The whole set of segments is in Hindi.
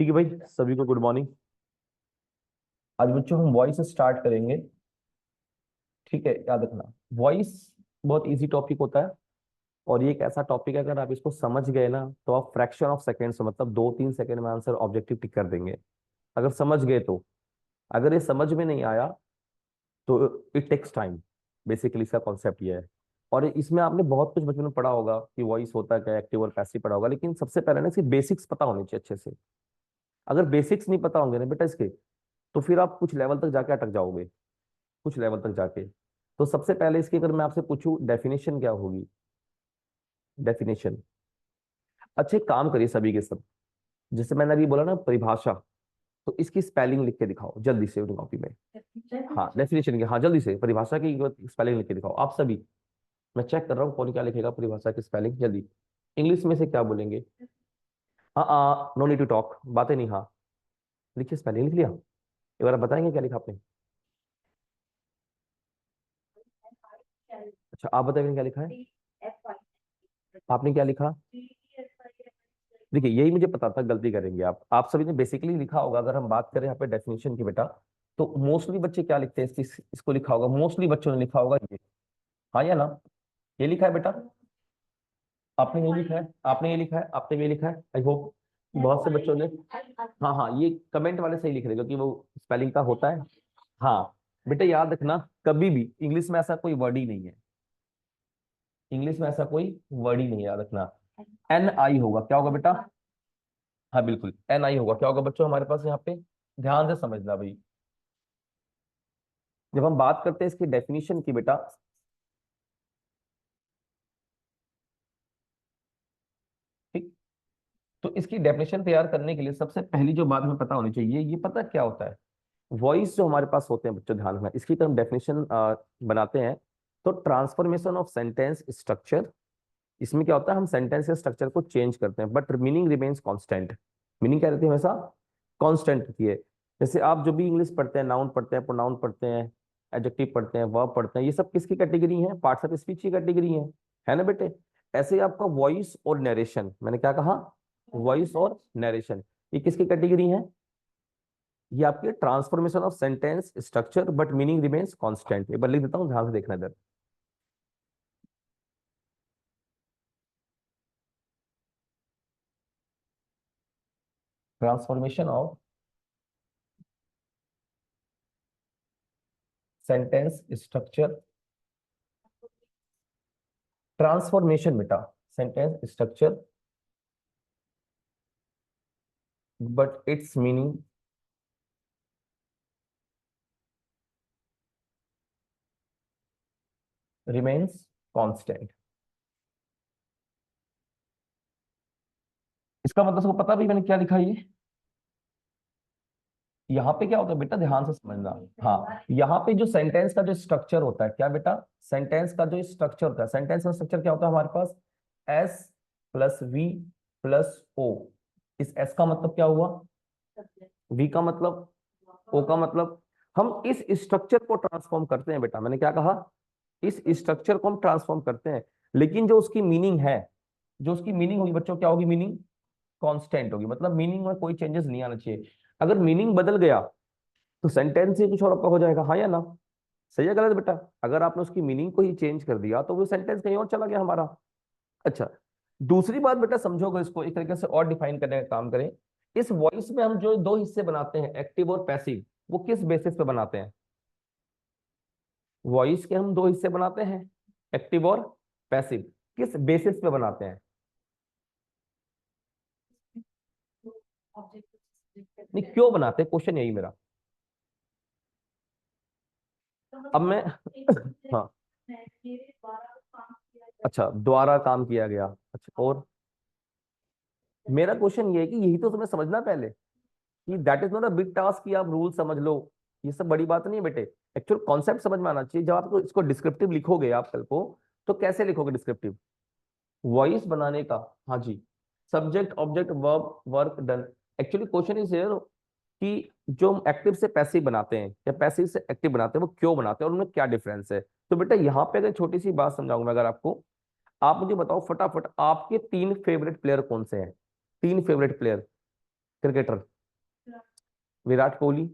ठीक है भाई, सभी को गुड मॉर्निंग। आज बच्चों हम वॉइस से स्टार्ट करेंगे। ठीक है, याद रखना वॉइस बहुत इजी टॉपिक होता है। और ये एक ऐसा टॉपिक है, अगर आप इसको समझ गए ना तो आप फ्रैक्शन ऑफ सेकेंड्स मतलब 2-3 सेकंड में आंसर ऑब्जेक्टिव टिक कर देंगे, अगर समझ गए तो। अगर ये समझ में नहीं आया तो इट टेक्स टाइम। बेसिकली इसका कॉन्सेप्ट ये है। और इसमें आपने बहुत कुछ बचपन में पढ़ा होगा कि वॉइस होता है क्या, एक्टिव और पैसिव पढ़ा होगा, लेकिन सबसे पहले ना इसकी बेसिक्स पता होनी चाहिए अच्छे से। अगर बेसिक्स नहीं पता होंगे ना बेटा इसके, तो फिर आप कुछ लेवल तक जाके अटक जाओगे, कुछ लेवल तक जाके। तो सबसे पहले इसकी अगर मैं आपसे पूछूं डेफिनेशन क्या होगी, डेफिनेशन। अच्छे काम करिए सभी के सब। जैसे मैंने अभी बोला ना परिभाषा, तो इसकी स्पेलिंग लिख के दिखाओ जल्दी से अपनी कॉपी में। हाँ डेफिनेशन की, हाँ जल्दी से परिभाषा की स्पेलिंग लिख के दिखाओ आप सभी। मैं चेक कर रहा हूँ कौन क्या लिखेगा परिभाषा की स्पेलिंग, जल्दी। इंग्लिश में से क्या बोलेंगे? हाँ नो नीड टू टॉक, बातें नहीं, हाँ लिखिए, स्पेलिंग लिख लिया। एक बार आप बताएंगे क्या लिखा आपने? अच्छा आप बताइए क्या लिखा है, आपने क्या लिखा? देखिए यही मुझे पता था गलती करेंगे आप सभी ने बेसिकली लिखा होगा। अगर हम बात करें यहाँ पे डेफिनेशन की बेटा, तो मोस्टली बच्चे क्या लिखते हैं, इसको लिखा होगा, मोस्टली बच्चों ने लिखा होगा ये। हाँ या ना? ये लिखा है बेटा? आपने ये लिखा है, आपने ये लिखा है, आपने ये लिखा है, आई होप बहुत से बच्चों ने। हाँ हाँ, ये कमेंट वाले सही लिख रहे हैं, क्योंकि वो स्पेलिंग का होता है। हाँ बेटा याद रखना, कभी भी इंग्लिश में ऐसा कोई वर्ड ही नहीं है, इंग्लिश में ऐसा कोई वर्ड ही नहीं है, याद रखना। एन आई होगा, क्या होगा बेटा? हाँ बिल्कुल एन आई होगा। क्या होगा बच्चों हमारे पास यहाँ पे? ध्यान से समझना भाई। जब हम बात करते हैं इसकी डेफिनेशन की बेटा, ठीक, तो इसकी डेफिनेशन तैयार करने के लिए सबसे पहली जो बात हमें पता होनी चाहिए, ये पता क्या होता है? वॉइस जो हमारे पास होते हैं बच्चों, ध्यान रखना, इसकी तरफ डेफिनेशन बनाते हैं। तो ट्रांसफॉर्मेशन ऑफ सेंटेंस स्ट्रक्चर, इसमें क्या होता है, हम सेंटेंस के स्ट्रक्चर को चेंज करते हैं but meaning remains constant. Meaning क्या रहती है? हमेशा कांस्टेंट रहती है। जैसे आप जो भी इंग्लिश पढ़ते हैं, नाउन पढ़ते हैं, प्रोनाउन पढ़ते हैं, एडजेक्टिव पढ़ते हैं, वर्ब पढ़ते हैं, ये सब किसकी कैटेगरी है? पार्ट्स ऑफ स्पीच की कैटेगरी है ना बेटे? ऐसे ही आपका वॉइस और नरेशन, मैंने क्या कहा? वॉइस और नरेशन, ये किसकी कैटेगरी है? ये आपके transformation of sentence structure but meaning remains constant. एक बार लिख देता हूं, ध्यान से देखना इधर। Transformation of sentence structure, transformation बेटा, sentence structure but its meaning remains constant. इसका मतलब सबको पता भी मैंने क्या लिखा है ये? यहाँ पे क्या होता है बेटा, ध्यान से समझना। हाँ यहाँ पे जो सेंटेंस का जो स्ट्रक्चर होता है, क्या बेटा? सेंटेंस का जो स्ट्रक्चर होता है, सेंटेंस का स्ट्रक्चर क्या होता है हमारे पास? S plus V plus O. इस एस का मतलब क्या हुआ? वी का मतलब, ओ का मतलब। हम इस स्ट्रक्चर को ट्रांसफॉर्म करते हैं बेटा, मैंने क्या कहा? इस स्ट्रक्चर को हम ट्रांसफॉर्म करते हैं, लेकिन जो उसकी मीनिंग है, जो उसकी मीनिंग होगी बच्चों, क्या होगी? मीनिंग कांस्टेंट होगी, मतलब मीनिंग में कोई चेंजेस नहीं आना चाहिए। अगर मीनिंग बदल गया तो सेंटेंस ही कुछ और आपका हो जाएगा, हाँ या ना? सही है गलत बेटा? अगर आपने उसकी मीनिंग को ही चेंज कर दिया तो वो सेंटेंस कहीं और चला गया हमारा। अच्छा, दूसरी बात बेटा समझोगे, इसको एक तरीके से और डिफाइन करने का काम करें। इस वॉइस में हम जो दो हिस्से बनाते हैं, एक्टिव और पैसिव, वो किस बेसिस पे बनाते हैं? वॉइस के हम दो हिस्से बनाते हैं, एक्टिव और पैसिव, किस बेसिस पे बनाते हैं? नहीं क्यों बनाते हैं, क्वेश्चन यही मेरा। अब मैं हाँ, अच्छा द्वारा काम किया गया, अच्छा और मेरा क्वेश्चन ये है कि यही तो तुम्हें समझना पहले, कि that is not a big task कि आप रूल समझ लो, ये सब बड़ी बात नहीं है बेटे। एक्चुअल कॉन्सेप्ट समझ में आना चाहिए। जब आपको इसको डिस्क्रिप्टिव लिखोगे आप कल को, तो कैसे लिखोगे डिस्क्रिप्टिव? वॉइस बनाने का, हाँ जी, subject object verb work done. Actually question is here कि जो हम एक्टिव से पैसिव बनाते हैं या पैसिव से एक्टिव बनाते हैं, वो क्यों बनाते हैं और उनमें क्या डिफरेंस है। तो बेटा यहाँ पे अगर छोटी सी बात समझाऊंगा अगर आपको, आप मुझे बताओ फटाफट, आपके तीन फेवरेट प्लेयर कौन से हैं? तीन favourite player. Cricketer, Virat Kohli,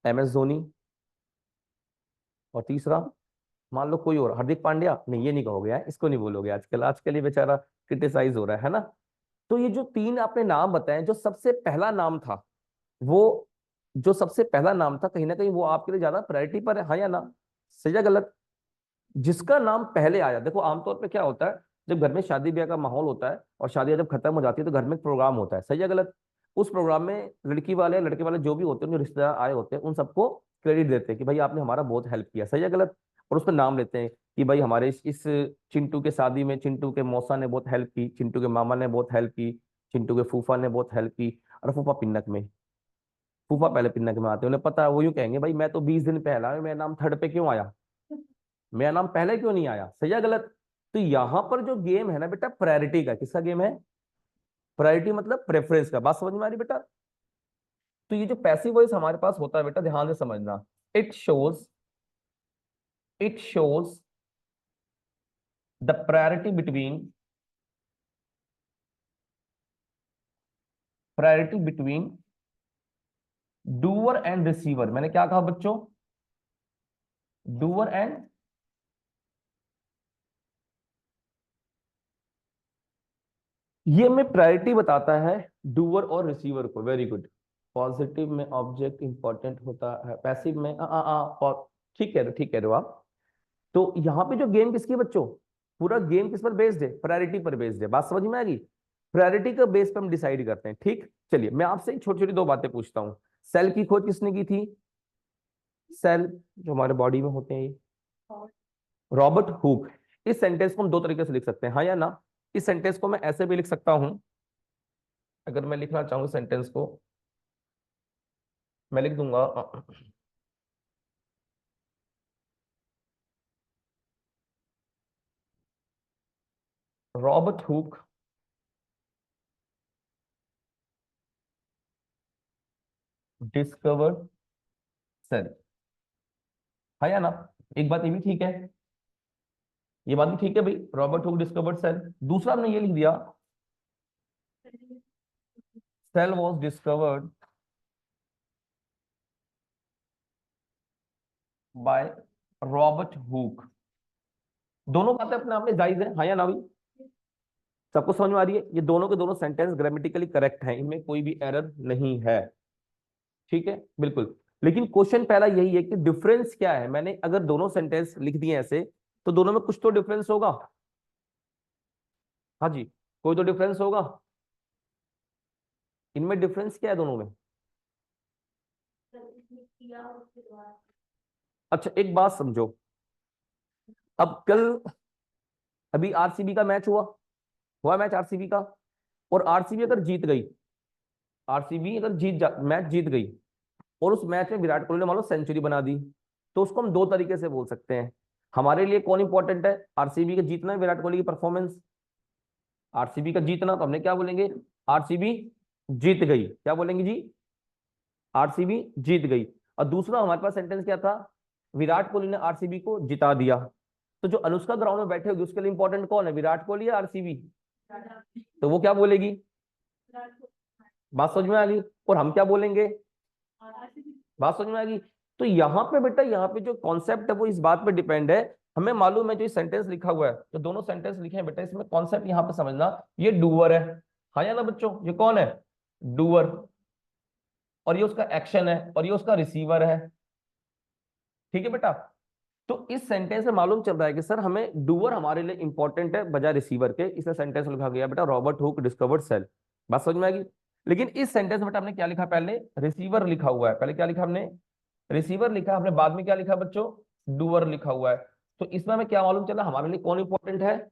MS Dhoni, और तीसरा मान लो कोई और, हार्दिक पांड्या, नहीं ये नहीं कहोगे यार, इसको नहीं बोलोगे आजकल, आजकल ये बेचारा क्रिटिसाइज हो रहा है ना। तो ये जो तीन आपने नाम बताए, जो सबसे पहला नाम था वो, जो सबसे पहला नाम था कहीं ना कहीं वो आपके लिए ज्यादा प्रायोरिटी पर है, हाँ या ना, सही या गलत? जिसका नाम पहले आया, देखो आमतौर पे क्या होता है, जब घर में शादी ब्याह का माहौल होता है और शादी जब खत्म हो जाती है तो घर में एक प्रोग्राम होता है, सही या गलत? उस प्रोग्राम में लड़की वाले लड़के वाले जो भी होते हैं, जो रिश्तेदार आए होते हैं, उन सबको क्रेडिट देते हैं कि भाई आपने हमारा बहुत हेल्प किया, सही या गलत? और उसमें नाम लेते हैं कि भाई हमारे इस चिंटू के शादी में चिंटू के मौसा ने बहुत हेल्प की, चिंटू के मामा ने बहुत हेल्प की, चिंटू के फूफा ने बहुत हेल्प की। और फूफा पिन्नक में, फूफा पहले पिन्नक में आते हैं, उन्हें पता है, वो यूं कहेंगे भाई मैं तो 20 दिन पहला है, मेरा नाम थर्ड पे क्यों आया, मेरा नाम पहले क्यों नहीं आया, सही या गलत? तो यहां पर जो गेम है ना बेटा, प्रायोरिटी का, किसका गेम है? प्रायोरिटी मतलब प्रेफरेंस का, बात समझ में आ रही बेटा? तो ये जो पैसिव वॉइस हमारे पास होता है बेटा, ध्यान से समझना, it shows, it shows the priority between, priority between doer and receiver. मैंने क्या कहा बच्चों? डूअर एंड, ये में प्रायोरिटी बताता है डूअर और रिसीवर को, वेरी गुड। पॉजिटिव में ऑब्जेक्ट इंपॉर्टेंट होता है, पैसिव में ठीक है, ठीक कह रहे हो आप। तो यहाँ पे जो गेम किसकी बच्चों, पूरा गेम किस पर बेस्ड है? प्रायोरिटी पर बेस्ड है, बात समझ में आ गई? प्रायोरिटी का बेस पर हम डिसाइड करते हैं, ठीक। चलिए मैं आपसे छोटी छोटी दो बातें पूछता हूँ। सेल की खोज किसने की थी? सेल जो हमारे बॉडी में होते हैं, ये रॉबर्ट हुक। इस सेंटेंस को हम दो तरीके से लिख सकते हैं, हाँ या ना? इस सेंटेंस को मैं ऐसे भी लिख सकता हूं, अगर मैं लिखना चाहूँ सेंटेंस को, मैं लिख दूंगा रॉबर्ट हुक डिस्कवर्ड सेल, हाँ या ना? एक बात ये भी ठीक है, ये बात भी ठीक है भाई, रॉबर्ट हुक डिस्कवर्ड सेल। दूसरा हमने ये लिख दिया, cell was discovered by Robert Hooke. दोनों बातें अपने आप में जायज है, हाँ या ना भाई? सबको समझ में आ रही है? ये दोनों के दोनों सेंटेंस ग्रामेटिकली करेक्ट हैं, इनमें कोई भी एरर नहीं है, ठीक है बिल्कुल। लेकिन क्वेश्चन पहला यही है कि डिफरेंस क्या है। मैंने अगर दोनों सेंटेंस लिख दिए ऐसे, तो दोनों में कुछ तो डिफरेंस होगा, हाँ जी, कोई तो डिफरेंस होगा। इनमें डिफरेंस क्या है दोनों में? अच्छा एक बात समझो, अब कल, अभी आरसीबी का मैच हुआ मैच आरसीबी का, और आरसीबी अगर जीत गई, आरसीबी अगर मैच जीत गई, और उस मैच में विराट कोहली ने मान लो सेंचुरी बना दी, तो उसको हम दो तरीके से बोल सकते हैं। हमारे लिए कौन इंपॉर्टेंट है? आरसीबी का जीतना, विराट कोहली की परफॉर्मेंस? आरसीबी का जीतना, तो हमने क्या बोलेंगे? आरसीबी जीत गई, क्या बोलेंगे जी? आरसीबी जीत गई। और दूसरा हमारे पास सेंटेंस क्या था? विराट कोहली ने आरसीबी को जिता दिया। तो जो अनुष्का ग्राउंड में बैठे होगी उसके लिए इंपॉर्टेंट कौन है, विराट कोहली या आरसीबी? तो वो क्या बोलेगी? बात समझ में आ गई? और हम क्या बोलेंगे? बात समझ में आ गई? तो यहाँ पे बेटा, यहाँ पे जो कॉन्सेप्ट है वो इस बात पे डिपेंड है, हमें मालूम है जो सेंटेंस लिखा हुआ है, जो दोनों सेंटेंस लिखे हैं बेटा, इसमें कॉन्सेप्ट यहाँ पे समझना, ये डूअर है, हाँ या ना बच्चों? ये कौन है? डूअर। और ये उसका एक्शन है, और ये उसका रिसीवर है, ठीक है बेटा? तो इस सेंटेंस से मालूम चल रहा है कि सर हमें डूअर हमारे लिए इंपॉर्टेंट है बजाय रिसीवर के, इसलिए सेंटेंस लिखा गया बेटा रॉबर्ट हुक डिस्कवर्ड सेल। बात समझ में आएगी? लेकिन इस सेंटेंस में बेटा हमने क्या लिखा? पहले रिसीवर लिखा हुआ है, पहले क्या लिखा हमने? रिसीवर लिखा हमने, बाद में क्या लिखा बच्चों? डूअर लिखा हुआ है। तो इसमें हमें क्या मालूम चला, हमारे लिए कौन इंपॉर्टेंट है?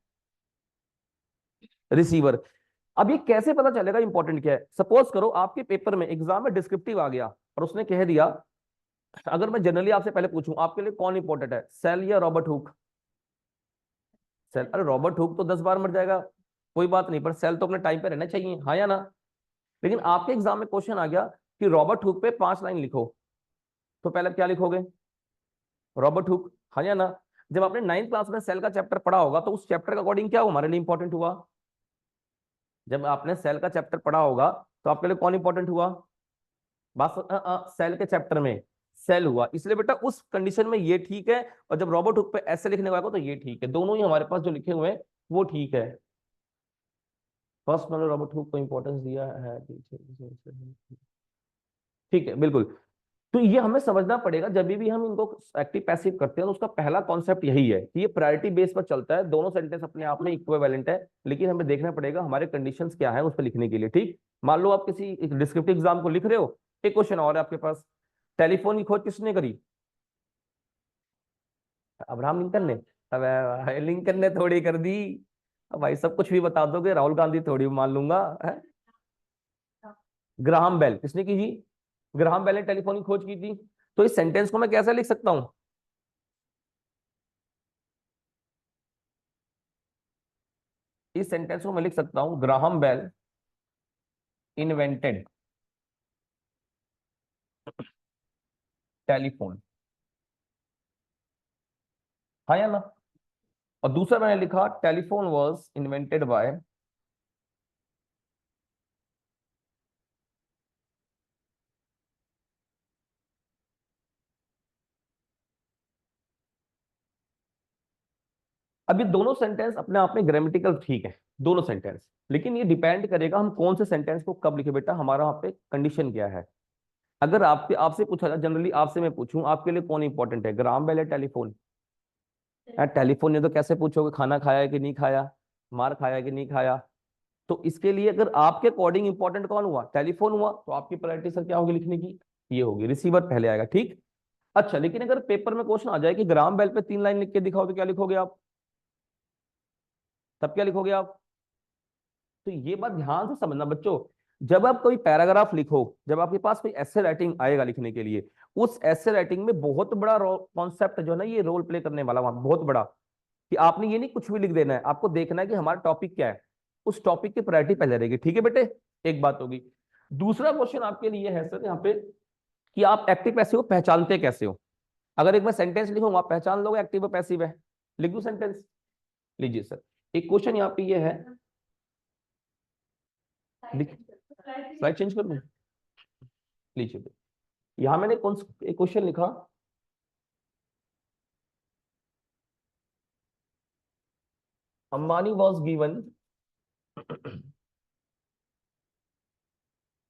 रिसीवर। अब ये कैसे पता चलेगा इंपॉर्टेंट क्या है? सपोज करो आपके पेपर में एग्जाम में डिस्क्रिप्टिव आ गया और उसने कह दिया, अगर मैं जनरली आपसे पहले पूछूं आपके लिए कौन इंपॉर्टेंट है, सेल या रॉबर्ट हुक? सेल। अरे रॉबर्ट हुक तो 10 बार मर जाएगा, कोई बात नहीं, पर सेल तो अपने टाइम पे रहना चाहिए, हाँ या ना? लेकिन आपके एग्जाम में क्वेश्चन आ गया कि रॉबर्ट हुक पे 5 लाइन लिखो, तो पहले क्या लिखोगे? रॉबर्ट हुक, हाँ या ना? जब आपने 9th क्लास में सेल का चैप्टर पढ़ा होगा तो उस चैप्टर का अकॉर्डिंग क्या हमारे लिए इंपॉर्टेंट हुआ? जब आपने सेल का चैप्टर पढ़ा होगा तो आपके लिए कौन इंपॉर्टेंट हुआ? बस सेल के चैप्टर में सेल हुआ, इसलिए बेटा उस कंडीशन में ये ठीक है, और जब रॉबर्ट हुक पे ऐसे लिखने को आएगा तो ये ठीक है। दोनों ही हमारे पास जो लिखे हुए हैं वो ठीक है। फर्स्ट मैंने रॉबर्ट हुक को इंपॉर्टेंस दिया है, ठीक है बिल्कुल। तो ये हमें समझना पड़ेगा, जब भी हम इनको एक्टिव पैसिव करते हैं तो उसका पहला कॉन्सेप्ट यही है कि ये प्रायोरिटी बेस पर चलता है। दोनों सेंटेंस अपने आप में इक्विवेलेंट है, लेकिन हमें देखना पड़ेगा हमारे कंडीशंस क्या है उस पर लिखने के लिए। ठीक, मान लो आप किसी डिस्क्रिप्टिव एग्जाम को लिख रहे हो, एक क्वेश्चन और है आपके पास, टेलीफोन की खोज किसने करी? अब्राहम लिंकन ने। अब लिंकन ने थोड़ी कर दी। अब भाई सब कुछ भी बता दोगे, राहुल गांधी थोड़ी मान लूंगा है? ग्राहम बेल, किसने की जी? ग्राहम बेल ने टेलीफोन की खोज की थी। तो इस सेंटेंस को मैं कैसे लिख सकता हूं? इस सेंटेंस को मैं लिख सकता हूं, ग्राहम बेल इन्वेंटेड टेलीफोन। हाँ या ना? और दूसरा मैंने लिखा टेलीफोन वाज इन्वेंटेड बाय अब ये दोनों सेंटेंस अपने आप में ग्रामेटिकल ठीक है, दोनों सेंटेंस, लेकिन ये डिपेंड करेगा हम कौन से सेंटेंस को कब लिखे बेटा, हमारा वहां पे कंडीशन क्या है। अगर आपसे आपसे पूछा जाए, जनरली आपसे मैं पूछूं आपके लिए कौन इंपॉर्टेंट है, ग्राम बेल या टेलीफोन? यार टेलीफोन ने तो कैसे पूछोगे खाना खाया है कि नहीं खाया, मार खाया है कि नहीं खाया? तो इसके लिए अगर आपके अकॉर्डिंग इंपॉर्टेंट कौन हुआ, टेलीफोन हुआ, तो आपकी प्रायोरिटी सर क्या होगी लिखने की? ये होगी, रिसीवर पहले आएगा। ठीक, अच्छा लेकिन अगर पेपर में क्वेश्चन आ जाए कि ग्राम बेल पे 3 लाइन लिख के दिखाओ, तो क्या लिखोगे आप? तब क्या लिखोगे आप? तो ये बात ध्यान से समझना बच्चों, जब आप कोई पैराग्राफ लिखो, जब आपके पास कोई ऐसे राइटिंग आएगा लिखने के लिए, उस ऐसे राइटिंग में बहुत बड़ा कॉन्सेप्ट जो है ना, ये रोल प्ले करने वाला वहां बहुत बड़ा, कि आपने ये नहीं कुछ भी लिख देना है, आपको देखना है कि हमारा टॉपिक क्या है, उस टॉपिक की प्रायोरिटी पहले रहेगी। ठीक है बेटे, एक बात होगी। दूसरा क्वेश्चन आपके लिए है सर यहाँ पे कि आप एक्टिव पैसिव को पहचानते कैसे हो? अगर एक मैं सेंटेंस लिखूंगा आप पहचान लोगे एक्टिव और पैसिव है? लिख दूं सेंटेंस? लीजिए सर, एक क्वेश्चन यहाँ पे ये है, स्लाइड चेंज कर दूं? लीजिए, यहां मैंने कौन एक क्वेश्चन लिखा, अंबानी वॉज गिवन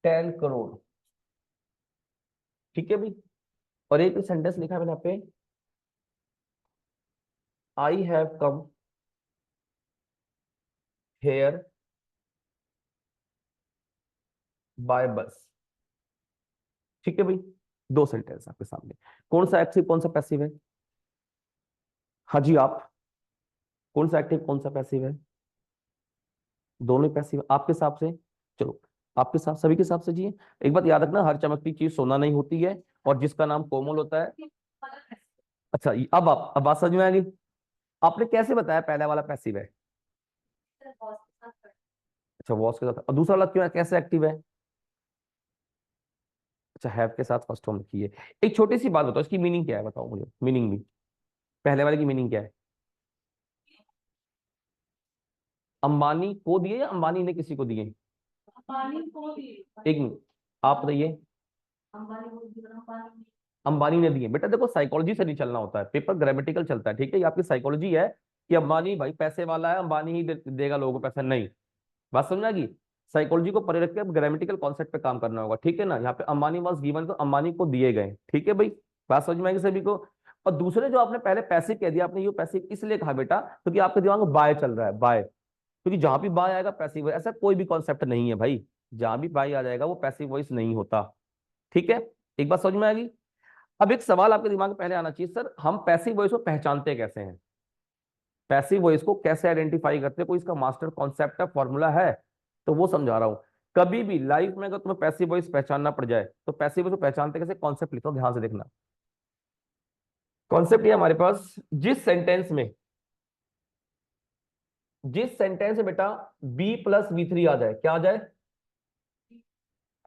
10 करोड़। ठीक है भाई, और एक सेंटेंस लिखा है मैंने यहाँ पे, I have come here by bus. ठीक है भाई, दो सेंटेंस आपके सामने, कौन सा एक्टिव कौन सा पैसिव है? हाँ जी आप, कौन सा एक्टिव कौन सा पैसिव है? दोनों ही पैसिव आपके हिसाब से? चलो, आपके साथ सभी के हिसाब से जी। एक बात याद रखना, हर चमकती चीज सोना नहीं होती है, और जिसका नाम कोमल होता है। अच्छा अब आप, अब बात समझ में आ गई। आपने कैसे बताया पहला वाला पैसिव है? अच्छा वॉस के साथ, और दूसरा वाला क्यों है, कैसे एक्टिव है? अच्छा हैव के साथ फर्स्ट फॉर्म लिखी है। एक छोटी सी बात बताओ, इसकी मीनिंग क्या है, बताओ मुझे मीनिंग भी, पहले वाले की मीनिंग क्या है? अंबानी को दिए या अंबानी ने किसी को दिए? एक मिनट, आप बताइए। अंबानी ने दिए बेटा, देखो साइकोलॉजी से नहीं चलना होता है, पेपर ग्रामेटिकल चलता है। ठीक है, ये आपकी साइकोलॉजी है कि अंबानी भाई पैसे वाला है, अंबानी ही देगा लोगों को पैसा, नहीं। बात समझ आ गई? साइकोलॉजी को परे रख के अब ग्रामेटिकल कॉन्सेप्ट पे काम करना होगा। ठीक है ना, यहाँ पे अंबानी वाज गिवन, तो अंबानी को दिए गए। ठीक है भाई, बात समझ में आएगी सभी को? और दूसरे जो आपने पहले पैसिव कह दिया, आपने ये पैसिव इसलिए कहा बेटा क्योंकि आपके दिमाग में बाय चल रहा है, बाय, क्योंकि जहां भी बाय आएगा पैसिव है, ऐसा कोई भी कॉन्सेप्ट नहीं है भाई, जहां भी बाय आ जाएगा वो पैसिव वॉइस नहीं होता। ठीक है, एक बात समझ में आएगी। अब एक सवाल आपके दिमाग में पहले आना चाहिए, सर हम पैसिव वॉइस को पहचानते कैसे हैं, पैसिव वॉइस को कैसे आइडेंटिफाई करते हैं, कोई इसका मास्टर कॉन्सेप्ट है, फॉर्मूला है? तो वो समझा रहा हूं। कभी भी लाइफ में अगर तुम्हें पैसिव वॉइस पहचानना पड़ जाए, तो पैसिव वॉइस को पहचानते कैसे, कॉन्सेप्ट लिखो ध्यान से देखना। कॉन्सेप्ट ये हमारे पास, जिस सेंटेंस में बेटा B+V3 आ जाए, क्या आ जाए?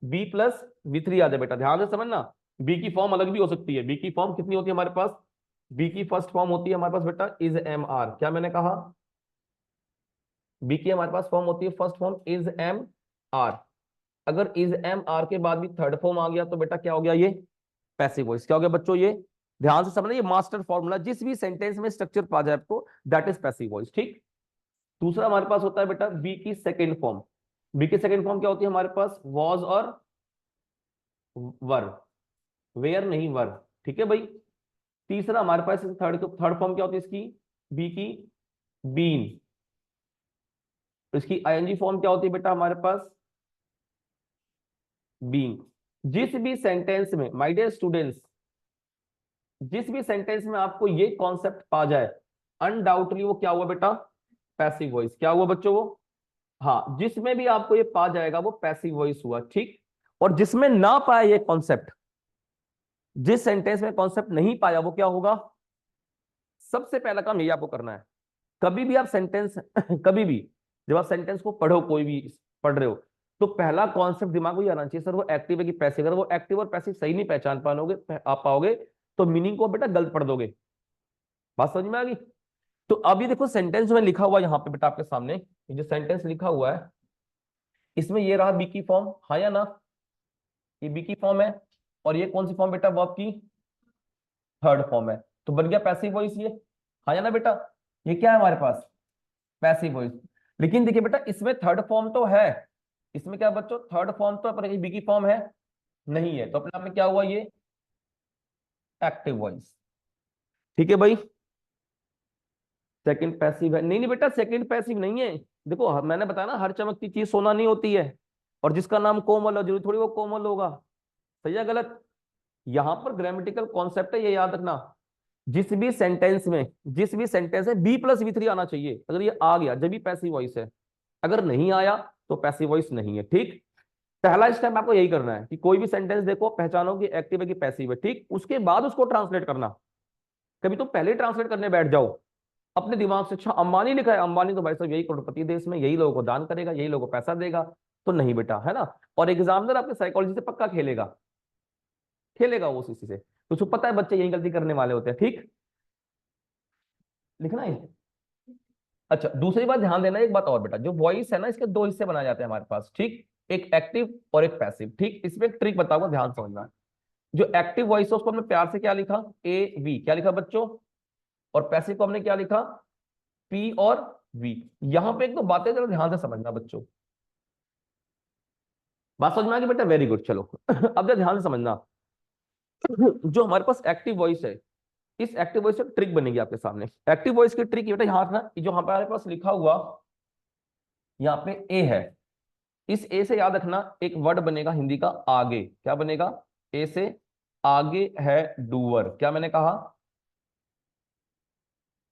B+V3 आ जाए बेटा, ध्यान से समझना। बी की फॉर्म अलग भी हो सकती है, बी की फॉर्म कितनी होती है हमारे पास? बी की फर्स्ट फॉर्म होती है हमारे पास बेटा इज एम आर, क्या मैंने कहा? बी की हमारे पास फॉर्म होती है, first form is am are. अगर इज एम आर के बाद भी थर्ड फॉर्म आ गया तो बेटा क्या हो गया, ये पैसिव वॉइस। क्या हो गया बच्चों, ये ध्यान से समझना, ये मास्टर फॉर्मूला, जिस भी सेंटेंस में स्ट्रक्चर पा जाए आपको, दैट इज पैसिव वॉइस। ठीक। दूसरा हमारे पास होता है बेटा बी की सेकेंड फॉर्म। बी की सेकेंड फॉर्म क्या होती है हमारे पास, वॉज और वर, वेयर नहीं वर। ठीक है भाई। तीसरा हमारे पास थर्ड थर्ड फॉर्म क्या होती है इसकी, बी की बीन। इसकी आईएनजी फॉर्म क्या होती है बेटा हमारे पास, बीइंग। जिस भी सेंटेंस में माय डियर स्टूडेंट्स, जिस भी सेंटेंस में आपको ये कॉन्सेप्ट पा जाए, अनडाउटली वो क्या हुआ बेटा, पैसिव वॉइस। क्या हुआ बच्चों वो, हाँ, जिसमें भी आपको ये पा जाएगा वो पैसिव वॉइस हुआ। ठीक। और जिसमें ना पाए ये कॉन्सेप्ट, जिस सेंटेंस में कॉन्सेप्ट नहीं पाया वो क्या होगा, सबसे पहला काम यही आपको करना है। कभी भी आप सेंटेंस कभी भी जब आप सेंटेंस को पढ़ो, कोई भी पढ़ रहे हो, तो पहला कॉन्सेप्ट दिमाग में ये आना चाहिए, सर वो एक्टिव है कि पैसिव। अगर वो एक्टिव और पैसिव सही नहीं पहचान पाओगे आप पाओगे, तो मीनिंग को बेटा गलत पढ़ दोगे। बात समझ में आ गई। तो अब ये देखो सेंटेंस में लिखा हुआ यहाँ पे बेटा आपके सामने, ये जो सेंटेंस लिखा हुआ है इसमें ये रहा बी की फॉर्म, हाँ या ना, ये बी की फॉर्म है। और ये कौन सी फॉर्म बेटा, वर्ब की थर्ड फॉर्म है। तो बन गया पैसिव वॉइस ये, हाँ या ना बेटा। ये क्या है हमारे पास, पैसिव वॉइस। लेकिन देखिए बेटा इसमें थर्ड फॉर्म तो है, इसमें क्या बच्चों थर्ड फॉर्म तो है, पर बी की फॉर्म है नहीं है, तो अपने आप में क्या हुआ, ये एक्टिव वॉइस। ठीक है भाई। सेकंड पैसिव है, नहीं नहीं बेटा सेकंड पैसिव नहीं है। देखो मैंने बताया ना, हर चमकती चीज सोना नहीं होती है, और जिसका नाम कोमल हो जरूरी थोड़ी वो कोमल होगा। सही है गलत। यहां पर ग्रामेटिकल कॉन्सेप्ट है, ये याद रखना। जिस भी सेंटेंस है बी प्लस वी थ्री आना चाहिए, अगर ये आ गया जब भी पैसिव वॉइस है, अगर नहीं आया तो पैसिव वॉइस नहीं है। ठीक। पहला स्टेप आपको यही करना है कि कोई भी सेंटेंस देखो, पहचानो कि एक्टिव है कि पैसिव है। ठीक। उसके बाद उसको ट्रांसलेट करना। कभी तो पहले ट्रांसलेट करने बैठ जाओ अपने दिमाग से, अच्छा अंबानी लिखा है, अंबानी तो भाई साहब यही करोड़पति है देश में, यही लोगों को दान करेगा, यही लोगों को पैसा देगा। तो नहीं बेटा, है ना। और एग्जामिनर आपके साइकोलॉजी से पक्का खेलेगा, खेलेगा वो उसी से, तो उसको पता है बच्चे यही गलती करने वाले होते हैं। ठीक। लिखना है। अच्छा दूसरी बात ध्यान देना, एक बात और बेटा, जो वॉइस है ना इसके दो हिस्से बनाए जाते हैं हमारे पास। ठीक। एक एक्टिव और एक पैसिव। ठीक। इसमें एक ट्रिक बताऊंगा, ध्यान समझना। जो एक्टिव वॉइस है उसको हमने प्यार से क्या लिखा, ए वी, क्या लिखा बच्चों। और पैसिव को हमने क्या लिखा, पी और वी। यहां पे एक दो बातें जरा ध्यान से समझना बच्चों। बात समझ में आ गई बेटा, वेरी गुड। चलो अब जरा ध्यान से समझना, जो हमारे पास एक्टिव वॉइस है, इस एक्टिव वॉइस से ट्रिक बनेगी आपके सामने। एक्टिव वॉइस की ट्रिक बेटा यहाँ ना, जो हमारे पास लिखा हुआ यहाँ पे ए है, इस ए से याद रखना एक वर्ड बनेगा हिंदी का आगे। क्या बनेगा, ए से आगे है डूअर। क्या मैंने कहा,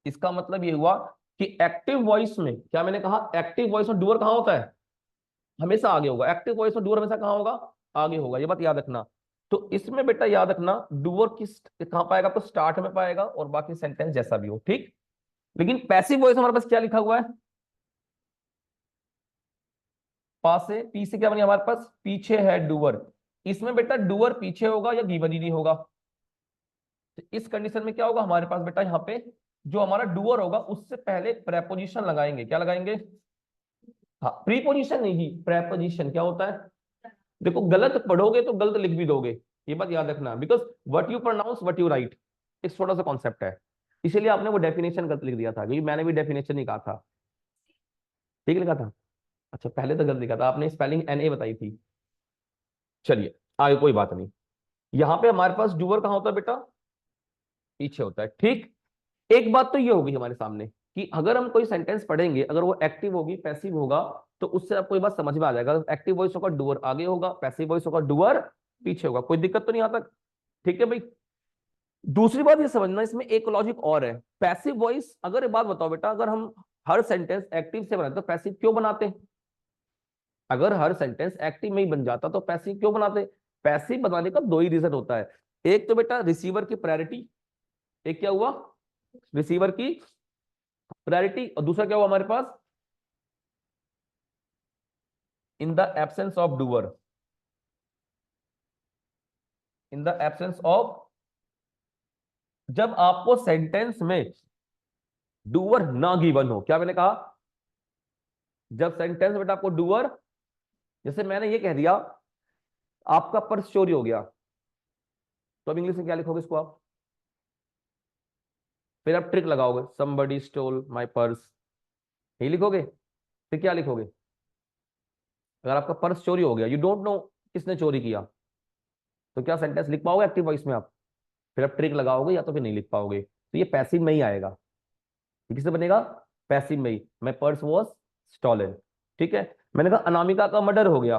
इसका मतलब ये हुआ कि एक्टिव वॉइस में, क्या मैंने कहा, एक्टिव वॉइस में डूअर कहां होता है, हमेशा आगे होगा। एक्टिव वॉइस में डूअर हमेशा कहां होगा, आगे होगा। ये बात याद रखना। तो इसमें बेटा याद रखना डूअर किस कहां पाएगा, आपको स्टार्ट में पाएगा, और बाकी सेंटेंस जैसा भी हो। ठीक। लेकिन पैसिव वॉइस हमारे पास क्या लिखा हुआ है, पास से पी से क्या बनेगा हमारे पास, पीछे है डूअर। इसमें बेटा डूअर पीछे होगा या गिवन ही नहीं होगा। तो इस कंडीशन में क्या होगा हमारे पास बेटा, यहाँ पे जो हमारा डूअर होगा उससे पहले प्रेपोजिशन लगाएंगे। क्या लगाएंगे, हाँ प्रीपोजिशन नहीं, प्रेपोजिशन। क्या होता है, देखो गलत पढ़ोगे तो गलत लिख भी दोगे, ये बात याद रखना। Because what you pronounce what you write, एक छोटा सा कॉन्सेप्ट है, इसीलिए आपने वो डेफिनेशन गलत लिख दिया था, क्योंकि मैंने भी डेफिनेशन ही कहा था, ठीक लिखा था। अच्छा पहले तो गलत लिखा था आपने, स्पेलिंग एन ए बताई थी। चलिए आगे कोई बात नहीं। यहाँ पे हमारे पास डूअर कहाँ होता है बेटा, पीछे होता है। ठीक। एक बात तो ये होगी हमारे सामने कि अगर हम कोई सेंटेंस पढ़ेंगे, अगर वो एक्टिव होगी पैसिव होगा, तो उससे आपको ये बात समझ में आ जाएगा। एक्टिव वॉइस होगा डूअर आगे होगा, पैसिव वॉइस होगा डूअर पीछे होगा, कोई दिक्कत तो नहीं आता। ठीक है भाई। दूसरी बात ये समझना, इसमें एक लॉजिक और है। पैसिव वॉइस, अगर एक बात बताओ बेटा, अगर हम हर सेंटेंस एक्टिव से बनाते तो पैसिव क्यों बनाते, अगर हर सेंटेंस एक्टिव में ही बन जाता तो पैसिव क्यों बनाते। पैसिव बनाने का दो ही रीजन होता है, एक तो बेटा रिसीवर की प्रायोरिटी, एक क्या हुआ, रिसीवर की प्रायोरिटी, और दूसरा क्या हुआ हमारे पास, in the absence of doer, in the absence of, जब आपको सेंटेंस में डूअर ना गिवन हो। क्या मैंने कहा, जब सेंटेंस बेटा आपको डूअर जैसे मैंने ये कह दिया आपका पर्स चोरी हो गया, तो अब इंग्लिश में क्या लिखोगे इसको आप? फिर आप ट्रिक लगाओगे, somebody stole my पर्स, यही लिखोगे। फिर क्या लिखोगे? अगर आपका पर्स चोरी हो गया, यू डोंट नो किसने चोरी किया, तो क्या सेंटेंस लिख पाओगे एक्टिव वॉइस में आप? फिर आप ट्रिक लगाओगे या तो फिर नहीं लिख पाओगे, तो ये पैसिव में ही आएगा। ये किससे बनेगा? पैसिव में ही। My purse was stolen. ठीक है। मैंने कहा अनामिका का मर्डर हो गया,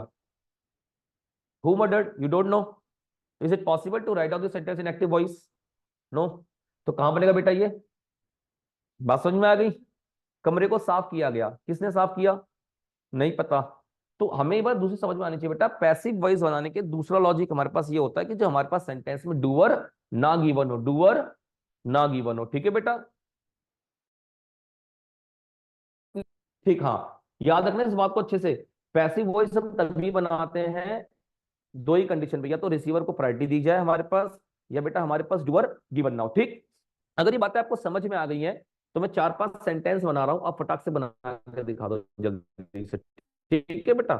who murdered, you don't know, is it possible to write out this sentence in active voice? No. तो कहां बनेगा बेटा ये? बात समझ में आ गई? कमरे को साफ किया गया, किसने साफ किया? नहीं पता। तो हमें एक बार दूसरी समझ में आनी चाहिए बेटा, पैसिव वॉइस बनाने के दूसरा लॉजिक हमारे पास ये होता है कि जो हमारे पास सेंटेंस में डूअर ना गिवन हो, डूअर ना गिवन हो। ठीक है बेटा? ठीक, हाँ, याद रखना इस बात को अच्छे से। पैसिव वॉइस हम तभी बनाते हैं दो ही कंडीशन पे, या तो रिसीवर को प्रायोरिटी दी जाए हमारे पास, या बेटा हमारे पास डूअर गिवन ना हो। ठीक। अगर ये बातें आपको समझ में आ गई हैं, तो मैं 4-5 सेंटेंस बना रहा हूं, आप फटाक से बना के दिखा दो जल्दी से। ठीक है बेटा?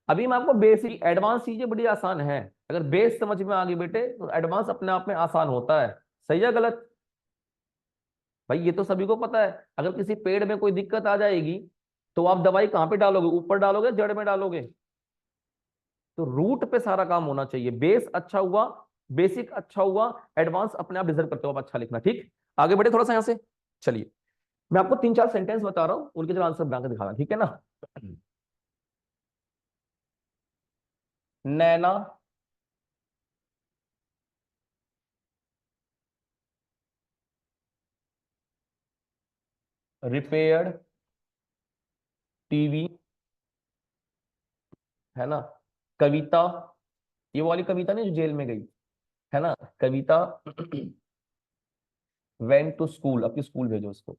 अभी मैं आपको बेसिक, एडवांस चीजें बड़ी आसान है। अगर बेस समझ में आ गई बेटे, तो एडवांस अपने आप में आसान होता है। सही है गलत? भाई ये तो सभी को पता है, अगर किसी पेड़ में कोई दिक्कत आ जाएगी, तो आप दवाई कहां पे डालोगे? ऊपर डालोगे, जड़ में डालोगे? तो रूट पे सारा काम होना चाहिए। बेस अच्छा हुआ, बेसिक अच्छा हुआ, एडवांस अपने आप डिजर्व करते हो आप अच्छा लिखना। ठीक। आगे बढ़े थोड़ा सा यहां से। चलिए, मैं आपको 3-4 सेंटेंस बता रहा हूं, उनके जरा आंसर बना के दिखाना, ठीक है ना? नैना रिपेयर्ड टीवी, है ना? कविता, ये वाली कविता नहीं जो जेल में गई, है ना? कविता वेंट टू स्कूल, अपनी स्कूल भेजो उसको।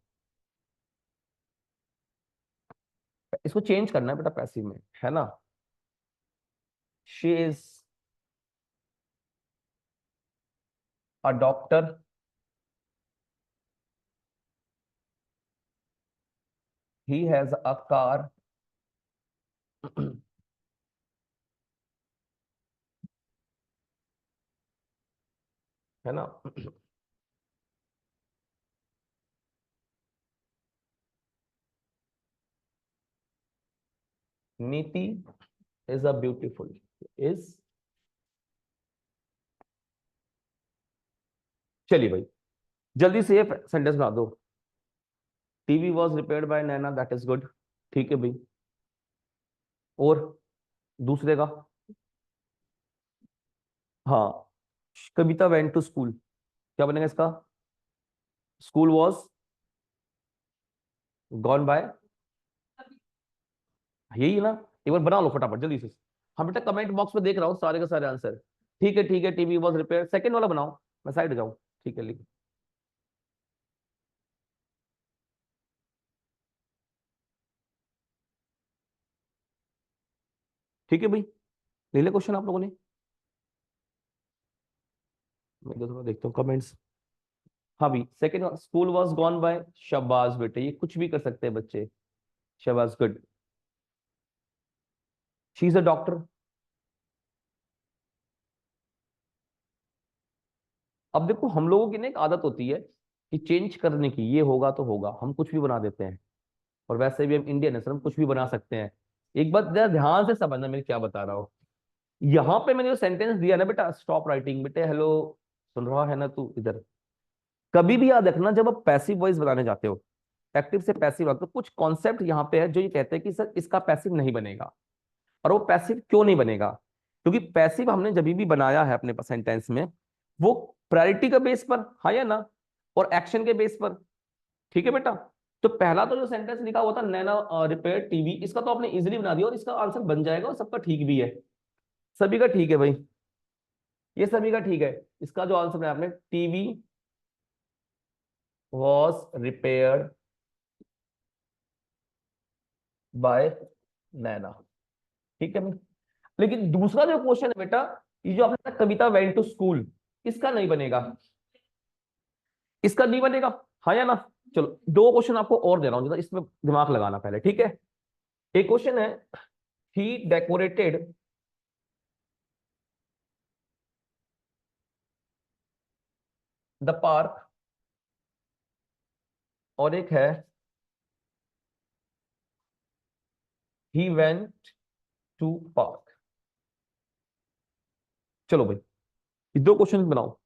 इसको चेंज करना है बेटा पैसिव में, है ना? She is a doctor, he has a car, है ना? नीति इज अ ब्यूटीफुल, इज, चलिए भाई जल्दी से ये सेंटेंस बना दो। TV was repaired bye Naina, that is good. ठीक है भाई। और दूसरे का? हाँ, कविता वेंट टू स्कूल, क्या बनेगा इसका? स्कूल वॉज गॉन बाय, यही है ना? एक बार बना लो फटाफट जल्दी से। हाँ बेटा, कमेंट बॉक्स में देख रहा हूँ सारे के सारे आंसर। ठीक है ठीक है, टीवी वॉज रिपेयर, सेकंड वाला बनाओ, मैं साइड जाऊँ। ठीक है, लिख। ठीक है भाई, ले ले क्वेश्चन आप लोगों ने। मैं इधर थोड़ा देखता हूँ कमेंट्स। हाँ भाई, second, school was gone by, शाबाश बेटे, ये कुछ भी कर सकते हैं बच्चे। शाबाश, good. She is a doctor. अब देखो हम लोगों की ना एक आदत होती है कि चेंज करने की, ये होगा तो होगा, हम कुछ भी बना देते हैं। और वैसे भी हम इंडियन है सर, हम कुछ भी बना सकते हैं। एक बात जरा ध्यान से समझना मैं क्या बता रहा हूँ। यहाँ पे मैंने जो सेंटेंस दिया ना बेटा, स्टॉप राइटिंग बेटे, हेलो, सुन रहा है ना तू इधर? कभी भी याद रखना, जब आप पैसिव वॉइस बनाने जाते हो, एक्टिव से पैसिव, तो कुछ कॉन्सेप्ट यहाँ पे है जो ये कहते हैं कि सर इसका पैसिव नहीं बनेगा। और वो पैसिव क्यों नहीं बनेगा? क्योंकि पैसिव हमने जब भी बनाया है अपने सेंटेंस में, वो प्रायोरिटी के बेस पर, हाँ या ना, और एक्शन के बेस पर। ठीक है बेटा? तो पहला तो जो सेंटेंस लिखा हुआ था, नैना रिपेयर टीवी, इसका तो आपने इजीली बना दिया और इसका आंसर बन जाएगा और सबका ठीक भी है। सभी का ठीक है भाई, ये सभी का ठीक है। इसका जो आंसर है आपने, टीवी वॉज रिपेयर्ड बाय नैना। ठीक है भाई। लेकिन दूसरा जो क्वेश्चन है बेटा, ये जो आपने कहा, कविता वेंट टू स्कूल, इसका नहीं बनेगा, इसका नहीं बनेगा, हाँ या ना? चलो, दो क्वेश्चन आपको और दे रहा हूं, इसमें दिमाग लगाना पहले, ठीक है? एक क्वेश्चन है, ही डेकोरेटेड द पार्क, और एक है ही वेंट टू पार्क। चलो भाई, ये दो क्वेश्चन बनाओ।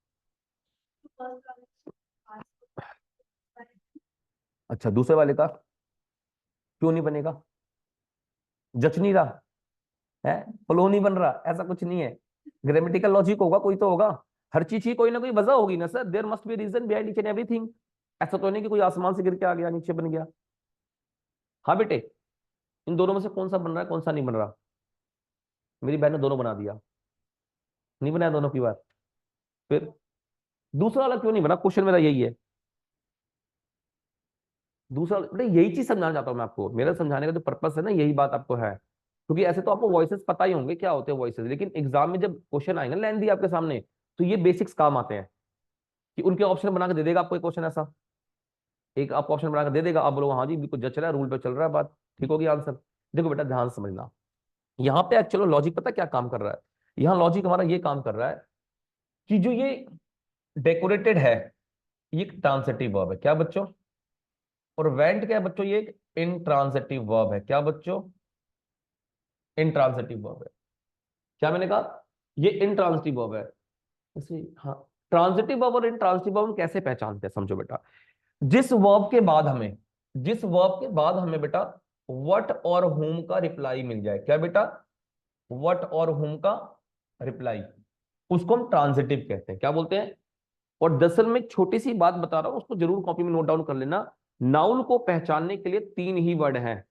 अच्छा, दूसरे वाले का क्यों नहीं बनेगा? जच नहीं रहा है, फ्लो नहीं बन रहा, ऐसा कुछ नहीं है। ग्रामेटिकल लॉजिक होगा कोई तो होगा। हर चीज की कोई ना कोई वजह होगी ना sir, there must be reason behind each and everything. ऐसा तो नहीं कि कोई आसमान से गिर के आ गया, नीचे बन गया। हाँ बेटे, इन दोनों में से कौन सा बन रहा है, कौन सा नहीं बन रहा? मेरी बहन ने दोनों बना दिया। नहीं बनाया दोनों की बार? फिर दूसरा वाला क्यों नहीं बना, क्वेश्चन मेरा यही है। दूसरा बेटे, यही चीज समझाना चाहता हूँ मैं आपको, मेरा समझाने का जो पर्पस है ना, यही बात आपको है। क्योंकि ऐसे तो आपको वॉइसेस पता ही होंगे क्या होते हैं वॉइसेस, लेकिन एग्जाम में जब क्वेश्चन आएंगे ना लेंथी आपके सामने, तो ये बेसिक्स काम आते हैं। कि उनके ऑप्शन बना के दे देगा आपको एक क्वेश्चन ऐसा, एक आपको ऑप्शन बना के दे देगा, आप बोलो हाँ जी बिल्कुल जच रहा है, रूल पे चल रहा है, बात ठीक होगी, आंसर। देखो बेटा ध्यान से समझना, यहाँ पे एक्चुअली लॉजिक पता क्या काम कर रहा है? यहाँ लॉजिक हमारा ये काम कर रहा है कि जो ये डेकोरेटेड है, ये एक ट्रांसिटिव वर्ब है, क्या बच्चों? और वेंट क्या है बच्चों? ये एक इंट्रांसिटिव वर्ब है, क्या बच्चों? इंट्रांसिटिव वर्ब है। क्या मैंने कहा? ये इंट्रांसिटिव वर्ब है। जैसे हाँ, ट्रांसिटिव वर्ब और इंट्रांसिटिव वर्ब हम कैसे पहचानते हैं, समझो बेटा। जिस वर्ब के बाद हमें बेटा व्हाट और whom का रिप्लाई मिल जाए, क्या बेटा? व्हाट और whom का रिप्लाई, उसको हम ट्रांसिटिव कहते हैं, क्या बोलते हैं? और दरअसल में एक छोटी सी बात बता रहा हूं, उसको जरूर कॉपी में नोट डाउन कर लेना। नाउन को पहचानने के लिए तीन ही वर्ड हैं।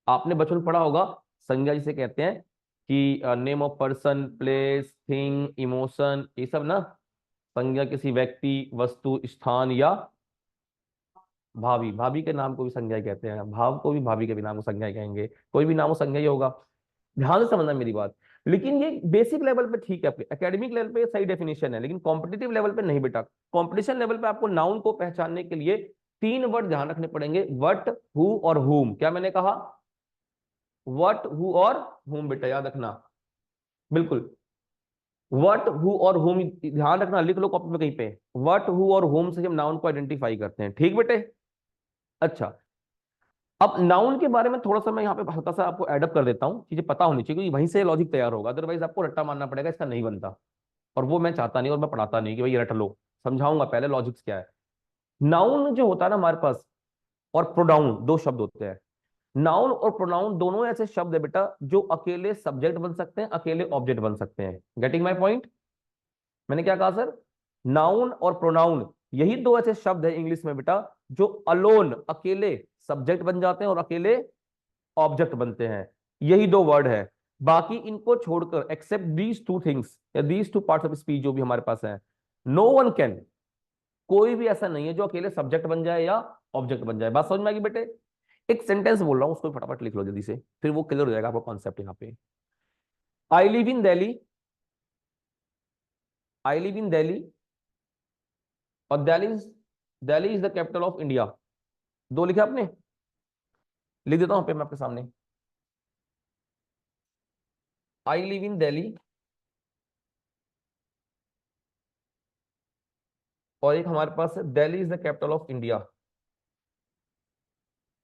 आपने बचपन में पढ़ा होगा, संज्ञा जिसे कहते हैं, कि name of person, place, thing, emotion, ये सब ना। संज्ञा किसी व्यक्ति, वस्तु, स्थान या भाभी, भाभी के नाम को भी संज्ञा ही कहते हैं, भाव को भी भाभी के भी नाम को संज्ञा ही कहेंगे, कोई भी नाम हो संज्ञा ही होगा। ध्यान से समझना मेरी बात। लेकिन ये बेसिक लेवल पे ठीक है, एकेडमिक लेवल पे सही डेफिनेशन है, लेकिन कॉम्पिटिटिव लेवल पे नहीं बेटा। कॉम्पिटिशन लेवल पे आपको नाउन को पहचानने के लिए तीन वर्ड ध्यान रखने पड़ेंगे, व्हाट, हु और whom। क्या मैंने कहा? व्हाट, हु और whom, बेटा याद रखना बिल्कुल। व्हाट, हु और whom ध्यान रखना, लिख लो कॉपी में कहीं पे। व्हाट, हु और whom से हम नाउन को आइडेंटिफाई करते हैं, ठीक बेटे? अच्छा, अब नाउन के बारे में थोड़ा सा मैं यहाँ पे हल्का सा आपको एडअप कर देता हूँ, चीजें पता होनी चाहिए, क्योंकि वहीं से लॉजिक तैयार होगा, अदरवाइज आपको रट्टा मारना पड़ेगा, इसका नहीं बनता। और वो मैं चाहता नहीं, और मैं पढ़ाता नहीं कि भाई रट लो। समझाऊंगा पहले लॉजिक्स क्या है। नाउन जो होता है ना हमारे पास, और प्रोनाउन, दो शब्द होते हैं। नाउन और प्रोनाउन दोनों ऐसे शब्द है बेटा जो अकेले सब्जेक्ट बन सकते हैं, अकेले ऑब्जेक्ट बन सकते हैं। Getting my point? मैंने क्या कहा सर? नाउन और प्रोनाउन, यही दो ऐसे शब्द है इंग्लिश में बेटा, जो अलोन, अकेले सब्जेक्ट बन जाते हैं और अकेले ऑब्जेक्ट बनते हैं। यही दो वर्ड है। बाकी इनको छोड़कर, एक्सेप्ट दीज टू थिंग्स या these two parts of speech जो भी हमारे पास है, नो वन कैन, कोई भी ऐसा नहीं है जो अकेले सब्जेक्ट बन जाए या ऑब्जेक्ट बन जाए। बात समझ में आएगी बेटे? एक सेंटेंस बोल रहा हूं, उसको फटाफट लिख लो जल्दी से, फिर वो क्लियर हो जाएगा आपका कॉन्सेप्ट यहाँ पे। I live in Delhi, I live in Delhi, और Delhi is the capital of India. दो लिखे आपने, लिख देता हूं पे मैं आपके सामने। आई लिव इन दिल्ली, और एक हमारे पास है Delhi is the capital of India.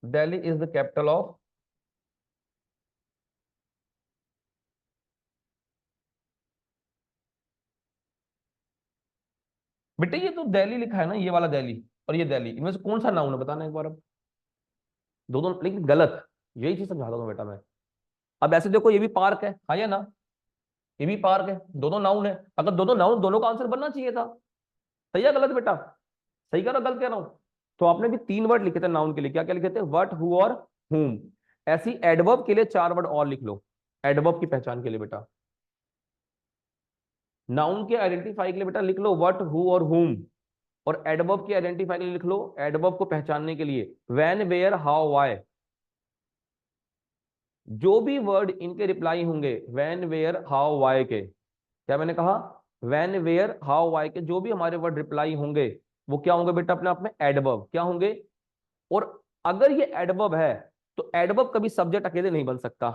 Delhi is the capital of, बेटे ये तो दिल्ली लिखा है ना, ये वाला दिल्ली और ये दिल्ली, इनमें से कौन सा नाउन है बताना एक बार अब। दोनों लेकिन गलत, यही चीज समझाता हूँ बेटा मैं। अब ऐसे देखो, ये भी पार्क है, हाँ या ना? ये भी पार्क है, दोनों नाउन है। अगर दोनों नाउन, दोनों का आंसर बनना चाहिए था। सही है गलत बेटा? सही कह रहा गलत कह रहा हूं? तो आपने भी तीन वर्ड लिखे थे नाउन के लिए, क्या क्या लिखे थे? व्हाट, हु और whom। ऐसी एडवर्ब के लिए चार वर्ड और लिख लो, एडवर्ब की पहचान के लिए बेटा। नाउन के आइडेंटिफाई के लिए बेटा लिख लो व्हाट, हु और whom। और एडवर्ब की आइडेंटिफाई के लिए लिख लो, एडवर्ब को पहचानने के लिए, व्हेन, वेयर, हाउ, व्हाई। जो भी वर्ड इनके रिप्लाई होंगे, व्हेन, वेयर, हाउ, व्हाई के, क्या मैंने कहा? व्हेन, वेयर, हाउ, व्हाई के जो भी हमारे वर्ड रिप्लाई होंगे, वो क्या होंगे बेटा अपने आप में? एडवर्ब। क्या होंगे? और अगर ये एडवर्ब है, तो एडवर्ब कभी सब्जेक्ट अकेले नहीं बन सकता।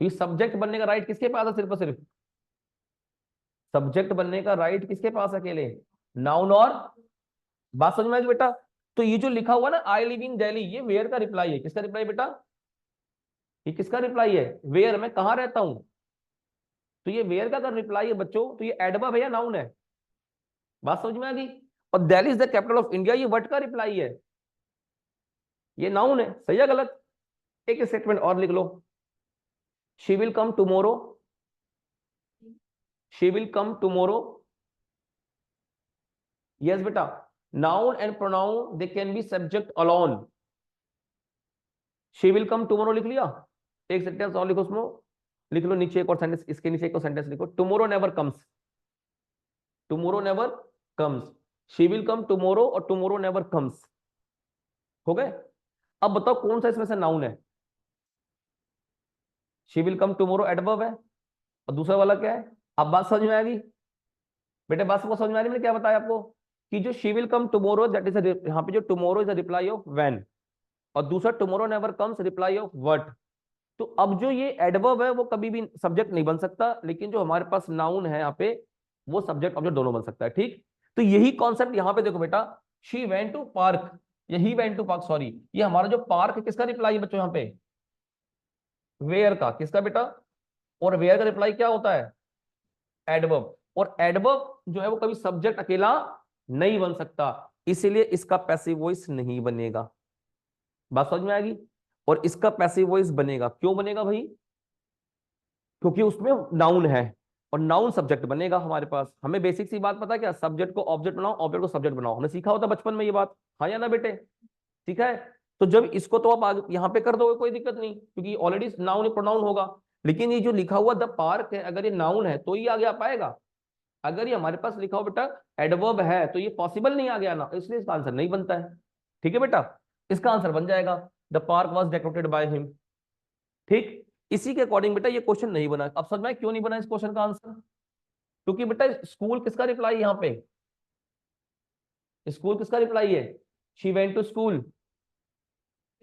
ये सब्जेक्ट बनने का राइट किसके पास है? सिर्फ और सिर्फ सब्जेक्ट बनने का राइट किसके पास है? अकेले नाउन। और बात समझ में आई बेटा? तो ये जो लिखा हुआ ना आई लिव इन दिल्ली, ये वेयर का रिप्लाई है। किसका रिप्लाई बेटा? ये किसका रिप्लाई है? वेयर, मैं कहाँ रहता हूं। तो ये वेयर का अगर रिप्लाई है बच्चों, तो ये एडवर्ब है या नाउन है? बात समझ में आ गई? और Delhi is the capital of India, ये व्हाट का रिप्लाई है? ये नाउन है। सही है गलत? एक स्टेटमेंट और लिख लो, she will come tomorrow, she will come tomorrow. Yes बेटा, noun and pronoun they can be subject alone. She will come tomorrow लिख लिया। एक सेंटेंस और लिखो उसमें, लिख लो नीचे एक और सेंटेंस, इसके नीचे एक और सेंटेंस लिखो, tomorrow never comes, tomorrow never comes. She will come tomorrow और टुमारो नेवर कम्स। हो गए? अब बताओ कौन सा इसमें से नाउन है? She will come tomorrow adverb है, और दूसरा वाला क्या है? अब बात समझ में आ गई बेटे? बात सबको समझ में आ रही? मैंने क्या बताया आपको कि जो she will come tomorrow, that is यहाँ पे जो tomorrow is a reply off when, और दूसरा tomorrow never comes reply off what. तो अब जो ये एडवर्ब है वो कभी भी सब्जेक्ट नहीं बन सकता, लेकिन जो हमारे पास नाउन है यहाँ पे वो सब्जेक्ट ऑब्जेक्ट दोनों बन सकता है। ठीक? तो यही कॉन्सेप्ट यहाँ पे देखो बेटा, शी वेंट टू पार्क, यही वेंट टू पार्क, सॉरी, ये हमारा जो पार्क है किसका रिप्लाई है बच्चों? यहाँ पे वेयर का। किसका बेटा? और वेयर का रिप्लाई क्या होता है? एडवर्ब। और एडवर्ब जो है वो कभी सब्जेक्ट अकेला नहीं बन सकता, इसीलिए इसका पैसिव वॉइस नहीं बनेगा। बात समझ में आएगी? और इसका पैसिव वॉइस बनेगा। क्यों बनेगा भाई? क्योंकि उसमें नाउन है, और नाउन सब्जेक्ट बनेगा हमारे पास। हमें बेसिक सी बात पता है क्या? सब्जेक्ट को ऑब्जेक्ट बनाओ, ऑब्जेक्ट को सब्जेक्ट बनाओ। हमने सीखा होता बचपन में ये बात, हाँ या ना बेटे? ठीक है? तो जब इसको तो आप आगे यहाँ पे कर दोगे कोई दिक्कत नहीं, क्योंकि ऑलरेडी नाउन प्रोनाउन होगा। लेकिन ये जो लिखा हुआ द पार्क है, अगर ये नाउन है तो ये आगे आ पाएगा? अगर ये हमारे पास लिखा हो बेटा एडवर्ब है, तो ये पॉसिबल नहीं आ गया ना, इसलिए इसका आंसर नहीं बनता है। ठीक है बेटा? इसका आंसर बन जाएगा the park was decorated by him. ठीक? इसी के अकॉर्डिंग बेटा ये क्वेश्चन नहीं बना। अब समझ में क्यों नहीं बना इस क्वेश्चन का आंसर? क्योंकि बेटा स्कूल किसका रिप्लाई यहाँ पे? स्कूल किसका रिप्लाई है? She went to school,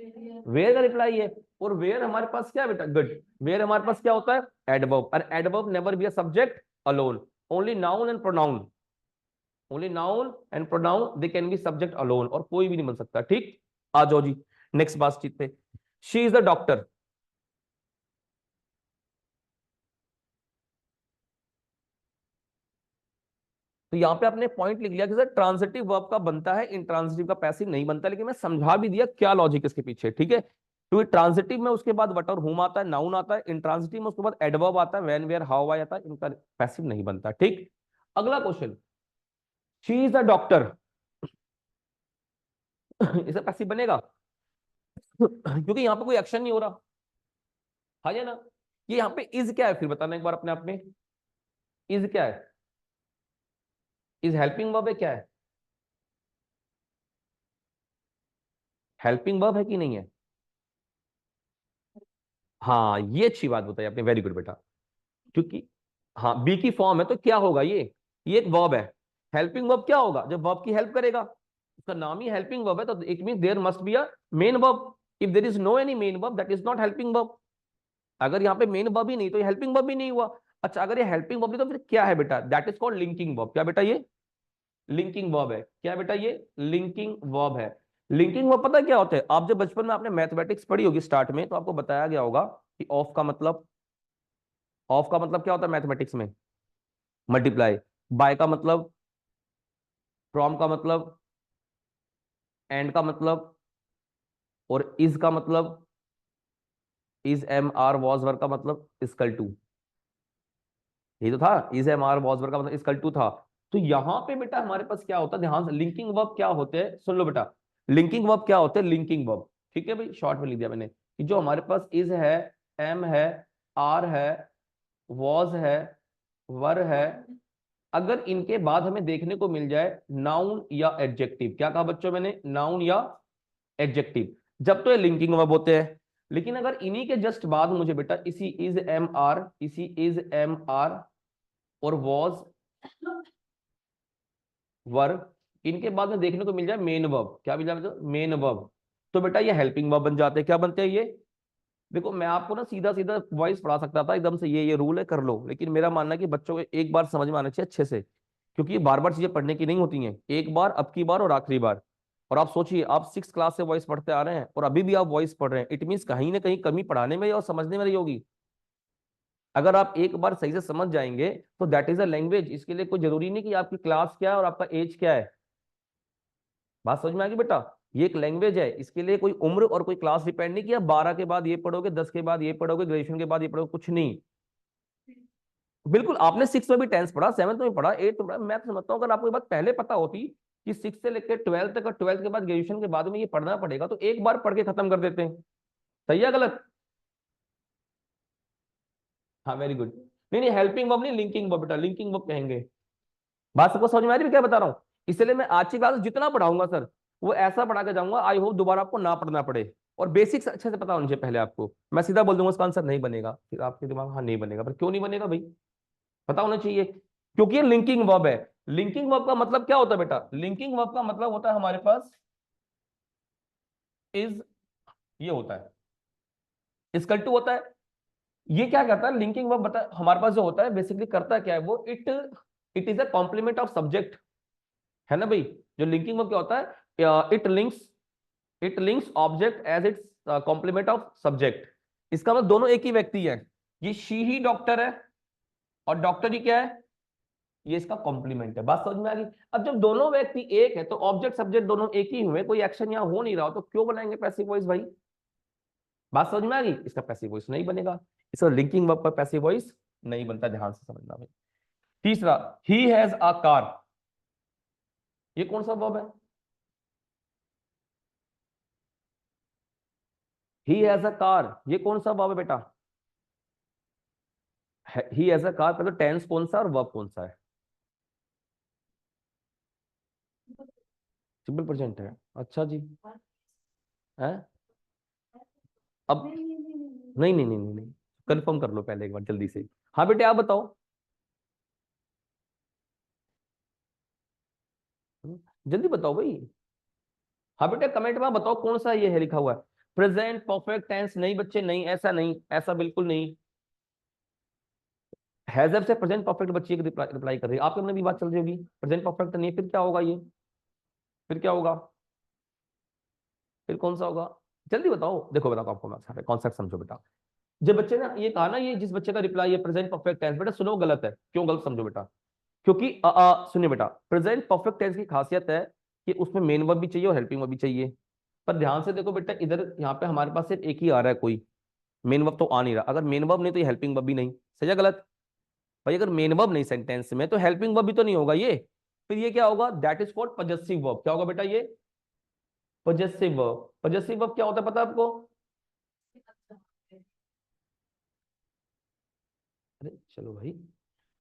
where का रिप्लाई है। और वेयर हमारे पास क्या है बेटा? गुड। वेयर हमारे पास क्या होता है? एडवर्ब। और adverb never be a subject alone, only noun and pronoun, only noun and pronoun they can be subject alone, और कोई भी नहीं बन सकता। ठीक? आ जाओ जी नेक्स्ट बातचीत पे। She is the doctor. तो यहाँ पे आपने पॉइंट लिख लिया कि सर ट्रांजिटिव वर्ब का बनता है, इंट्रांजिटिव का पैसिव नहीं बनता, लेकिन मैं समझा भी दिया क्या लॉजिक इसके पीछे। ठीक है? तो ट्रांजिटिव में उसके बाद वट और हुम आता है, नाउन आता है। इंट्रांजिटिव में उसके बाद एडवर्ब आता है, व्हेन वेयर हाउ व्हाई आता है। इनका पैसिव नहीं बनता। ठीक? अगला question, she is a doctor. इसका पैसिव बनेगा? क्योंकि यहाँ पे कोई एक्शन नहीं हो रहा। हाँ या ना? ये यहाँ पे इज क्या है फिर बताना एक बार अपने आप में। इज क्या है? इज हेल्पिंग वर्ब है? क्या है? हेल्पिंग वर्ब है कि नहीं है? हाँ, ये अच्छी बात बताई आपने, वेरी गुड बेटा। क्योंकि हाँ बी की फॉर्म है तो क्या होगा? ये एक वर्ब है। हेल्पिंग वर्ब क्या होगा? जब वर्ब की हेल्प करेगा। उसका नाम ही हेल्पिंग वर्ब है, तो it means there must be a main verb. If there is no any main verb, that is not helping verb. अगर यहाँ पे मेन वर्ब ही नहीं तो ये हेल्पिंग वर्ब भी नहीं हुआ। अच्छा, अगर ये हेल्पिंग वर्ब नहीं तो फिर क्या है बेटा? That is called linking verb. क्या बेटा? ये लिंकिंग वर्ब है। क्या बेटा? ये लिंकिंग वर्ब है। लिंकिंग वर्ब पता क्या होता है? आप जब बचपन में आपने मैथमेटिक्स पढ़ी होगी स्टार्ट में, तो आपको बताया गया होगा कि ऑफ का मतलब, ऑफ का मतलब क्या होता है मैथमेटिक्स में? मल्टीप्लाई। बाय का मतलब, फ्रॉम का मतलब, एंड का मतलब, और इज का मतलब, is am are was were का मतलब इजकल टू। यही तो था, is am are was were का मतलब इजकल टू था। तो यहां पे बेटा हमारे पास क्या होता है? ध्यान से, लिंकिंग वर्ब क्या होते हैं सुन लो बेटा। लिंकिंग वर्ब क्या होते हैं? लिंकिंग वर्ब, ठीक है भाई, शॉर्ट में लिख दिया मैंने, कि जो हमारे पास इज है, एम है, आर है, वॉज है, वर है, अगर इनके बाद हमें देखने को मिल जाए नाउन या एडजेक्टिव। क्या कहा बच्चों मैंने? नाउन या एडजेक्टिव, जब तो ये लिंकिंग वर्ब होते हैं। लेकिन अगर इन्हीं के जस्ट बाद मुझे बेटा इसी इज एम आर, इसी इज एम आर और वॉज वर, इनके बाद में देखने को मिल जाए मेन वर्ब। क्या मिल जाए? Main verb. तो बेटा ये हेल्पिंग वर्ब बन जाते हैं। क्या बनते हैं ये? देखो मैं आपको ना सीधा सीधा वॉइस पढ़ा सकता था एकदम से, ये रूल है कर लो, लेकिन मेरा मानना है कि बच्चों को एक बार समझ में आना चाहिए अच्छे से, क्योंकि ये बार बार चीजें पढ़ने की नहीं होती हैं, एक बार, अब की बार और आखिरी बार। और आप सोचिए, आप 6 क्लास से वॉइस पढ़ते आ रहे हैं और अभी भी आप वॉइस पढ़ रहे हैं, इट मीन्स कहीं ना कहीं कमी पढ़ाने में और समझने में रही होगी। अगर आप एक बार सही से समझ जाएंगे तो दैट इज अ लैंग्वेज। इसके लिए कोई जरूरी नहीं कि आपकी क्लास क्या है और आपका एज क्या है। बात समझ में आ गई बेटा? ये एक लैंग्वेज है, इसके लिए कोई उम्र और कोई क्लास डिपेंड नहीं किया, 12 के बाद ये पढ़ोगे, 10 के बाद ये पढ़ोगे, ग्रेजुएशन के बाद ये पढ़ोगे, कुछ नहीं। बिल्कुल, आपने 6 में भी टेंस पढ़ा, 7th में पढ़ा, 8th में पढ़ा, मैं तो समझता हूँ अगर आपको ये बात पहले पता होती कि 6 से लेकर 12th तक और 12th के बाद ग्रेजुएशन के बाद में ये पढ़ना पड़ेगा, तो एक बार पढ़ के खत्म कर देते हैं। सही है गलत? हाँ वेरी गुड। नहीं नहीं, हेल्पिंग वर्ब नहीं, लिंकिंग वर्ब बेटा, लिंकिंग वर्ब कहेंगे। बात सबको समझ में आ रही है क्या बता रहा हूँ? इसलिए मैं आज की क्लास जितना पढ़ाऊंगा सर, वो ऐसा पढ़ा के जाऊंगा, आई होप दोबारा आपको ना पढ़ना पड़े। और बेसिक्स अच्छे से पता होना चाहिए पहले आपको। मैं सीधा बोल दूंगा उसका आंसर नहीं बनेगा, फिर आपके दिमाग हाँ नहीं बनेगा, पर क्यों नहीं बनेगा भाई? पता होना चाहिए, क्योंकि ये लिंकिंग वर्ब है। लिंकिंग वर्ब का मतलब क्या होता है बेटा? लिंकिंग वर्ब का मतलब होता है हमारे पास इज, ये होता है, इसकल टू होता है। ये क्या करता है लिंकिंग वर्ब, बता हमारे पास जो होता है बेसिकली करता क्या है वो, it is a complement of subject, है ना भाई? जो लिंकिंग वर्ब क्या होता है, it links object as its complement of subject. इसका मतलब दोनों एक ही व्यक्ति है, ये शी ही डॉक्टर है और डॉक्टर ही क्या है, ये इसका कॉम्प्लीमेंट है। बात समझ में आ गई? अब जब दोनों व्यक्ति एक है तो ऑब्जेक्ट सब्जेक्ट दोनों एक ही हुए, कोई एक्शन यहाँ हो नहीं रहा हो, तो क्यों बनाएंगे पैसिव वॉइस भाई? बात समझ में आ गई? इसका पैसिव वॉइस नहीं बनेगा, इसका लिंकिंग वर्ब पर पैसिव वॉइस नहीं बनता, ध्यान से समझना भाई। तीसरा, ही हैज अ कार, ये कौन सा वर्ब है? ही हैज अ कार, ये कौन सा वर्ब है बेटा? ही हैज अ कार, पहले टेंस कौन सा और वर्ब कौन सा है? सिंपल प्रेजेंट है, अच्छा जी। है? अब नहीं नहीं नहीं नहीं नहीं, कंफर्म कर लो पहले एक बार जल्दी से। हाँ बेटे आप बताओ। जल्दी बताओ भाई। हाँ बेटे कमेंट में बताओ कौन सा ये है लिखा हुआ है। प्रेजेंट परफेक्ट टेंस नहीं बच्चे, नहीं, ऐसा नहीं, ऐसा बिल्कुल नहीं। हैजर से प्रेजेंट परफेक्ट बच्ची रिप्लाई कर रही है, आपके मन में भी बात चल रही होगी, प्रेजेंट परफेक्ट नहीं है, फिर क्या होगा ये? फिर क्या होगा? फिर कौन सा होगा? जल्दी बताओ, देखो बताओ आपको मैं सारे कॉन्सेप्ट समझो बेटा। जब बच्चे ने ये कहा ना, ये जिस बच्चे का रिप्लाई है प्रेजेंट परफेक्ट टेंस, बेटा सुनो गलत है, क्यों गलत समझो बेटा? क्योंकि सुनिए बेटा, प्रेजेंट परफेक्ट टेंस की खासियत है कि उसमें मेन वर्ब भी चाहिए और हेल्पिंग वर्ब भी चाहिए। पर ध्यान से देखो बेटा, इधर यहाँ पे हमारे पास सिर्फ एक ही आ रहा है, कोई मेन वर्ब तो आ नहीं रहा। अगर मेन वर्ब नहीं तो ये हेल्पिंग वर्ब भी नहीं। सही है गलत? भाई अगर मेन वर्ब नहीं सेंटेंस में तो हेल्पिंग वर्ब भी तो नहीं होगा ये। फिर ये क्या होगा? That is called possessive verb. क्या होगा बेटा ये? Possessive verb. पजेसिव वर्ब क्या होता है पता है आपको? अरे चलो भाई,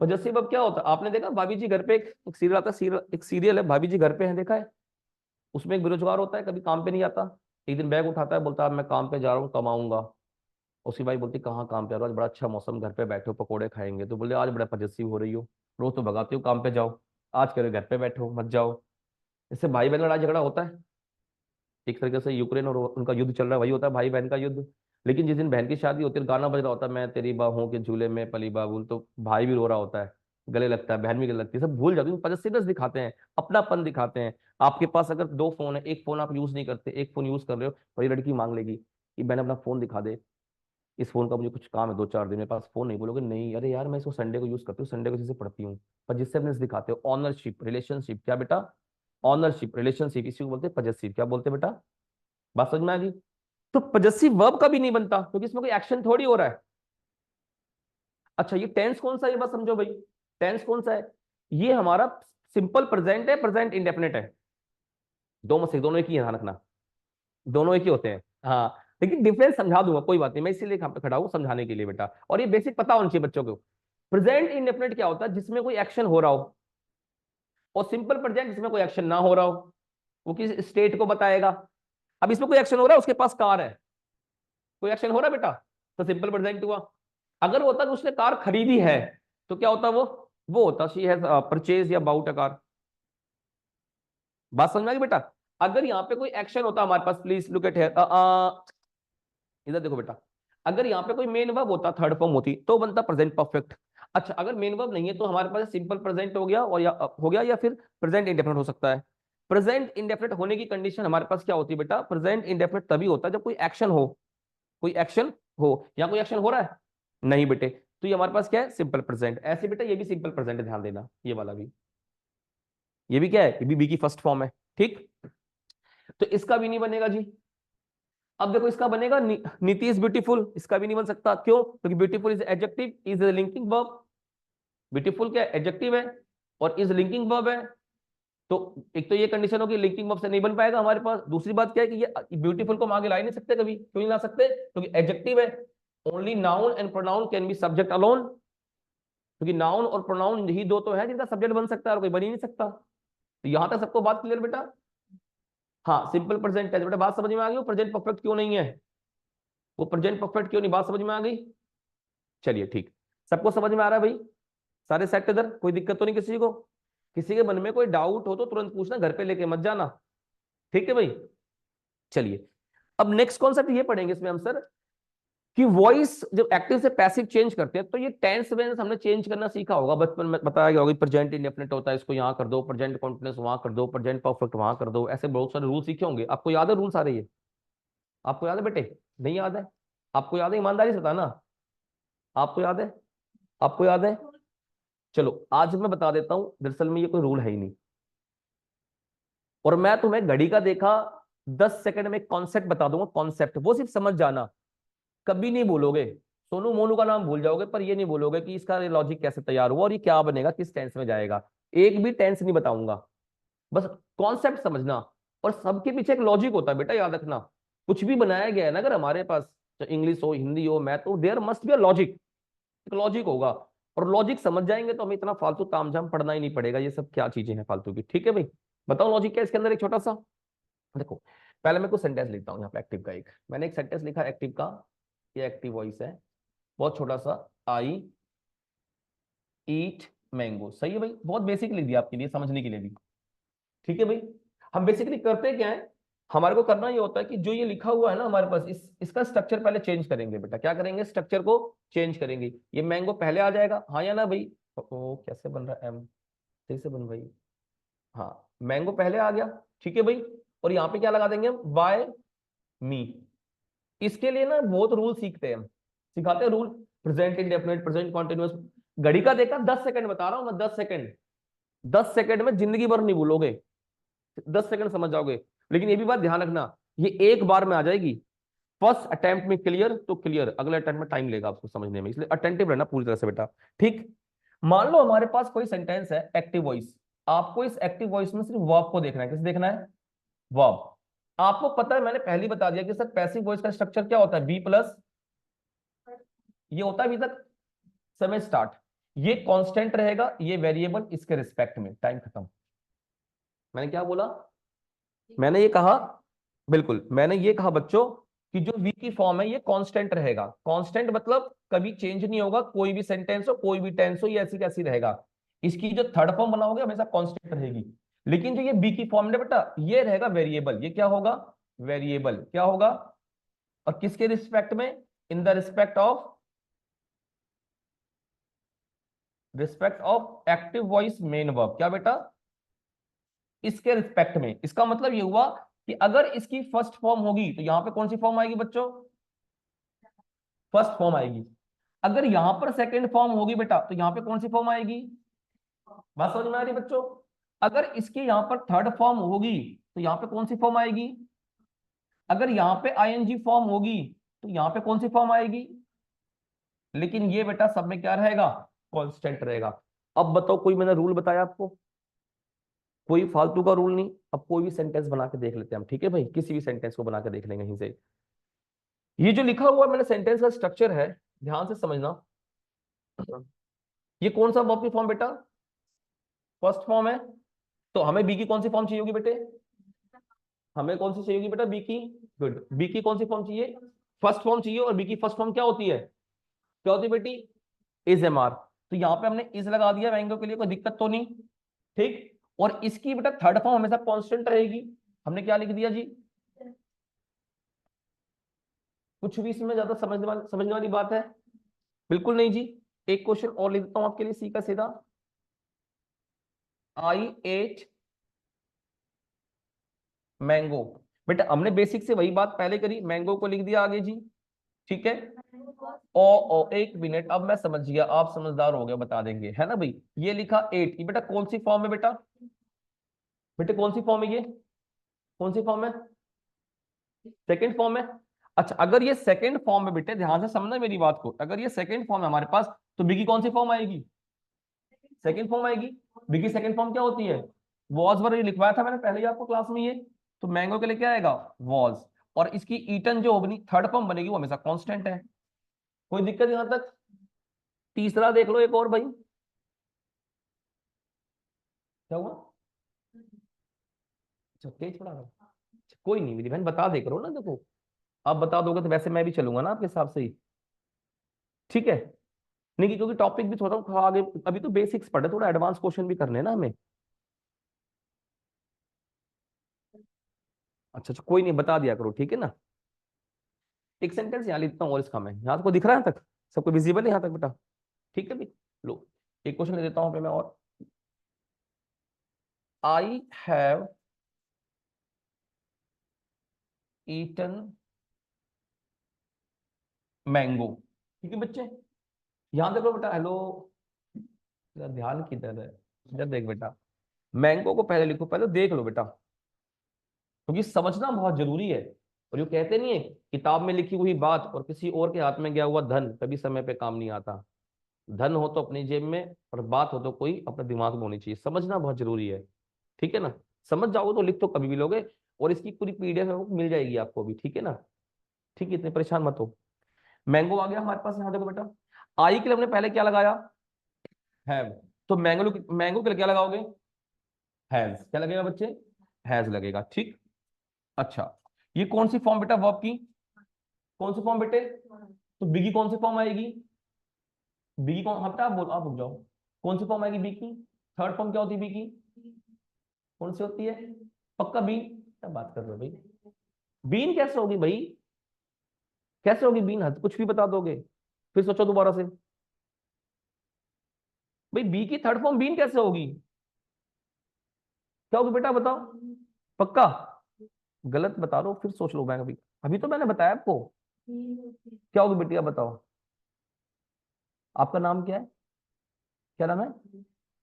पजेसिव वर्ब क्या होता है? आपने देखा भाभी जी घर पे, एक सीरियल आता है, एक सीरियल है भाभी जी घर पे है, देखा है? उसमें एक बेरोजगार होता है, कभी काम पे नहीं आता। एक दिन बैग उठाता है, बोलता है मैं काम पे जा रहा हूँ, कमाऊंगा। उसकी भाई बोलती कहाँ काम पे आ रहा हो? आज बड़ा अच्छा मौसम, घर पे बैठे हो पकोड़े खाएंगे। तो बोले आज बड़ा पजेसिव हो रही हो, रोज तो भगाती हो काम पे जाओ, आज करे घर पे बैठो मत जाओ। इससे भाई बहन लड़ाई झगड़ा होता है। एक तरीके से यूक्रेन और उनका युद्ध चल रहा है, वही होता है भाई बहन का युद्ध। लेकिन जिस दिन बहन की शादी होती है, गाना बज रहा होता है, मैं तेरी बाहों के झूले में पली बाबुल, तो भाई भी रो रहा होता है, गले लगता है, बहन भी गले लगती है, सब भूल जाते हैं, पजेसिवनेस दिखाते हैं, अपनापन दिखाते हैं। आपके पास अगर 2 फोन है, एक फोन आप यूज नहीं करते, एक फोन यूज कर रहे हो, और ये लड़की मांग लेगी कि बहन अपना फोन दिखा दे, इस फोन का मुझे कुछ काम है 2-4 दिन मेरे पास फोन नहीं। बोलोगे नहीं अरे यार मैं इसको संडे को यूज करती हूँ, संडे को इसी से पढ़ती हूँ। पर जिससे अपने दिखाते हो ऑनरशिप रिलेशनशिप, क्या बेटा? ऑनरशिप रिलेशनशिप, इसी को बोलते हैं पजेसिव। क्या बोलते हैं बेटा? बात समझ में आ गई? तो पजेसिव वर्ब का भी नहीं बनता क्योंकि इसमें कोई एक्शन थोड़ी हो रहा है। अच्छा ये टेंस कौन सा है, ये बात समझो भाई। टेंस कौन सा है? ये हमारा सिंपल प्रेजेंट है, प्रेजेंट इंडेफिनिट है। दोनों से दोनों एक ही है, ध्यान रखना, दोनों एक ही होते हैं। हाँ लेकिन डिफरेंस समझा दूंगा, कोई बात नहीं, मैं इसीलिए यहाँ पे खड़ा हूँ समझाने के लिए बेटा, और ये बेसिक पता होना चाहिए बच्चों को। प्रेजेंट इंडेफिनिट क्या होता है? जिसमें कोई एक्शन हो रहा हो। और सिंपल प्रेजेंट जिसमें कोई एक्शन ना हो रहा हो, वो किस स्टेट को बताएगा। अब इसमें कोई एक्शन हो रहा है, उसके पास कार है, कोई एक्शन हो रहा है बेटा, तो सिंपल प्रेजेंट हुआ। अगर वो होता कि उसने कार खरीदी है, तो क्या होता वो होता शी हैज परचेज या बाउट अ कार। बात समझ में आ गई बेटा? अगर यहाँ पे कोई एक्शन होता हमारे पास, प्लीज लुक एट हियर, इधर देखो बेटा, अगर यहाँ पे कोई मेन वर्ब होता, थर्ड फॉर्म होती, तो बनता प्रेजेंट परफेक्ट। अच्छा, अगर मेन वर्ब नहीं है तो हमारे पास सिंपल प्रेजेंट हो गया, और या फिर प्रेजेंट इंडेफिनिट हो सकता है। प्रेजेंट इंडेफिनिट होने की कंडीशन हमारे पास क्या होती है बेटा? प्रेजेंट इंडेफिनिट तभी होता है जब कोई एक्शन हो, कोई एक्शन हो। या कोई एक्शन हो रहा है? नहीं बेटे, तो ये हमारे पास क्या है? Simple present. ऐसे बेटा ये भी सिंपल प्रेजेंट, ध्यान देना, ये वाला भी, ये भी क्या है? ये भी बी की फर्स्ट फॉर्म है, ठीक। तो इसका भी नहीं बनेगा जी। अब देखो इसका बनेगा नीति इज ब्यूटीफुल, इसका भी नहीं बन सकता। क्यों? क्योंकि beautiful is adjective, is linking verb. Beautiful क्या एडजेक्टिव है, और इज लिंकिंग वर्ब है। तो एक तो ये कंडीशन होगी, लिंकिंग वर्ब से नहीं बन पाएगा हमारे पास। दूसरी बात क्या है कि ये ब्यूटीफुल को हम आगे ला ही नहीं सकते कभी। क्यों नहीं ला सकते? क्योंकि एडजेक्टिव है। Only noun and pronoun can be subject alone, क्योंकि नाउन और प्रोनाउन यही दो तो है जिनका सब्जेक्ट बन सकता है, और कोई बन ही नहीं सकता। तो यहां तक सबको बात क्लियर बेटा? हाँ, सिंपल प्रेजेंट टेंस बेटा, बात समझ में आ गई? वो प्रेजेंट परफेक्ट क्यों नहीं है, वो प्रेजेंट परफेक्ट क्यों नहीं, बात समझ में आ गई? चलिए ठीक, सबको समझ में आ रहा है भाई? सारे सेट इधर, कोई दिक्कत तो नहीं किसी को? किसी के मन में कोई डाउट हो तो तुरंत पूछना, घर पे लेके मत जाना, ठीक है भाई? चलिए, अब नेक्स्ट कॉन्सेप्ट ये पढ़ेंगे इसमें हम सर, कि वॉइस जब एक्टिव से पैसिव चेंज करते हैं तो ये टेंस वेंस हमने चेंज करना सीखा होगा, बचपन में बताया गया होगा। प्रेजेंट इंडेफिनिट होता है, इसको यहाँ कर दो, प्रेजेंट कॉन्टिन्यूअस वहां कर दो, प्रेजेंट परफेक्ट वहां कर दो, ऐसे बहुत सारे रूल सीखे होंगे। आपको याद है रूल सारे ये? आपको याद है बेटे? नहीं याद है? आपको याद है? ईमानदारी से बताना, आपको याद है? आपको याद है? चलो आज मैं बता देता हूं, दरअसल में ये कोई रूल है ही नहीं, और मैं तुम्हें घड़ी का देखा 10 सेकंड में कॉन्सेप्ट बता दूंगा। कॉन्सेप्ट वो सिर्फ समझ जाना, कभी नहीं बोलोगे। सोनू मोनू का नाम भूल जाओगे, पर ये नहीं बोलोगे कि इसका लॉजिक कैसे तैयार हुआ और ये क्या बनेगा, किस टेंस में जाएगा। एक भी टेंस नहीं बताऊंगा, बस कॉन्सेप्ट समझना। और सबके पीछे एक लॉजिक होता है बेटा, याद रखना। कुछ भी बनाया गया है ना अगर हमारे पास, इंग्लिश हो, हिंदी हो, मैथ हो, there must be a logic, एक लॉजिक होगा। और लॉजिक समझ जाएंगे तो हमें इतना फालतू तामझाम पढ़ना ही नहीं पड़ेगा। ये सब क्या चीजें हैं फालतू की, ठीक है भाई? बताओ लॉजिक क्या है इसके अंदर, एक छोटा सा देखो। पहले मैं कुछ सेंटेंस लिखता हूँ यहाँ पे एक्टिव का। एक मैंने एक सेंटेंस लिखा एक्टिव का, ये एक्टिव वॉइस है, बहुत छोटा सा। आई ईट मैंगो, सही है भाई, बहुत बेसिक लिख दिया आपके लिए समझने के लिए भी, ठीक है भाई? हम बेसिकली करते क्या है, हमारे को करना ये होता है कि जो ये लिखा हुआ है ना हमारे पास, इसका स्ट्रक्चर पहले चेंज करेंगे बेटा। क्या करेंगे? स्ट्रक्चर को चेंज करेंगे। ये मैंगो पहले आ जाएगा, हाँ या ना भाई? ओ कैसे बन रहा है एम, सही से बन भाई। हाँ, मैंगो पहले आ गया, ठीक है भाई। और यहाँ पे क्या लगा देंगे हम? बाय मी। इसके लिए ना बहुत रूल सीखते हैं हम, सिखाते हैं rule. Present indefinite, present continuous. घड़ी का देखा 10 सेकंड बता रहा हूं मैं, 10 सेकंड। 10 सेकंड में जिंदगी भर नहीं भूलोगे, 10 सेकंड समझ जाओगे। लेकिन ये भी बात ध्यान रखना, ये एक बार में आ जाएगी। फर्स्ट अटेम्प्ट में क्लियर तो क्लियर, अगले अटेम्प्ट में टाइम लेगा आपको समझने में, इसलिए अटेंटिव रहना पूरी तरह से बेटा, ठीक। मान लो हमारे पास कोई सेंटेंस है एक्टिव वॉइस, आपको इस एक्टिव वॉइस में सिर्फ वर्ब को देखना है। किसे देखना है? वर्ब। आपको पता है, मैंने पहले ही बता दिया कि सर पैसिव वॉइस का स्ट्रक्चर क्या होता है, बी प्लस, ये होता है अभी तक समय स्टार्ट। ये कांस्टेंट रहेगा, ये वेरिएबल, इसके रिस्पेक्ट में टाइम खत्म। मैंने क्या बोला? मैंने ये कहा, बिल्कुल मैंने ये कहा बच्चों, कि जो वी की फॉर्म है ये कांस्टेंट रहेगा। कांस्टेंट मतलब कभी चेंज नहीं होगा, कोई भी सेंटेंस हो, कोई भी टेंस हो, ये ऐसी कैसी रहेगा। इसकी जो थर्ड फॉर्म बनाओगे हमेशा कांस्टेंट रहेगी। लेकिन जो ये बी की फॉर्म है बेटा, ये रहेगा वेरिएबल। ये क्या होगा? वेरिएबल। क्या होगा? और किसके रिस्पेक्ट में? In the respect of active voice main verb. क्या बेटा? इसके रिस्पेक्ट में। इसका मतलब ये हुआ कि अगर इसकी फर्स्ट फॉर्म होगी तो यहां पे कौन सी फॉर्म आएगी बच्चों? फर्स्ट फॉर्म आएगी। अगर यहां पर सेकंड फॉर्म होगी बेटा तो यहां पे कौन सी फॉर्म आएगी? बात समझ में आ रही है बच्चों? अगर इसकी यहां पर थर्ड फॉर्म होगी तो यहां पे कौन सी फॉर्म आएगी? अगर यहां पे आईएनजी फॉर्म होगी तो यहां पे कौन सी फॉर्म आएगी? लेकिन ये बेटा सब में क्या रहेगा? कांस्टेंट रहेगा। अब बताओ, कोई मैंने रूल बताया आपको? कोई फालतू का रूल नहीं। अब कोई भी सेंटेंस बना के देख लेते हैं हम, ठीक है भाई? किसी भी सेंटेंस को बना के देख लेंगे यहीं से। ये जो लिखा हुआ मैंने सेंटेंस का स्ट्रक्चर है, ध्यान से समझना। ये कौन सा वर्ब की फॉर्म बेटा? फर्स्ट फॉर्म है। तो हमें बी की कौन सी फॉर्म चाहिए होगी बेटे? हमें कौन सी चाहिए होगी बेटा? बी की। गुड, बी की कौन सी फॉर्म चाहिए? फर्स्ट फॉर्म चाहिए। और बी की फर्स्ट फॉर्म क्या होती है? क्या होती है बेटी? Is am are. तो यहाँ पे हमने इज लगा दिया मैंगो के लिए, कोई दिक्कत तो नहीं, ठीक। और इसकी बेटा थर्ड फॉर्म हमेशा कांस्टेंट रहेगी। हमने क्या लिख दिया जी? कुछ भी इसमें ज्यादा समझने वाली बात है? बिल्कुल नहीं जी। एक क्वेश्चन और लिख देता हूं आपके लिए सीधा सीधा। आई एट मैंगो। बेटा हमने बेसिक से वही बात पहले करी, मैंगो को लिख दिया आगे जी। ठीक है। ओ एक मिनट, अब मैं समझ गया, आप समझदार हो गए, बता देंगे, है ना भाई। ये लिखा एट, ये बेटा कौन सी फॉर्म है बेटा? बेटे कौन सी फॉर्म है ये? कौन सी फॉर्म है? सेकंड फॉर्म है। अच्छा, अगर ये सेकंड फॉर्म है बेटे, ध्यान से समझना मेरी बात को, अगर ये सेकंड फॉर्म है हमारे पास, तो बी की कौन सी फॉर्म आएगी? सेकंड फॉर्म आएगी। बी की सेकंड फॉर्म क्या होती है? वॉज वर, लिखवाया था मैंने पहले ही आपको क्लास में ये। तो मैंगो के लिए क्या आएगा? वॉज। और इसकी ईटन जो होगी थर्ड फॉर्म बनेगी, वो हमेशा कांस्टेंट है। कोई दिक्कत यहां तक? तीसरा देख लो एक और भाई। क्या हुआ? अच्छा तेज पड़ा रहा। अच्छा, कोई नहीं मेरी बहन, बता दे करो ना, देखो आप बता दोगे तो वैसे मैं भी चलूंगा ना आपके हिसाब से ही। ठीक है। नहीं, क्योंकि टॉपिक भी थोड़ा आगे, अभी तो बेसिक्स पढ़े, थोड़ा एडवांस क्वेश्चन भी करने हैं ना हमें। अच्छा अच्छा, कोई नहीं, बता दिया करो, ठीक है ना। एक सेंटेंस यहाँ लिखता हूँ और इसका मैं, यहाँ तक दिख रहा है, यहाँ तक सबको विजिबल है यहाँ तक बेटा? ठीक है भाई। लो, एक क्वेश्चन ले देता हूँ पे मैं और। I have eaten mango. ठीक है बच्चे, यहाँ देखो बेटा, हेलो, तेरा ध्यान किधर है? इधर देख बेटा, मैंगो को पहले लिखो, पहले देख लो बेटा, क्योंकि समझना बहुत जरूरी है। और ये कहते नहीं है, किताब में लिखी हुई बात और किसी और के हाथ में गया हुआ धन कभी समय पे काम नहीं आता। धन हो तो अपनी जेब में, और बात हो तो कोई अपने दिमाग में होनी चाहिए, समझना बहुत जरूरी है। ठीक है ना। समझ जाओगे तो लिख तो कभी भी लोगे। और इसकी पूरी पीडीएफ मिल जाएगी आपको भी, ठीक है ना। ठीक है, इतने परेशान मत हो। मैंगो आ गया हमारे पास, यहाँ देखो बेटा। आई के लिए हमने पहले क्या लगाया? हैव। तो मैंगो, मैंगो के लिए क्या लगाओगे? हैज। क्या लगेगा बच्चे? हैज लगेगा, ठीक। अच्छा, ये कौन सी फॉर्म बेटा वर्ब की? कौन सी फॉर्म बेटे? तो बी की कौन सी फॉर्म आएगी? बी की कौन, हाँ बेटा आप बोलो, आप रुक जाओ। कौन सी फॉर्म आएगी बी की? थर्ड फॉर्म क्या होती है बी की? कौन सी होती है? पक्का बीन? क्या बात कर रहे हो भाई? बीन कैसे होगी भाई? कैसे होगी बीन? हद कुछ भी बता दोगे, फिर सोचो दोबारा से। भाई बी की थर्ड फॉर्म बीन कैसे होगी? क्या होगी बेटा बताओ? पक्का? गलत बता रहे हो, फिर सोच लो। मैं अभी, अभी तो मैंने बताया आपको। क्या होगी बेटिया बताओ? आपका नाम क्या है? क्या नाम है?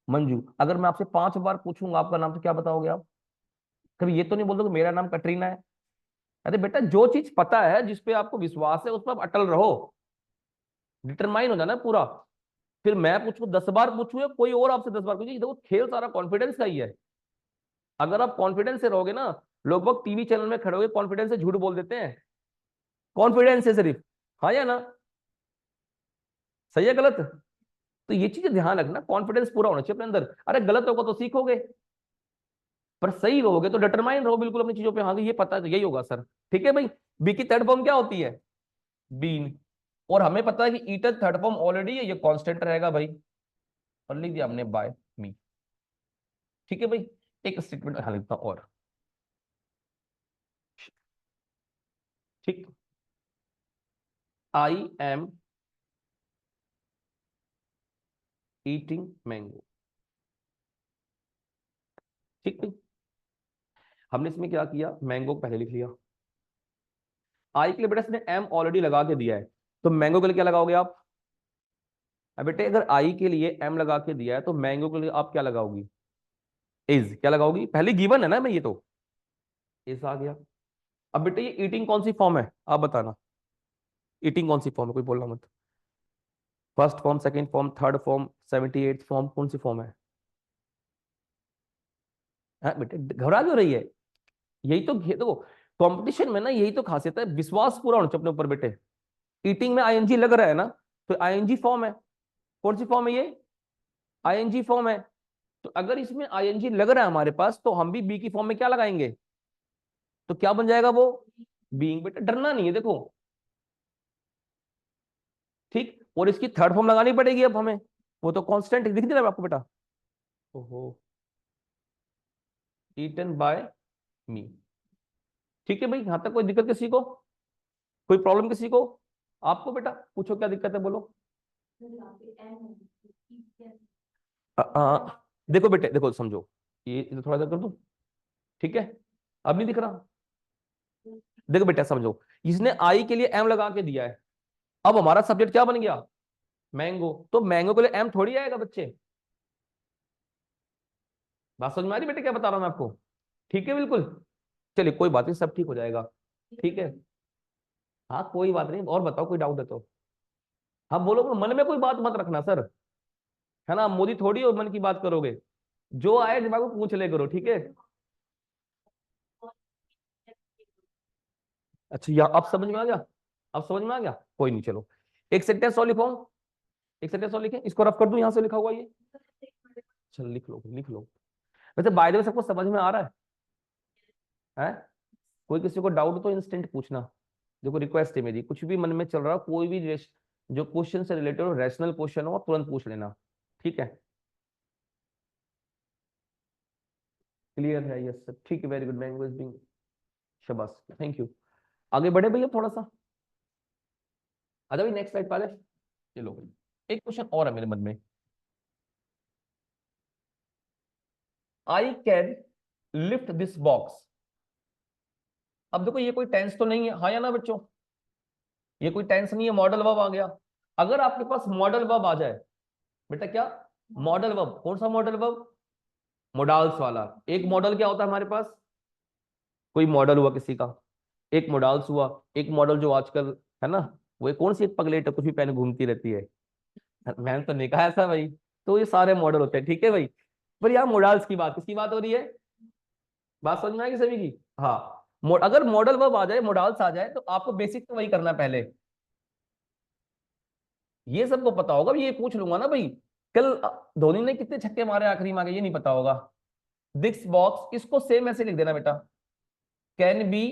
मंजू। अगर मैं आपसे 5 बार पूछूंगा आपका नाम, तो क्या बताओगे आप? कभी ये तो नहीं बोल दोगे मेरा नाम कटरीना है? अरे बेटा, जो चीज पता है, जिस पे आपको विश्वास है, उस पर आप अटल रहो, डिटरमाइन हो जाना पूरा। फिर मैं पूछूं 10 बार पूछूं या कोई और आपसे 10 बार पूछे, देखो खेल सारा कॉन्फिडेंस का ही है। अगर आप कॉन्फिडेंस से रहोगे ना, लोग बाग टीवी चैनल में खड़े होकर कॉन्फिडेंस से झूठ बोल देते हैं। कॉन्फिडेंस है सिर्फ, हाँ या ना? सही है गलत? तो ये चीजें ध्यान रखना, कॉन्फिडेंस पूरा होना चाहिए अपने अंदर। अरे गलत होगा तो सीखोगे, पर सही रहोगे तो डिटरमाइन रहो बिल्कुल अपनी चीजों पे, हाँ ये पता है तो यही होगा सर। ठीक है भाई। बी की थर्ड फॉर्म क्या होती है? बीन। और हमें पता है कि ईटर थर्ड फॉर्म ऑलरेडी है, ये कांस्टेंट रहेगा भाई। और लिख दिया हमने बाय मी। ठीक है भाई। एक स्टेटमेंट हाँ लिखता हूं और। ठीक। I am eating mango. ठीक भाई। हमने इसमें क्या किया, मैंगो पहले लिख लिया। आई के लिए बेटा इसने एम ऑलरेडी लगा के दिया है, तो मैंगो के लिए क्या लगाओगे आप? अब बेटे अगर आई के लिए एम लगा के दिया है, तो मैंगो के लिए आप क्या लगाओगी? इज। क्या लगाओगी? पहले गिवन है ना मैं, ये तो इज आ गया। अब बेटे ये ईटिंग कौन सी फॉर्म है, आप बताना। ईटिंग कौन सी फॉर्म है, कोई बोलना मत। First form, second form, third form, 78 form, कौन सी फॉर्म है? हाँ बेटे घबरा क्यों रही है? यही तो देखो, कंपटीशन में ना यही तो खासियत है, विश्वास पूरा होना चाहिए अपने ऊपर बेटे। ईटिंग में आईएनजी लग रहा है ना, तो आईएनजी फॉर्म है। कौन सी फॉर्म है ये? आईएनजी फॉर्म है। तो अगर इसमें आईएनजी लग रहा है हमारे पास, तो हम भी बी की फॉर्म में क्या लगाएंगे? तो क्या बन जाएगा वो? बीइंग। बेटा डरना नहीं है देखो। ठीक, और इसकी थर्ड फॉर्म लगानी पड़ेगी अब हमें, वो तो कांस्टेंट दिख रहा है आपको बेटा। ओहो, ईटन बाय मी। ठीक है भाई, यहां तक कोई दिक्कत किसी को? कोई प्रॉब्लम किसी को? आपको बेटा पूछो क्या दिक्कत है, बोलो। देखो बेटे, देखो समझो, ये इधर थोड़ा सा कर दो, ठीक है? अब नहीं दिख रहा? देखो बेटा समझो, इसने आई के लिए एम लगा के दिया है। अब हमारा सब्जेक्ट क्या बन गया? मैंगो। तो मैंगो के लिए एम थोड़ी आएगा बच्चे। बात समझ में आ रही बेटे क्या बता रहा हूं मैं आपको? ठीक है बिल्कुल। चलिए कोई बात नहीं, सब ठीक हो जाएगा। ठीक है, हाँ कोई बात नहीं। और बताओ, कोई डाउट है तो? हाँ बोलो, मन में कोई बात मत रखना सर, है ना? मोदी थोड़ी हो मन की बात करोगे, जो आए दिमाग में पूछ ले करो, ठीक है? अच्छा, या अब समझ में आ गया? अब समझ में आ गया, कोई नहीं। चलो एक सेंटेंस और लिखो, एक सेंटेंस और लिखे, इसको रफ कर दूं, यहां से लिखा हुआ ये। चलो लिख लो, लिख लो। वैसे बाय द वे सबको समझ में आ रहा है? कोई किसी को डाउट तो इंस्टेंट पूछना। देखो रिक्वेस्ट है मेरी, कुछ भी मन में चल रहा हो, कोई भी जो क्वेश्चन से रिलेटेड हो, रैशनल क्वेश्चन हो, तुरंत पूछ लेना, ठीक है? क्लियर है? यस सर, ठीक है, वेरी गुड, लैंग्वेज बिंग, शाबाश, थैंक यू। आगे बढ़े भैया थोड़ा सा, आ जाओ नेक्स्ट स्लाइड पहले। चलो भाई, एक क्वेश्चन और है मेरे मन में। I can lift this box. अब देखो ये कोई टेंस तो नहीं है, हाँ या ना बच्चों? ये कोई टेंस नहीं है, मॉडल वर्ब आ गया। अगर आपके पास मॉडल वर्ब आ जाए, बेटा क्या? मॉडल वर्ब, कौन सा मॉडल वर्ब? मोडाल्स वाला। एक मॉडल क्या होता है हमारे पास? कोई मॉडल हुआ किसी का, एक मोडाल्स हुआ। एक मॉडल जो आजकल है ना, वो एक कौन सी एक पगलेट है, कुछ भी पहने घूमती रहती है। मैंने तो नहीं कहा ऐसा भाई। तो ये सारे मॉडल होते हैं, ठीक है भाई? पर यहाँ मोडाल्स की बात, किसकी बात हो रही है? बात समझ में आएगी सभी की? हाँ। अगर मॉडल वर्ब आ जाए, मोडाल्स आ जाए, तो आपको बेसिक तो वही करना है पहले। ये सबको पता होगा, ये पूछ लूंगा ना भाई, कल धोनी ने कितने छक्के मारे आखिरी में आगे, ये नहीं पता होगा? दिस बॉक्स, इसको सेम ऐसे लिख देना बेटा, कैन बी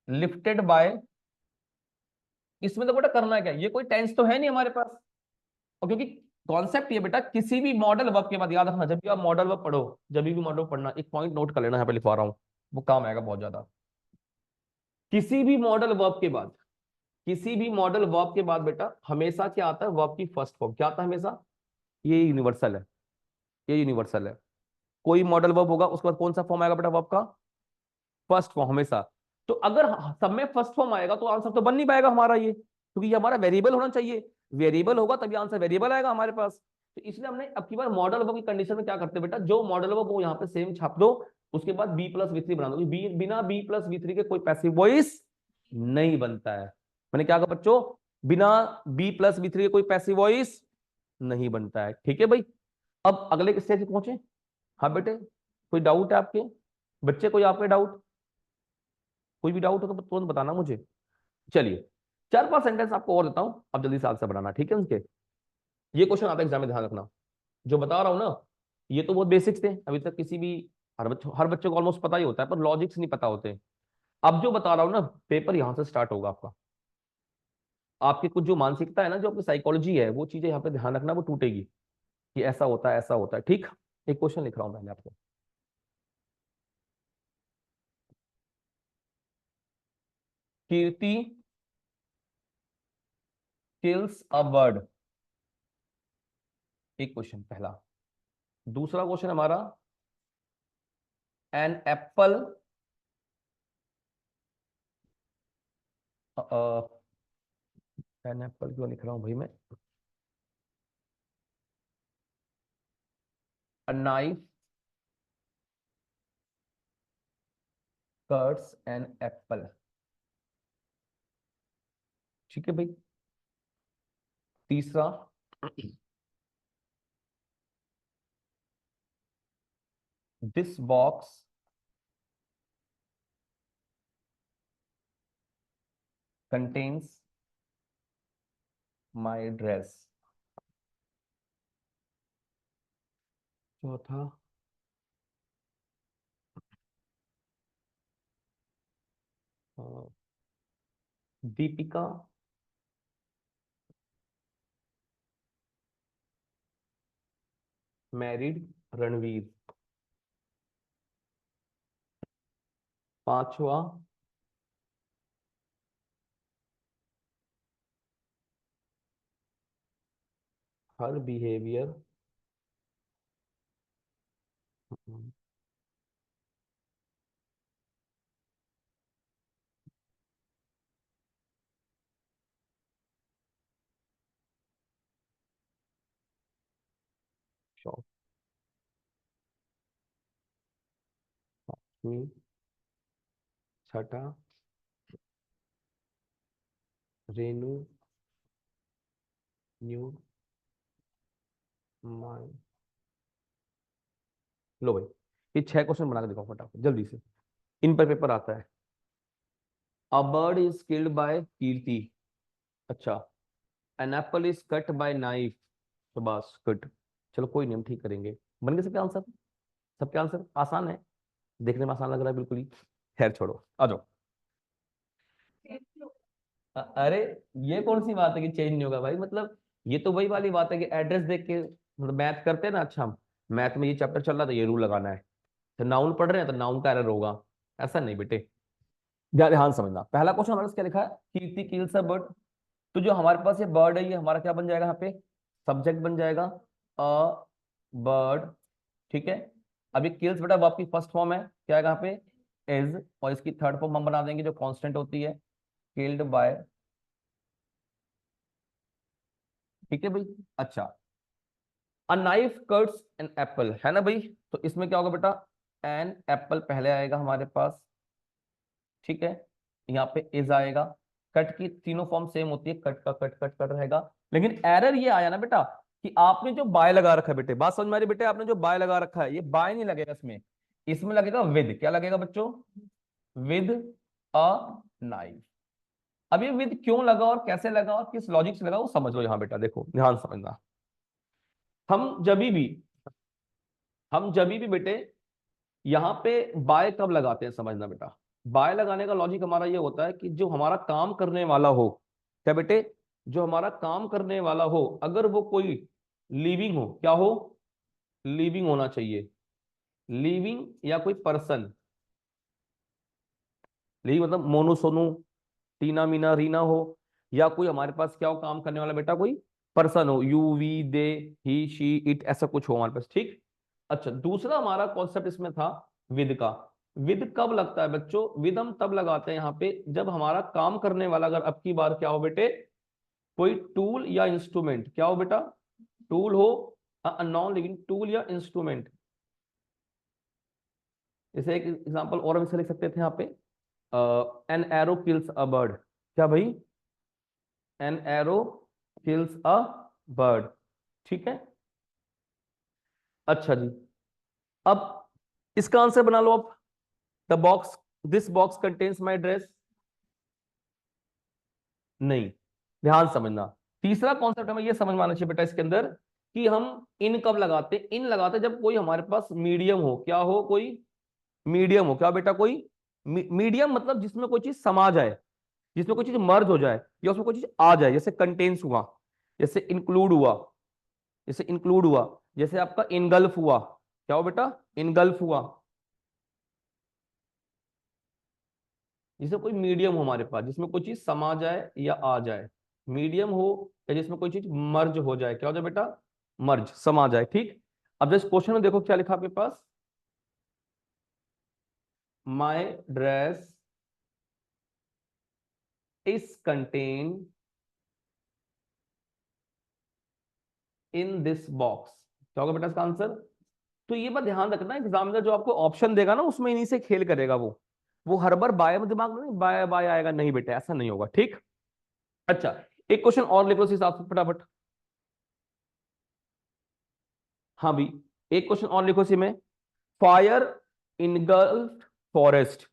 लिफ्टेड बाय। इसमें तो बेटा करना है क्या, ये कोई टेंस तो है नहीं हमारे पास। और क्योंकि कॉन्सेप्ट ये बेटा, किसी भी मॉडल वर्ब के बाद याद रखना, जब भी आप मॉडल वर्ब पढ़ो, जब भी मॉडल पढ़ना, एक पॉइंट नोट कर लेना, यहाँ पे लिखवा रहा हूँ, वो काम आएगा बहुत ज्यादा। किसी भी मॉडल वर्ब के बाद, किसी भी मॉडल वर्ब के बाद बेटा हमेशा क्या आता है? वर्ब की फर्स्ट फॉर्म क्या आता है हमेशा? ये यूनिवर्सल है, ये यूनिवर्सल है। कोई मॉडल वर्ब होगा, उसके बाद कौन सा फॉर्म आएगा बेटा वर्ब का? फर्स्ट फॉर्म हमेशा। तो अगर सब में फर्स्ट फॉर्म आएगा तो आंसर तो बन नहीं पाएगा हमारा ये, क्योंकि ये हमारा वेरिएबल होना चाहिए। वेरिएबल होगा तभी आंसर वेरिएबल आएगा हमारे पास। तो इसलिए हमने अब की बार मॉडल वर्ब की कंडीशन में क्या करते हैं बेटा, जो मॉडल वर्ब वो यहाँ पे सेम छाप दो, उसके बाद बी प्लस वी थ्री बना दो। बिना बी प्लस वी थ्री के कोई पैसिव वॉइस नहीं बनता है। मैंने क्या कहा बच्चों? बिना बी प्लस वी थ्री के कोई पैसिव वॉइस नहीं बनता है, ठीक है भाई? अब अगले स्टेज पे पहुंचे। हाँ बेटे, कोई डाउट है आपके बच्चे? कोई आपके डाउट? कोई भी डाउट हो तो तुरंत बताना मुझे। चलिए चार पांच सेंटेंस आपको और देता हूं, अब जल्दी से आंसर बनाना, ठीक है उनके? ये क्वेश्चन आता है एग्जाम में, ध्यान रखना। जो बता रहा हूं ना, ये तो बहुत बेसिक्स थे, अभी तक किसी भी, हर बच्चे को ऑलमोस्ट पता ही होता है, पर लॉजिक्स नहीं पता होते। अब जो बता रहा हूं ना, पेपर यहां से स्टार्ट होगा आपका। आपकी कुछ जो मानसिकता है ना, जो आपकी साइकोलॉजी है, वो चीजें यहाँ पे ध्यान रखना, वो टूटेगी कि ऐसा होता है, ऐसा होता है, ठीक? एक क्वेश्चन लिख रहा हूं पहले आपको। कीर्ति किल्स अ बर्ड, एक क्वेश्चन पहला। दूसरा क्वेश्चन हमारा, एन एप्पल, एन एप्पल क्यों लिख रहा हूं भाई मैं? A knife cuts an apple, ठीक है भाई? तीसरा, this box contains my dress. चौथा, दीपिका मैरिड रणवीर। पांचवा, हर बिहेवियर शॉप में छठा रेनू न्यू माई। लो भाई, ये 6 क्वेश्चन बना के दिखाओ फटाफट जल्दी से, इन पर पेपर आता है। A bird is killed by Kirti. अच्छा। An apple is cut by knife. Subhash cut. चलो कोई नहीं, हम ठीक करेंगे। बन गए सबके आंसर? सबके आंसर आसान है, देखने में आसान लग रहा है बिल्कुल ही। खैर छोड़ो, आ जाओ। अरे ये कौन सी बात है कि चेंज नहीं होगा भाई, मतलब ये तो वही वाली बात है कि एड्रेस देख के, मतलब मैथ करते हैं ना। अच्छा, मैथ में ये चैप्टर चल रहा था, ये रूल लगाना है। तो नाउन पढ़ रहे हैं तो नाउन का एरर होगा, ऐसा नहीं बेटे। ध्यान ध्यान समझना, पहला क्वेश्चन हमारे पास क्या लिखा है, कीर्ति किल्स अ बर्ड। तो जो हमारे पास ये बर्ड है, ये हमारा क्या बन जाएगा यहाँ पे, सब्जेक्ट बन जाएगा, अ बर्ड। ठीक है। अभी किल्स बेटा वर्ब की फर्स्ट फॉर्म है, क्या है यहाँ पे, इज। और इसकी थर्ड फॉर्म हम बना देंगे जो कांस्टेंट होती है, किल्ड बाय। ठीक है भाई। अच्छा, a knife cuts an apple, है ना भाई। तो इसमें क्या होगा बेटा, एन एप्पल पहले आएगा हमारे पास। ठीक है। यहाँ पे इज आएगा। कट की तीनों फॉर्म सेम होती है, कट का कट कट कट रहेगा। लेकिन एरर ये आया ना बेटा कि आपने जो बाय लगा रखा है, बेटे बात समझ में आ रही बेटे, आपने जो बाय लगा रखा है, ये बाय नहीं लगेगा इसमें। इसमें लगेगा विद। क्या लगेगा बच्चों, विद अ नाइफ। अब ये विद क्यों लगा और कैसे लगा और किस लॉजिक से लगा, वो समझ लो। यहाँ बेटा देखो, ध्यान समझना। हम जभी भी हम जभी भी बेटे यहाँ पे बाय कब लगाते हैं, समझना बेटा। बाय लगाने का लॉजिक हमारा ये होता है कि जो हमारा काम करने वाला हो, क्या बेटे, जो हमारा काम करने वाला हो, अगर वो कोई लिविंग हो, क्या हो, लिविंग होना चाहिए। लिविंग या कोई पर्सन, लिविंग मतलब मोनू सोनू, टीना मीना रीना हो, या कोई हमारे पास क्या हो काम करने वाला बेटा, कोई पर्सन हो, you we they he she it, ऐसा कुछ हो हमारे पास। ठीक। अच्छा, दूसरा हमारा कॉन्सेप्ट इसमें था विद का। विद कब लगता है बच्चों, विद हम तब लगाते हैं यहाँ पे जब हमारा काम करने वाला, अगर अब की बार क्या हो बेटे, कोई टूल या इंस्ट्रूमेंट, क्या हो बेटा, टूल हो, नॉन लिविंग टूल या इंस्ट्रूमेंट। जैसे एक एग्जांपल और हम इसे लिख सकते थे यहाँ पे, an arrow kills a bird. क्या भाई, an arrow kills a bird. ठीक है। अच्छा जी, अब इसका आंसर बना लो आप। The box, this box contains my dress. नहीं, ध्यान समझना। तीसरा कॉन्सेप्ट हमें यह समझ में आना चाहिए बेटा इसके अंदर, कि हम इन कब लगाते, इन लगाते जब कोई हमारे पास मीडियम हो, क्या हो, कोई मीडियम हो, क्या बेटा, कोई मीडियम मतलब जिसमें कोई चीज समा जाए, जिसमें कोई चीज मर्ज हो जाए, या उसमें कोई चीज आ जाए, जैसे कंटेन्स हुआ, जैसे इंक्लूड हुआ, जैसे इंक्लूड हुआ, जैसे आपका इनगल्फ हुआ। क्या हो बेटा, इनगल्फ हुआ। जिसमें कोई मीडियम हो हमारे पास, जिसमें कोई चीज समा जाए या आ जाए, मीडियम हो, या जिसमें कोई चीज मर्ज हो जाए, क्या हो जाए बेटा, मर्ज, समा जाए। ठीक। अब जैसे क्वेश्चन में देखो क्या लिखा आपके पास, my dress is contain in this box. क्या होगा बेटा इसका आंसर। तो ये बात ध्यान रखना, एग्जामिनर जो आपको ऑप्शन देगा ना, उसमें इन्हीं से खेल करेगा वो हर बार बाय में दिमाग में नहीं, बाय बाय आएगा, नहीं बेटा ऐसा नहीं होगा। ठीक। अच्छा, एक क्वेश्चन और लिखो इस हिसाब से फटाफट। हाँ भी, एक क्वेश्चन और लिखो इसी में, fire engulf forest.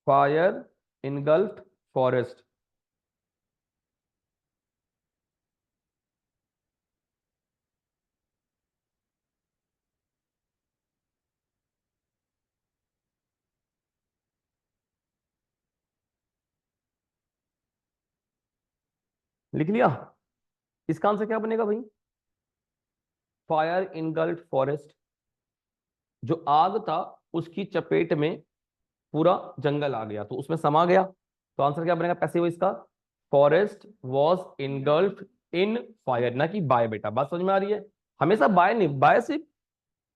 Fire engulf forest. लिख लिया। इसका आंसर क्या बनेगा भाई, फायर इनगल्फ फॉरेस्ट। जो आग था उसकी चपेट में पूरा जंगल आ गया, तो उसमें समा गया। तो आंसर क्या बनेगा पैसिव इसका, forest was engulf in fire, ना कि बाय। बेटा बात समझ में आ रही है? हमेशा बाय नहीं, बाय सिर्फ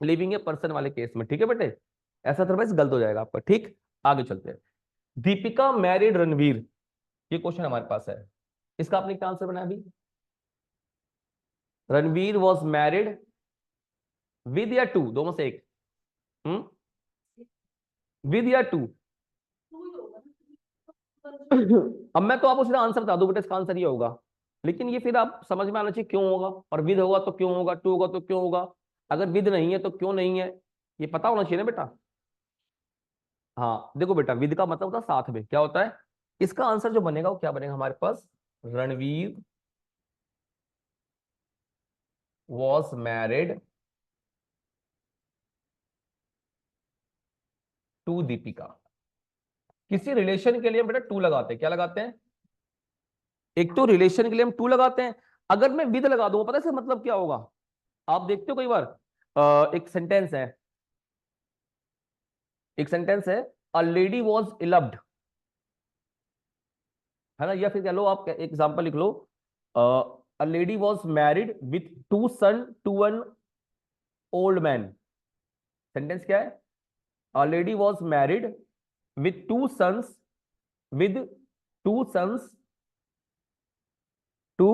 लिविंग ए पर्सन वाले केस में, ठीक है बेटे? ऐसा अदरवाइज गलत हो जाएगा आपका। ठीक, आगे चलते हैं। दीपिका मैरिड रणवीर, ये क्वेश्चन हमारे पास है। इसका आपने क्या आंसर बनाया अभी? रणवीर वॉज मैरिड विद या टू, दो में से एक। हम्म, विद या टू? अब मैं तो आपको सीधा आंसर बता दूं बेटा, इसका आंसर ये होगा। लेकिन ये फिर आप समझ में आना चाहिए क्यों होगा, और विद होगा तो क्यों होगा, टू होगा तो क्यों होगा, अगर विद नहीं है तो क्यों नहीं है, ये पता होना चाहिए ना बेटा। हाँ देखो बेटा, विद का मतलब होता है साथ में, क्या होता है? इसका आंसर जो बनेगा वो क्या बनेगा हमारे पास? Ranveer was married to Deepika. किसी रिलेशन के लिए हम बेटा टू लगाते हैं, क्या लगाते हैं? एक तो रिलेशन के लिए हम टू लगाते हैं। अगर मैं विद लगा दूंगा, पता है इसका मतलब क्या होगा? आप देखते हो कई बार एक सेंटेंस है, एक सेंटेंस है, अ लेडी वॉज इलव्ड, है ना? या फिर कह लो, आप एक एग्जांपल लिख लो, a lady was married with two son to an old man. Sentence क्या है? A lady was married with two sons, with two sons, two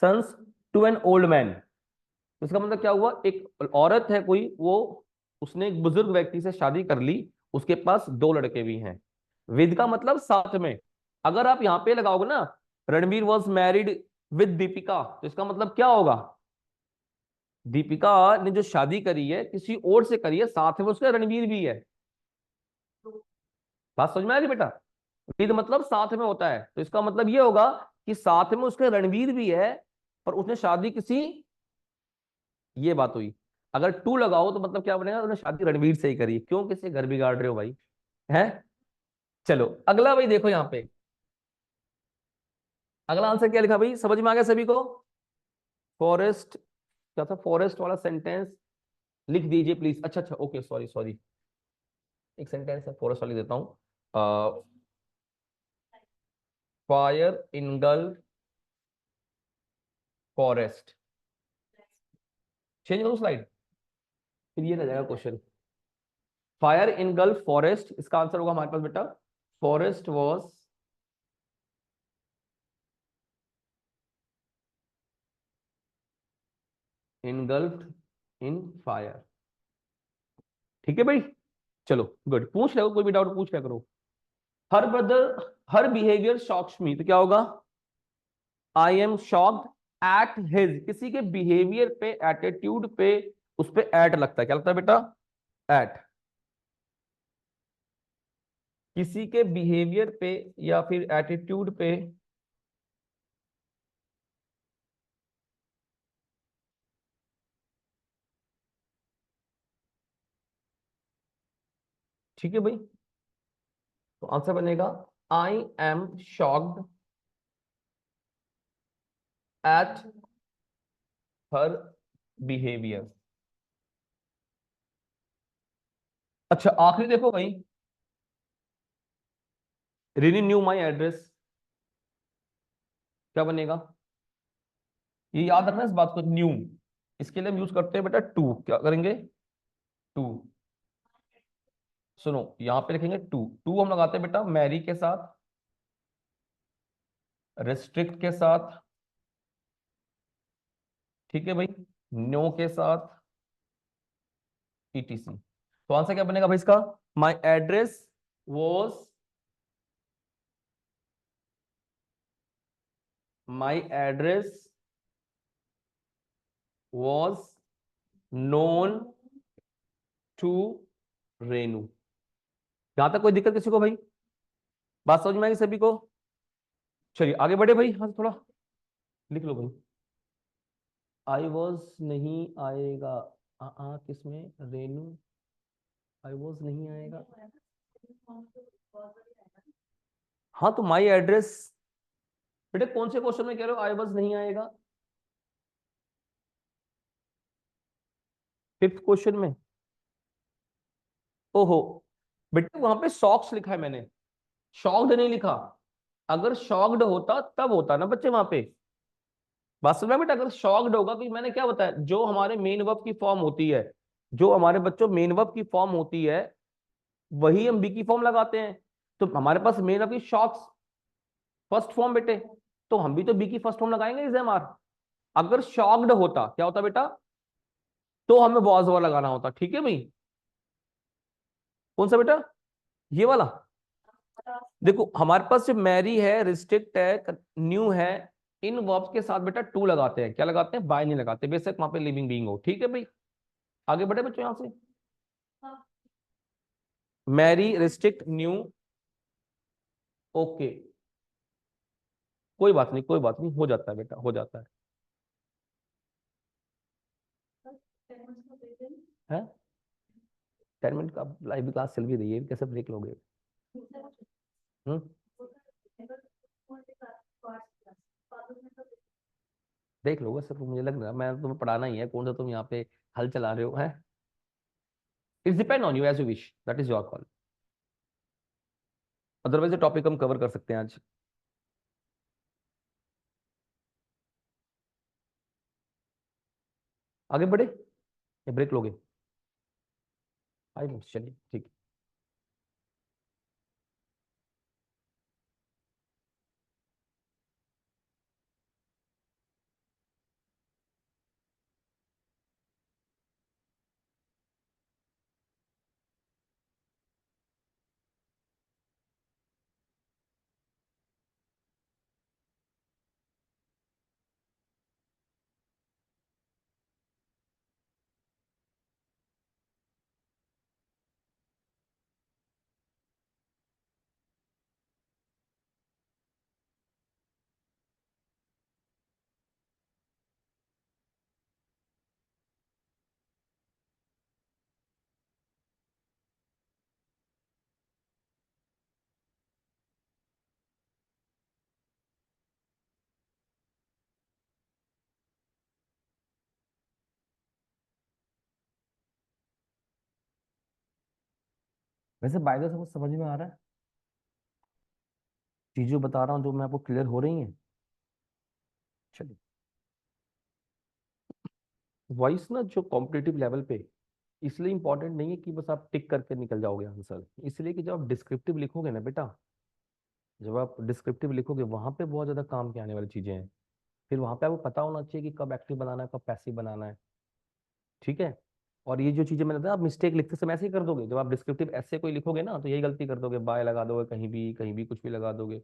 sons to an old man. इसका मतलब क्या हुआ? एक औरत है कोई, वो उसने एक बुजुर्ग व्यक्ति से शादी कर ली, उसके पास दो लड़के भी हैं। विद का मतलब साथ में। अगर आप यहां पे लगाओगे ना, Ranveer was married with Deepika, तो इसका मतलब क्या होगा? दीपिका ने जो शादी करी है किसी और से करी है, साथ में उसका रणवीर भी है। बात समझ में आ रही बेटा? विद मतलब साथ में होता है, तो इसका मतलब ये होगा कि साथ में उसके रणवीर भी है, पर उसने शादी किसी, ये बात हुई। अगर टू लगाओ तो मतलब क्या बनेगा? उन्होंने शादी रणवीर से ही करी। क्यों किसी घर बिगाड़ रहे हो भाई? है? चलो अगला भाई, देखो यहाँ पे अगला आंसर क्या लिखा भाई, समझ में आ गया सभी को? फॉरेस्ट, क्या था फॉरेस्ट वाला सेंटेंस? लिख दीजिए प्लीज। अच्छा अच्छा, ओके, सॉरी सॉरी, एक सेंटेंस है फॉरेस्ट वाली देता हूँ। Fire engulf forest. चेंज करो स्लाइड, फिर ये रह जाएगा क्वेश्चन। फायर इनगल्फ फॉरेस्ट, इसका आंसर होगा हमारे पास बेटा, फॉरेस्ट वॉज इनगल्फ्ड इन फायर। ठीक है भाई? चलो गुड, पूछ लो कोई भी डाउट पूछ लिया करो। हर ब्रदर, हर बिहेवियर शॉक्स मी, तो क्या होगा? I am shocked at his, किसी के बिहेवियर पे, एटीट्यूड पे, उस पे एट लगता है, क्या लगता है बेटा? एट। किसी के बिहेवियर पे या फिर एटीट्यूड पे, ठीक है भाई? तो आंसर बनेगा I am shocked at her behaviour. अच्छा आखिरी देखो भाई, रिन्यू माई एड्रेस, क्या बनेगा? ये याद रखना इस बात को, न्यू, इसके लिए हम यूज करते हैं बेटा टू, क्या करेंगे? टू। सुनो, यहां पे लिखेंगे टू, टू हम लगाते हैं बेटा मैरी के साथ, रिस्ट्रिक्ट के साथ, ठीक है भाई, नो के साथ, ईटीसी। तो आंसर क्या बनेगा भाई इसका? My address was, my address was known to Renu. यहां तक कोई दिक्कत किसी को भाई? बात समझ में आई सभी को? चलिए आगे बढ़े भाई, हाँ थोड़ा लिख लो भाई। आई वॉज नहीं आएगा, किसमें? रेनू, आई वॉज नहीं आएगा। हाँ तो माई एड्रेस, बेटे कौन से क्वेश्चन में कह रहे हो आई वॉज नहीं आएगा? फिफ्थ क्वेश्चन में? ओहो, बेटे वहां पे सॉक्स लिखा है मैंने, शॉक्ड नहीं लिखा। अगर शॉक्ड होता तब होता ना बच्चे वहां पे। बात समझ में बेटा? अगर शॉक्ड होगा तो मैंने क्या बताया, जो हमारे मेन वर्ब की फॉर्म होती है, जो हमारे बच्चों मेन वर्ब की फॉर्म होती है, वही हम बी की फॉर्म लगाते हैं। तो हमारे पास मेन वर्ब की शॉक्स फर्स्ट फॉर्म बेटे, तो हम भी तो बी की फर्स्ट फॉर्म लगाएंगे इज एम आर। अगर शॉक्ड होता क्या होता बेटा, तो हमें वॉज ओवर लगाना होता। ठीक है भाई? कौन सा बेटा? ये वाला। देखो हमारे पास जो मैरी है, रिस्ट्रिक्ट है, न्यू है, इन वर्ब्स के साथ बेटा टू लगाते हैं। क्या लगाते हैं? बाय नहीं लगाते, बेशक वहां पे लिविंग बीइंग हो। ठीक है भाई? आगे बढ़े बच्चों यहां से। मैरी, रिस्ट्रिक्ट, न्यू, ओके, कोई बात नहीं, कोई बात नहीं, हो जाता है बेटा, हो जाता है 10 मिनट का लाइव क्लास चल भी रही है, कैसे ब्रेक लोगे? हम्म देख लोगे सर, मुझे लग रहा है मैं तुम्हें पढ़ाना ही है, कौन सा तुम यहाँ पे हल चला रहे हो है। It's depend on you, as you wish, that is your call. Otherwise topic हम कवर कर सकते हैं आज। आगे बढ़े या ब्रेक लोगे? 5 मिनट चलिए, ठीक है। वैसे बाय द सब समझ में आ रहा है? चीजें जो बता रहा हूँ जो मैं आपको क्लियर हो रही है? चलिए। वॉइस ना जो कॉम्पिटिटिव लेवल पे इसलिए इंपॉर्टेंट नहीं है कि बस आप टिक करके निकल जाओगे आंसर, इसलिए कि जब आप डिस्क्रिप्टिव लिखोगे ना बेटा, जब आप डिस्क्रिप्टिव लिखोगे वहां पे बहुत ज्यादा काम के आने वाली चीजें हैं। फिर वहां पे आपको पता होना चाहिए कि कब एक्टिव बनाना है, कब पैसिव बनाना है। ठीक है? और ये जो चीजें मैंने बताया, आप मिस्टेक लिखते समय ऐसे ही कर दोगे। जब आप डिस्क्रिप्टिव ऐसे कोई लिखोगे ना, तो यही गलती कर दोगे, बाय लगा दोगे, कहीं भी कुछ भी लगा दोगे।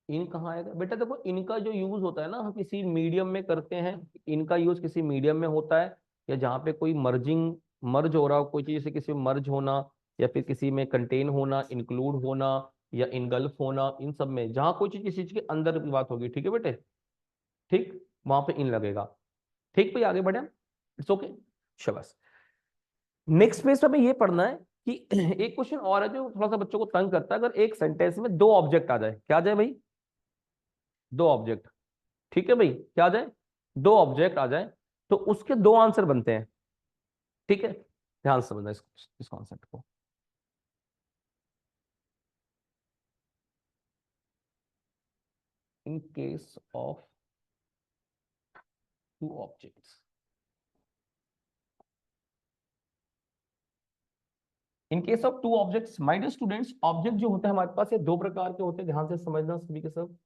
इन कहाँ आएगा बेटा? देखो इनका जो यूज होता है ना, हम किसी मीडियम में करते हैं। इनका यूज किसी मीडियम में होता है, या जहाँ पे कोई मर्ज हो रहा हो कोई चीज से, किसी में मर्ज होना, या फिर किसी में कंटेन होना, इंक्लूड होना, या इनगल्फ होना, इन सब में जहाँ कोई चीज किसी चीज के अंदर की बात होगी। ठीक है बेटे? ठीक, वहां पे इन लगेगा। ठीक भाई, आगे बढ़े। इट्स ओके, शाबाश। नेक्स्ट पेज पे हमें ये पढ़ना है कि एक क्वेश्चन और है जो थोड़ा सा बच्चों को तंग करता है। अगर एक सेंटेंस में दो ऑब्जेक्ट आ जाए, क्या आ जाए भाई? दो ऑब्जेक्ट। ठीक है भाई, क्या आ जाए? दो ऑब्जेक्ट आ जाए, तो उसके दो आंसर बनते हैं। ठीक है? ध्यान से समझना इस कॉन्सेप्ट को। In case of two objects, in case of two objects my dear students, object जो होते हैं हमारे पास, ये दो प्रकार के होते हैं। ध्यान से समझना सभी के सब।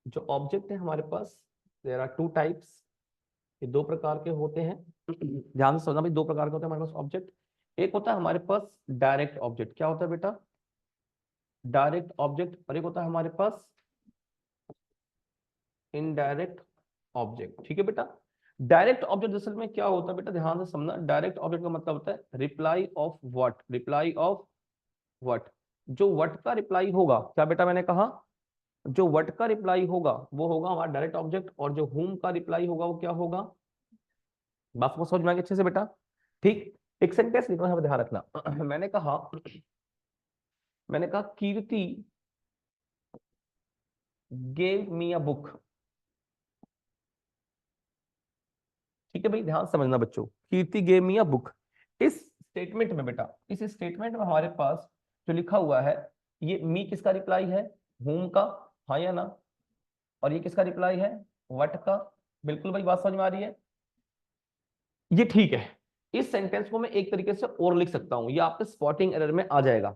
जो ऑब्जेक्ट है हमारे पास, देयर आर टू टाइप्स, ये दो प्रकार के होते हैं। ध्यान से समझना भाई, दो प्रकार के होते हैं हमारे पास ऑब्जेक्ट। एक होता है हमारे पास डायरेक्ट ऑब्जेक्ट। क्या होता है बेटा? Direct object. और एक होता है हमारे पास इनडायरेक्ट ऑब्जेक्ट। ठीक है बेटा? डायरेक्ट ऑब्जेक्ट असल में क्या होता है बेटा, ध्यान से समझना। डायरेक्ट ऑब्जेक्ट का मतलब होता है reply off what, reply off what. जो व्हाट का रिप्लाई होगा, क्या बेटा मैंने कहा? जो व्हाट का रिप्लाई होगा वो होगा हमारा डायरेक्ट ऑब्जेक्ट, और जो हुम का रिप्लाई होगा वो क्या होगा? बात को समझ में आ गई अच्छे से बेटा? ठीक। एक सेंटेंस लिखना है, ध्यान रखना। मैंने कहा कीर्ति गेव मी अ बुक। ठीक है भाई, ध्यान समझना बच्चों, कीर्ति गेव मी अ बुक। इस स्टेटमेंट में बेटा, इस स्टेटमेंट में हमारे पास जो लिखा हुआ है, ये मी किसका रिप्लाई है? होम का। हाँ या ना? और ये किसका रिप्लाई है? व्हाट का। बिल्कुल भाई, बात समझ में आ रही है? ये ठीक है। इस सेंटेंस को मैं एक तरीके से और लिख सकता हूं, ये आपके स्पॉटिंग एरर में आ जाएगा,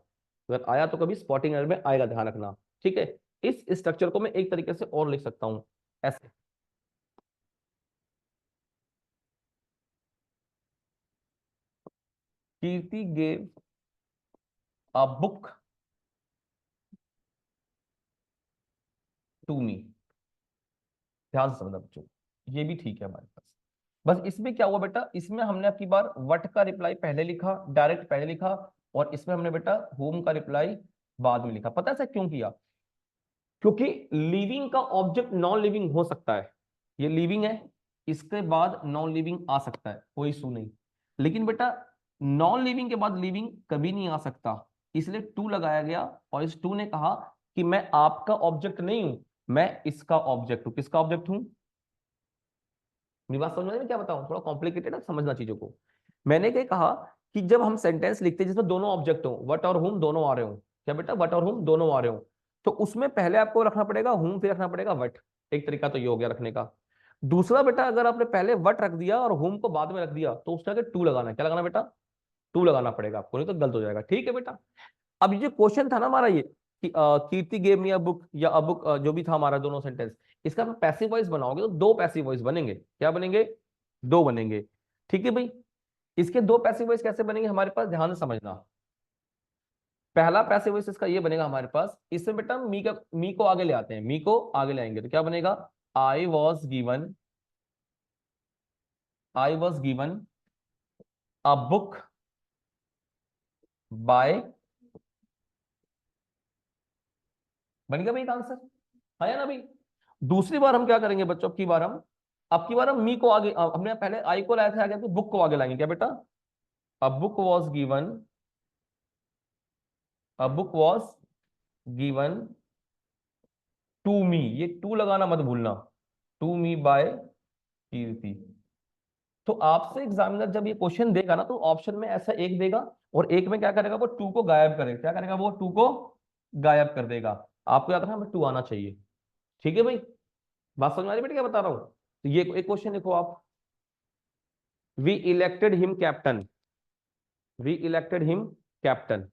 अगर आया तो कभी स्पॉटिंग एरर में आएगा, ध्यान रखना। ठीक है, इस स्ट्रक्चर को मैं एक तरीके से और लिख सकता हूं, ऐसे। Kirti gave a book to me. ध्यान से समझना बच्चों, ये भी ठीक है हमारे पास। बस इसमें क्या हुआ बेटा, इसमें हमने आपकी बार वट का रिप्लाई पहले लिखा, डायरेक्ट पहले लिखा, और इसमें हमने बेटा होम का रिप्लाई बाद में लिखा। पता है ऐसा क्यों किया? क्योंकि लिविंग का ऑब्जेक्ट नॉन लिविंग हो सकता है। ये लिविंग है, इसके बाद नॉन लिविंग आ सकता है, कोई इशू नहीं। लेकिन बेटा नॉन लिविंग के बाद लिविंग कभी नहीं आ सकता, इसलिए टू लगाया गया। और इस टू ने कहा कि मैं आपका ऑब्जेक्ट नहीं हूं, मैं इसका ऑब्जेक्ट हूं। किसका ऑब्जेक्ट हूं? मेरी बात समझ में मैं क्या बताऊं, थोड़ा कॉम्प्लिकेटेड है, समझना चीजों को। मैंने क्या कहा कि जब हम सेंटेंस लिखते हैं जिसमें दोनों ऑब्जेक्ट हो, वट और हुम दोनों आ रहे हो, क्या बेटा वट और हुम दोनों आ रहे हो, तो उसमें पहले आपको रखना पड़ेगा हुम, फिर रखना पड़ेगा वट। एक तरीका तो ये हो गया रखने का। दूसरा बेटा, अगर आपने पहले वट रख दिया और हुम को बाद में रख दिया, तो उसका टू लगाना है। क्या लगाना बेटा? टू लगाना पड़ेगा आपको, नहीं तो गलत हो जाएगा। ठीक है बेटा। अब ये क्वेश्चन था ना हमारा ये कि कीर्ति गेव मी अ बुक या अ बुक, जो भी था हमारा दोनों सेंटेंस, इसका आप पैसिव वॉइस बनाओगे तो दो पैसिव वॉइस बनेंगे। क्या बनेंगे? दो बनेंगे। ठीक है भाई। इसके दो पैसिव वॉइस कैसे बनेंगे हमारे पास, ध्यान से समझना। पहला पैसिव वॉइस इसका ये बनेगा हमारे पास, इसमें बेटा मी को आगे ले आते हैं, मी को आगे ले आएंगे तो क्या बनेगा? I was given, I was given a book by. बन गया भाई आंसर? हाँ या ना भाई? दूसरी बार हम क्या करेंगे बच्चों, अब की बार हम मी को आगे, हमने पहले आई को लाया था आगे, तो बुक को आगे लाएंगे। क्या बेटा? A book was given, a book was given to me, ये टू लगाना मत भूलना, टू मी बाय कीर्ति। तो आपसे एग्जामिनर जब ये क्वेश्चन देगा ना, तो ऑप्शन में ऐसा एक देगा, और एक में क्या करेगा, वो टू को गायब करेगा। क्या करेगा? वो टू को गायब कर देगा। आपको याद रखना हमें टू आना चाहिए। ठीक है भाई? बात समझ में आ रही है बेटा क्या बता रहा हूँ? तो ये एक क्वेश्चन लिखो आप, we elected him captain, we elected him captain.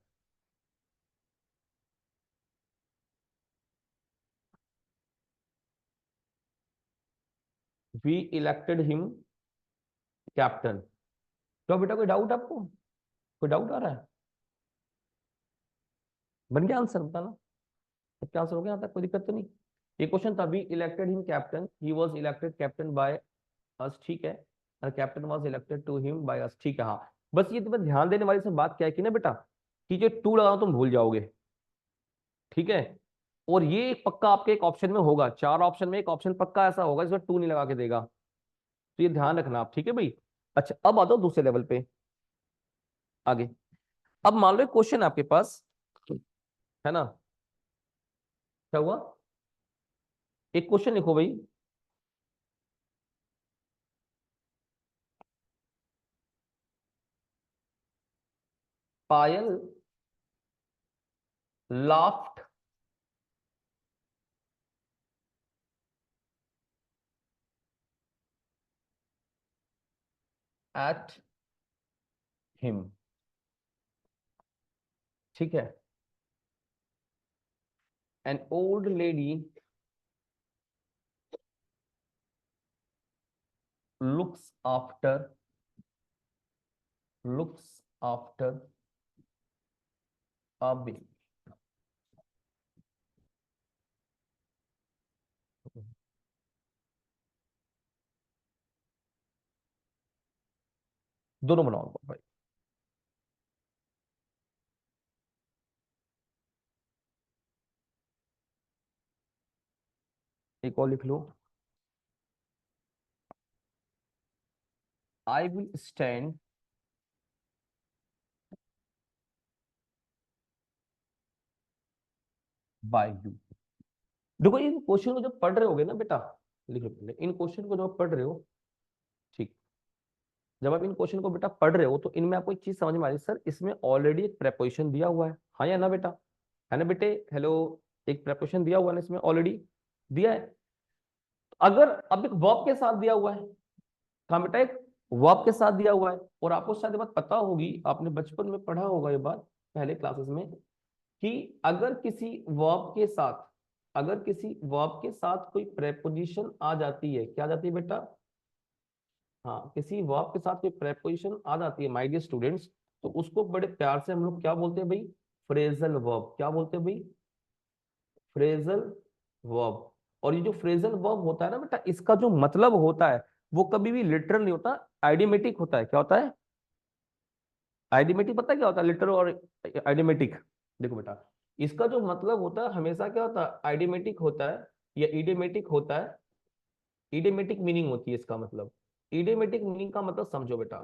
We elected him captain. तो बेटा कोई डाउट आपको, कोई डाउट आ रहा है? बन गया आंसर, बताना। सबके आंसर हो गया यहाँ तक, कोई दिक्कत तो नहीं? ये क्वेश्चन था, we elected him captain, he was elected captain by us. ठीक है, और captain was elected to him by us. ठीक है, हाँ। बस ये तुम्हें ध्यान देने वाली से बात क्या है कि ना बेटा, कि जो टू लगाओ तुम भूल जाओगे। ठीक है, और ये एक पक्का आपके एक ऑप्शन में होगा, चार ऑप्शन में एक ऑप्शन पक्का ऐसा होगा जिसमें टू नहीं लगा के देगा, तो ये ध्यान रखना आप। ठीक है भाई? अच्छा, अब आ जाओ दूसरे लेवल पे आगे। अब मान लो क्वेश्चन आपके पास है ना, क्या हुआ? एक क्वेश्चन लिखो भाई, पायल लाफ्ट एट हिम। ठीक है, an old lady looks after, looks after a baby. दोनों बनाओ भाई। एक और लिख लो, I will stand by you. देखो इन क्वेश्चन को जब पढ़ रहे होगे ना बेटा, लिखो पहले इन क्वेश्चन को जब पढ़ रहे हो, ठीक, जब आप इन क्वेश्चन को बेटा पढ़ रहे हो तो इनमें आपको एक चीज समझ में आ रही है, सर इसमें ऑलरेडी एक प्रेपोजिशन दिया हुआ है, हाँ या ना बेटा, है ना बेटे, हेलो, एक प्रेपोजिशन दिया हुआ है ना इसमें, ऑलरेडी दिया है। अगर अब एक वर्ब के साथ दिया हुआ है, कहाँ बेटा, एक वर्ब के साथ दिया हुआ है, और आपको शायद ये बात पता होगी, आपने बचपन में पढ़ा होगा ये बात पहले क्लासेस में, कि अगर किसी वर्ब के साथ, अगर किसी वर्ब के साथ कोई प्रेपोजिशन आ जाती है, क्या आ जाती है बेटा, हाँ, किसी वर्ब के साथ कोई प्रेपोजिशन आ जाती है माय डियर स्टूडेंट्स, तो उसको बड़े प्यार से हम लोग क्या बोलते हैं भाई, फ्रेजल वर्ब। क्या बोलते हैं भाई, फ्रेजल वर्ब। और ये जो फ्रेजल वर्ब होता है ना बेटा, इसका जो मतलब होता है वो कभी भी लिटरल नहीं होता, आइडियोमेटिक होता है। क्या होता है, आइडियोमेटिक, पता है क्या होता है लिटरल और आइडियोमेटिक? देखो बेटा, इसका जो मतलब होता है हमेशा क्या होता है, आइडियोमेटिक होता है या इडियोमेटिक होता है। इडियोमेटिक मीनिंग होती है इसका मतलब। इडियोमेटिक मीनिंग का मतलब समझो बेटा,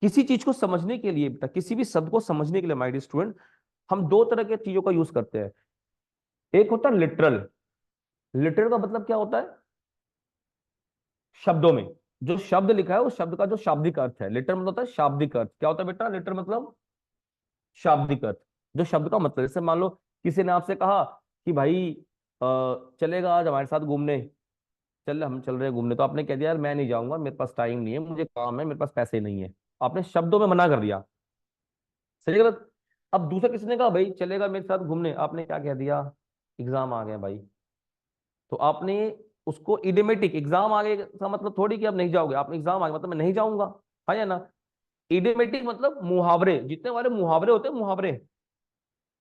किसी चीज को समझने के लिए बेटा, किसी भी शब्द को समझने के लिए माय डियर स्टूडेंट, हम दो तरह के चीजों का यूज करते हैं। एक होता है लिटरल। लिटरल का मतलब क्या होता है, शब्दों में जो शब्द लिखा है उस शब्द का जो शाब्दिक अर्थ है। लिटरल मतलब होता है शाब्दिक अर्थ। क्या होता है बेटा, लिटरल मतलब शाब्दिक अर्थ, जो शब्द का मतलब। जैसे मान लो किसी ने आपसे कहा कि भाई चलेगा आज हमारे साथ घूमने, चल हम चल रहे हैं घूमने, तो आपने कह दिया यार मैं नहीं जाऊंगा, मेरे पास टाइम नहीं है, मुझे काम है, मेरे पास पैसे नहीं है। आपने शब्दों में मना कर दिया, सही गलत? अब दूसरा किसी ने कहा भाई चलेगा मेरे साथ घूमने, आपने क्या कह दिया, एग्जाम आ गया भाई। तो आपने उसको इडियोमेटिक, एग्जाम आ गए का मतलब थोड़ी कि आप नहीं जाओगे, आपने एग्जाम आ गया मतलब मैं नहीं जाऊंगा, हाँ या ना। इडियोमेटिक मतलब मुहावरे, जितने हमारे मुहावरे होते हैं, मुहावरे,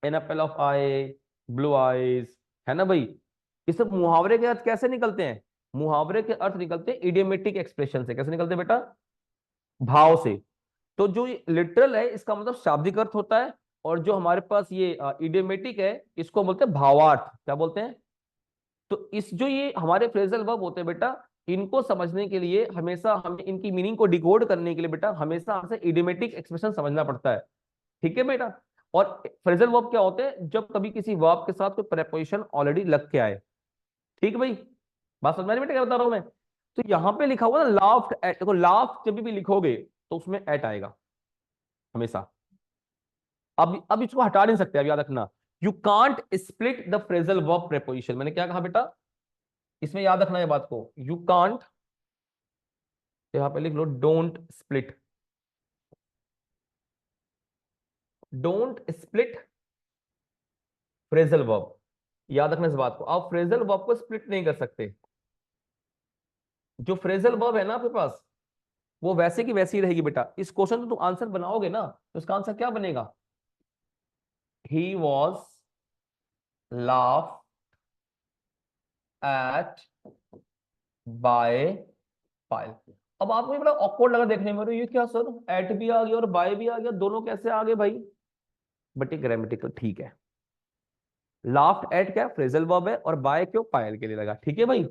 an apple of eye, blue eyes, है ना भाई, ये सब मुहावरे के अर्थ कैसे निकलते हैं, मुहावरे के अर्थ निकलते हैं इडियोमेटिक एक्सप्रेशन से। कैसे निकलते हैं बेटा, भाव से। तो जो लिटरल है इसका मतलब शाब्दिक अर्थ होता है, और जो हमारे पास ये इडियोमेटिक है इसको बोलते हैं भावार्थ। क्या बोलते हैं? तो इस जो ये हमारे फ्रेजल वर्ब होते हैं बेटा, इनको समझने के लिए हमेशा हमें इनकी मीनिंग को डिकोड करने के लिए बेटा हमेशा हमसे इडियोमेटिक एक्सप्रेशन समझना पड़ता है। ठीक है बेटा। और फ्रेजल वर्ब क्या होते हैं, जब कभी किसी वर्ब के साथ कोई प्रेपोजिशन ऑलरेडी लग के आए। ठीक है भाई, बात समझ में बेटा क्या बता रहा हूं मैं? तो यहां पे लिखा हुआ ना लाफ्ट एट, देखो लाफ्ट जब भी लिखोगे तो उसमें एट आएगा हमेशा। अब इसको हटा नहीं सकते, अब याद रखना, you can't split the phrasal verb preposition. मैंने क्या कहा बेटा, इसमें याद रखना ये बात को, यू कांट, यहां पे लिख लो don't split, don't split phrasal verb. याद रखना इस बात को, आप फ्रेजल वर्ब को स्प्लिट नहीं कर सकते। जो फ्रेजल वर्ब है ना आपके पास, वो वैसे की वैसी ही रहेगी बेटा। इस क्वेश्चन को तुम आंसर बनाओगे ना तो इसका आंसर क्या बनेगा, he was laugh at by Payal. अब आपको ये बड़ा ऑकवर्ड लगा देखने में, ये क्या सर, एट भी आ गया और बाय भी आ गया, दोनों कैसे आ गए भाई? बट ये ग्रामेटिकल ठीक है। लाफ्ट एट क्या फ्रेजल वर्ब है, और बाय क्यों, पायल के लिए लगा। ठीक है भाई,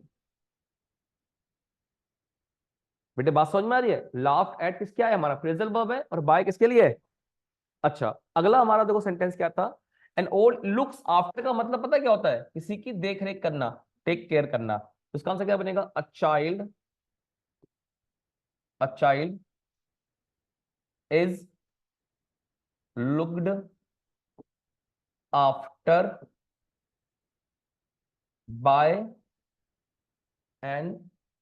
बेटे बात समझ में आ रही है? लाफ्ट एट किस क्या है, हमारा फ्रेजल वर्ब है, और बाय किसके लिए है? अच्छा, अगला हमारा देखो सेंटेंस क्या था, एन ओल्ड लुक्स आफ्टर का मतलब पता है क्या होता है, किसी की देख रेख करना, टेक केयर करना। तो इसका आंसर क्या बनेगा, a child, a child is looked after bye N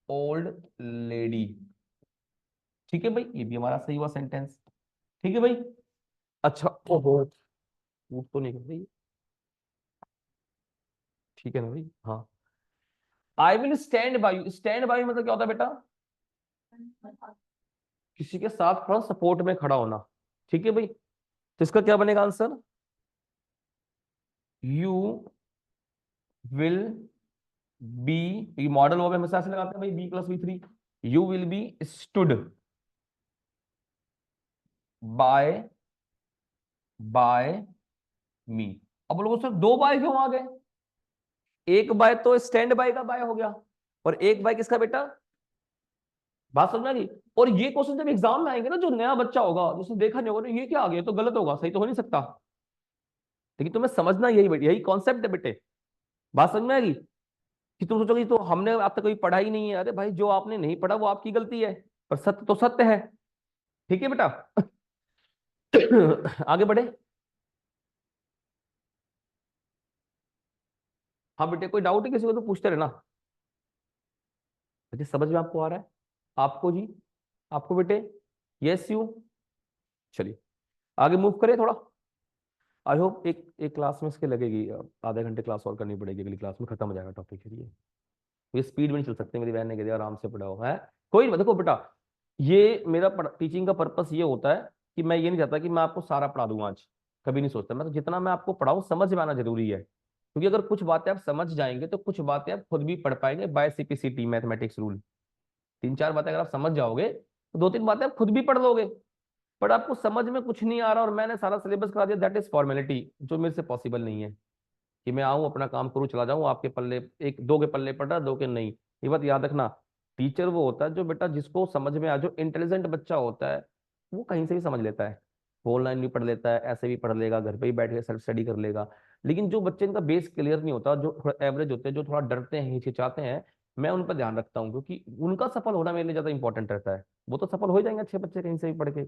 old lady. ठीक है भाई, ये भी हमारा सही हुआ सेंटेंस। ठीक है भाई। अच्छा, ओहो, वो तो नहीं कर रही, ठीक है ना भाई, हाँ। आई will stand by you, stand by मतलब क्या होता है बेटा, किसी के साथ थोड़ा सपोर्ट में खड़ा होना। ठीक है भाई, तो इसका क्या बनेगा answer, you will be, modal verb हमेशा ऐसे लगाते हैं भाई, be plus B three, you will be stood by, by me. अब लोगों सर दो बाय क्यों आ गए, एक बाय तो स्टैंड बाय का बाय हो गया, और एक बाय किसका बेटा, बात समझ में आ गई। और ये क्वेश्चन जब एग्जाम में आएंगे ना, जो नया बच्चा होगा जिसने देखा नहीं होगा ना, ये क्या आ गया, तो गलत होगा, सही तो हो नहीं सकता। लेकिन तुम्हें समझना यही कॉन्सेप्ट है बेटे। बात समझ में आएगी। कि तुम सोचोगे तो हमने अब तक कभी पढ़ा ही नहीं है, अरे भाई जो आपने नहीं पढ़ा वो आपकी गलती है, पर सत्य तो सत्य है। ठीक है बेटा। आगे बढ़े। हाँ बेटे, कोई डाउट है किसी को तो पूछते रहना। बेटे समझ में आपको आ रहा है? आपको जी, आपको बेटे? Yes you. चलिए आगे मूव करें थोड़ा। आई होप एक एक क्लास में इसके लगेगी, आधे घंटे क्लास और करनी पड़ेगी, अगली क्लास में खत्म हो जाएगा टॉपिक। ये स्पीड में नहीं चल सकते, मेरी बहन ने कह दिया आराम से पढ़ाओ है। कोई नहीं, देखो बेटा, ये मेरा टीचिंग का पर्पस ये होता है कि मैं ये नहीं चाहता कि मैं आपको सारा पढ़ा दूंगा आज। कभी नहीं सोचता मैं, तो जितना मैं आपको पढ़ाऊं समझ में आना जरूरी है। क्योंकि अगर कुछ बातें आप समझ जाएंगे तो कुछ बातें आप खुद भी पढ़ पाएंगे, बाय सीपीसीटी मैथमेटिक्स रूल। तीन चार बातें अगर आप समझ जाओगे तो दो तीन बातें आप खुद भी पढ़ लोगे। बट आपको समझ में कुछ नहीं आ रहा और मैंने सारा सिलेबस करा दिया, दैट इज फॉर्मेलिटी, जो मेरे से पॉसिबल नहीं है। कि मैं आऊं अपना काम करूं चला जाऊं, आपके पल्ले एक दो के पल्ले पड़ रहा, दो के नहीं। ये बात याद रखना। टीचर वो होता है जो बेटा जिसको समझ में आ, जो इंटेलिजेंट बच्चा होता है वो कहीं से भी समझ लेता है। वो ऑनलाइन भी पढ़ लेता है, ऐसे भी पढ़ लेगा, घर पे ही बैठ के सेल्फ स्टडी कर लेगा। लेकिन जो बच्चे इनका बेस क्लियर नहीं होता, जो थोड़ा एवरेज होते हैं, जो थोड़ा डरते हैं, हिचकिचाते हैं, मैं उन पर ध्यान रखता हूँ, क्योंकि उनका सफल होना मेरे लिए ज्यादा इंपॉर्टेंट रहता है। वो तो सफल हो जाएंगे अच्छे बच्चे कहीं से भी पढ़ के।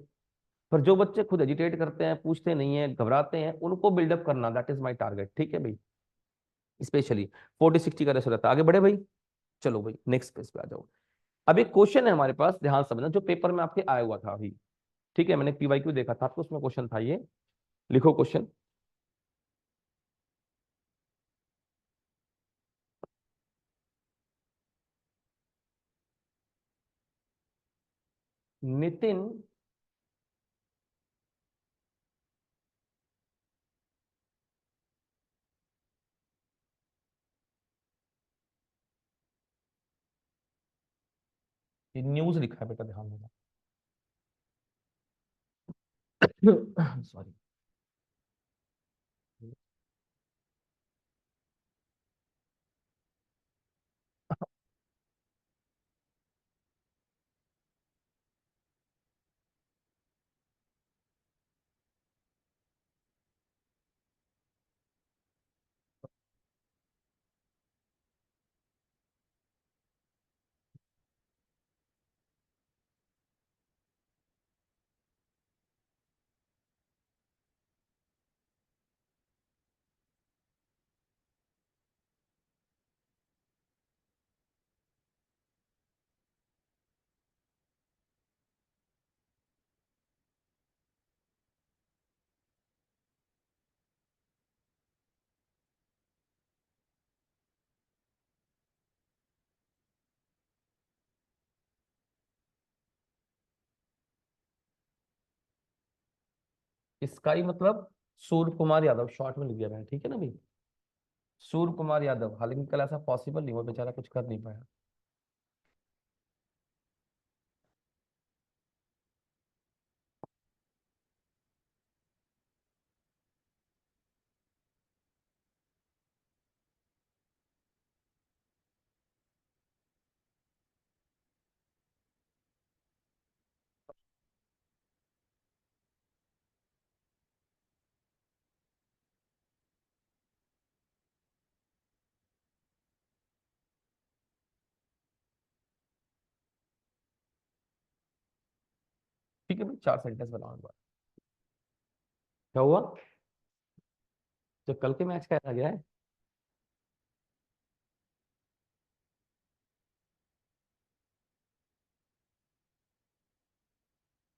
पर जो बच्चे खुद एजिटेट करते हैं, पूछते नहीं है, घबराते हैं, उनको बिल्डअप करना, दैट इज माई टारगेट। ठीक है भाई। स्पेशली 40-60 का रेशो रहता है। आगे बढ़े भाई। चलो भाई नेक्स्ट पेज पे आ जाओ। अब एक क्वेश्चन है हमारे पास, ध्यान समझना, जो पेपर में आपके आया हुआ था अभी। ठीक है, मैंने पीवाईक्यू देखा था आपको, उसमें क्वेश्चन था ये। लिखो क्वेश्चन। नितिन ये न्यूज लिखा है बेटा, ध्यान देना। सॉरी। स्काई मतलब सूर्य कुमार यादव, शॉर्ट में लिख दिया मैंने, ठीक है ना भाई। सूर्य कुमार यादव, हालांकि कल ऐसा पॉसिबल नहीं हुआ, बेचारा कुछ कर नहीं पाया। ठीक है भाई, चार सेंटेंस बनाओ एक बार। क्या हुआ? जो कल के मैच का आ गया है।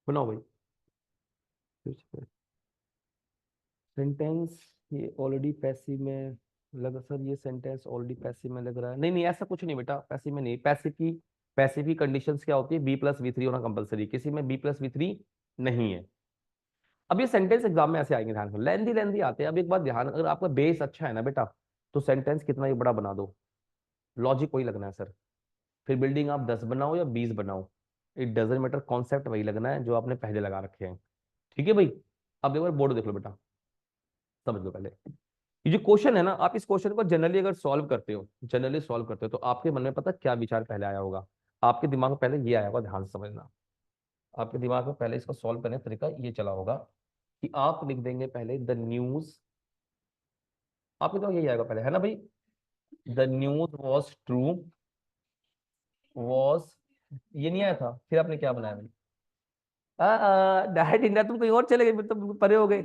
बनाओ भाई। सेंटेंस ये ऑलरेडी पैसिव में लगा सर, ये सेंटेंस ऑलरेडी पैसिव में लग रहा है। नहीं नहीं, ऐसा कुछ नहीं बेटा, पैसिव में नहीं। पैसिव की कंडीशंस क्या होती है? B+V3 होना कंपलसरी, किसी में B+V3 नहीं है। अब ये सेंटेंस एग्जाम में ऐसे आएंगे, ध्यान से, लेंदी लेंदी आते हैं। अब एक बात ध्यान, अगर आपका बेस अच्छा है ना बेटा, तो सेंटेंस कितना ही बड़ा बना दो, लॉजिक वही लगना है सर। फिर बिल्डिंग आप 10 बनाओ या 20 बनाओ, इट डजेंट मैटर, कॉन्सेप्ट वही लगना है जो आपने पहले लगा रखे हैं। ठीक है भाई। अब एक बार बोर्ड देख लो बेटा, समझ लो पहले। ये जो क्वेश्चन है ना, आप इस क्वेश्चन को जनरली अगर सॉल्व करते हो, जनरली सॉल्व करते हो, तो आपके मन में पता क्या विचार पहले आया होगा? आपके दिमाग में पहले ये आया होगा, ध्यान से समझना। आपके दिमाग में पहले इसको सॉल्व करने का तरीका ये चला होगा कि आप लिख देंगे पहले द न्यूज। आपके तो यही आएगा पहले, है ना भाई? The news was true, was, ये नहीं आया था, फिर आपने क्या बनाया भाई? डायरेक्ट इंडिया, तुम कहीं और चले गए, फिर तो परे हो गए।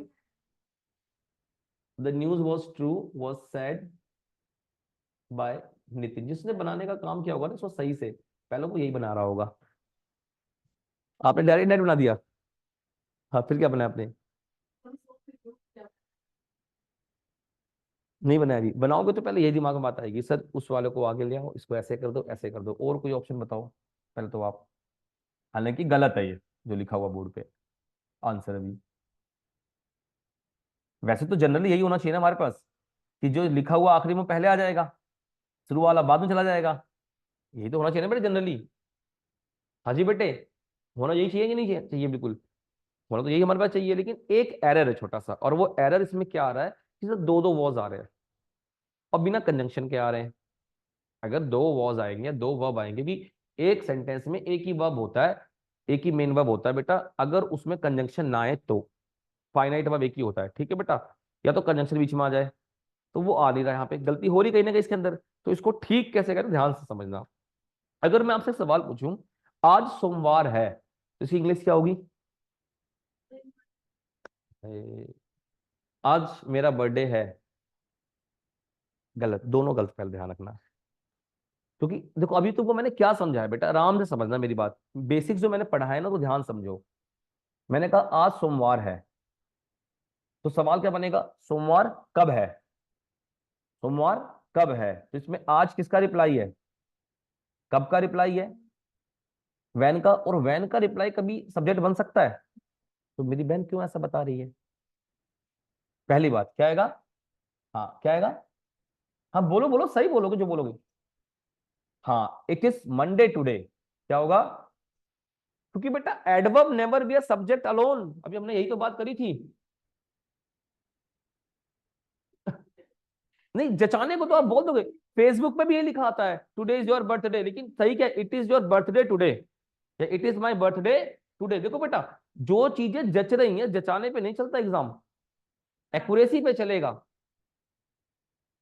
The news was true, was said bye Nitin. जिसने बनाने का काम किया होगा ना उसको सही से, पहले वो यही बना रहा होगा। आपने डायरेक्ट नेट बना दिया। हाँ, फिर क्या बनाया आपने? नहीं बनाया अभी, बनाओगे तो पहले यही दिमाग में बात आएगी, सर उस वाले को आगे ले आओ, इसको ऐसे कर दो, ऐसे कर दो, और कोई ऑप्शन बताओ पहले तो आप। हालांकि गलत है ये जो लिखा हुआ बोर्ड पे आंसर अभी। वैसे तो जनरली यही होना चाहिए ना हमारे पास, कि जो लिखा हुआ आखिरी में पहले आ जाएगा, शुरू वाला बाद में चला जाएगा। यही तो होना चाहिए ना बेटे जनरली। हाँ जी बेटे, होना यही चाहिए कि नहीं चाहिए? चाहिए बिल्कुल, होना तो यही हमारे पास चाहिए। लेकिन एक एरर है छोटा सा, और वो एरर इसमें क्या आ रहा है कि सर दो दो वॉज आ रहे हैं और बिना कंजंक्शन के आ रहे हैं। अगर दो वॉज आएंगे या दो वर्ब आएंगे भी, एक सेंटेंस में एक ही वर्ब होता है, एक ही मेन वर्ब होता है बेटा, अगर उसमें कंजंक्शन ना आए तो। फाइनाइट वर्ब एक ही होता है, ठीक है बेटा? या तो कंजंक्शन बीच में आ जाए, तो वो आ नहीं रहा है, यहाँ पे गलती हो रही कहीं ना कहीं इसके अंदर। तो इसको ठीक कैसे करें, ध्यान से समझना। अगर मैं आपसे सवाल पूछूं, आज सोमवार है, तो इसकी इंग्लिश क्या होगी? ए, आज मेरा बर्थडे है। गलत, दोनों गलत, पहले ध्यान रखना। क्योंकि देखो अभी तुमको मैंने क्या समझाया बेटा, आराम से समझना मेरी बात। बेसिक्स जो मैंने पढ़ा है ना, तो ध्यान समझो। मैंने कहा आज सोमवार है, तो सवाल क्या बनेगा? सोमवार कब है? सोमवार कब है, तो इसमें आज किसका रिप्लाई है? कब का रिप्लाई है? वैन का। और वैन का रिप्लाई कभी सब्जेक्ट बन सकता है? तो मेरी बहन क्यों ऐसा बता रही है? पहली बात क्या आएगा? हाँ क्या आएगा? हाँ बोलो बोलो, सही बोलोगे जो बोलोगे। हाँ, इट इज मंडे टुडे, क्या होगा? क्योंकि बेटा adverb never be a subject alone, अभी हमने यही तो बात करी थी। नहीं, जचाने को तो आप बोल दोगे, फेसबुक पे भी ये लिखा आता है टुडे इज योर बर्थडे, लेकिन सही क्या? It is your birthday today, या it is my birthday today. देखो बेटा, जो चीजें जच रही हैं, जचाने पे नहीं चलता एग्जाम, एक्यूरेसी पे चलेगा।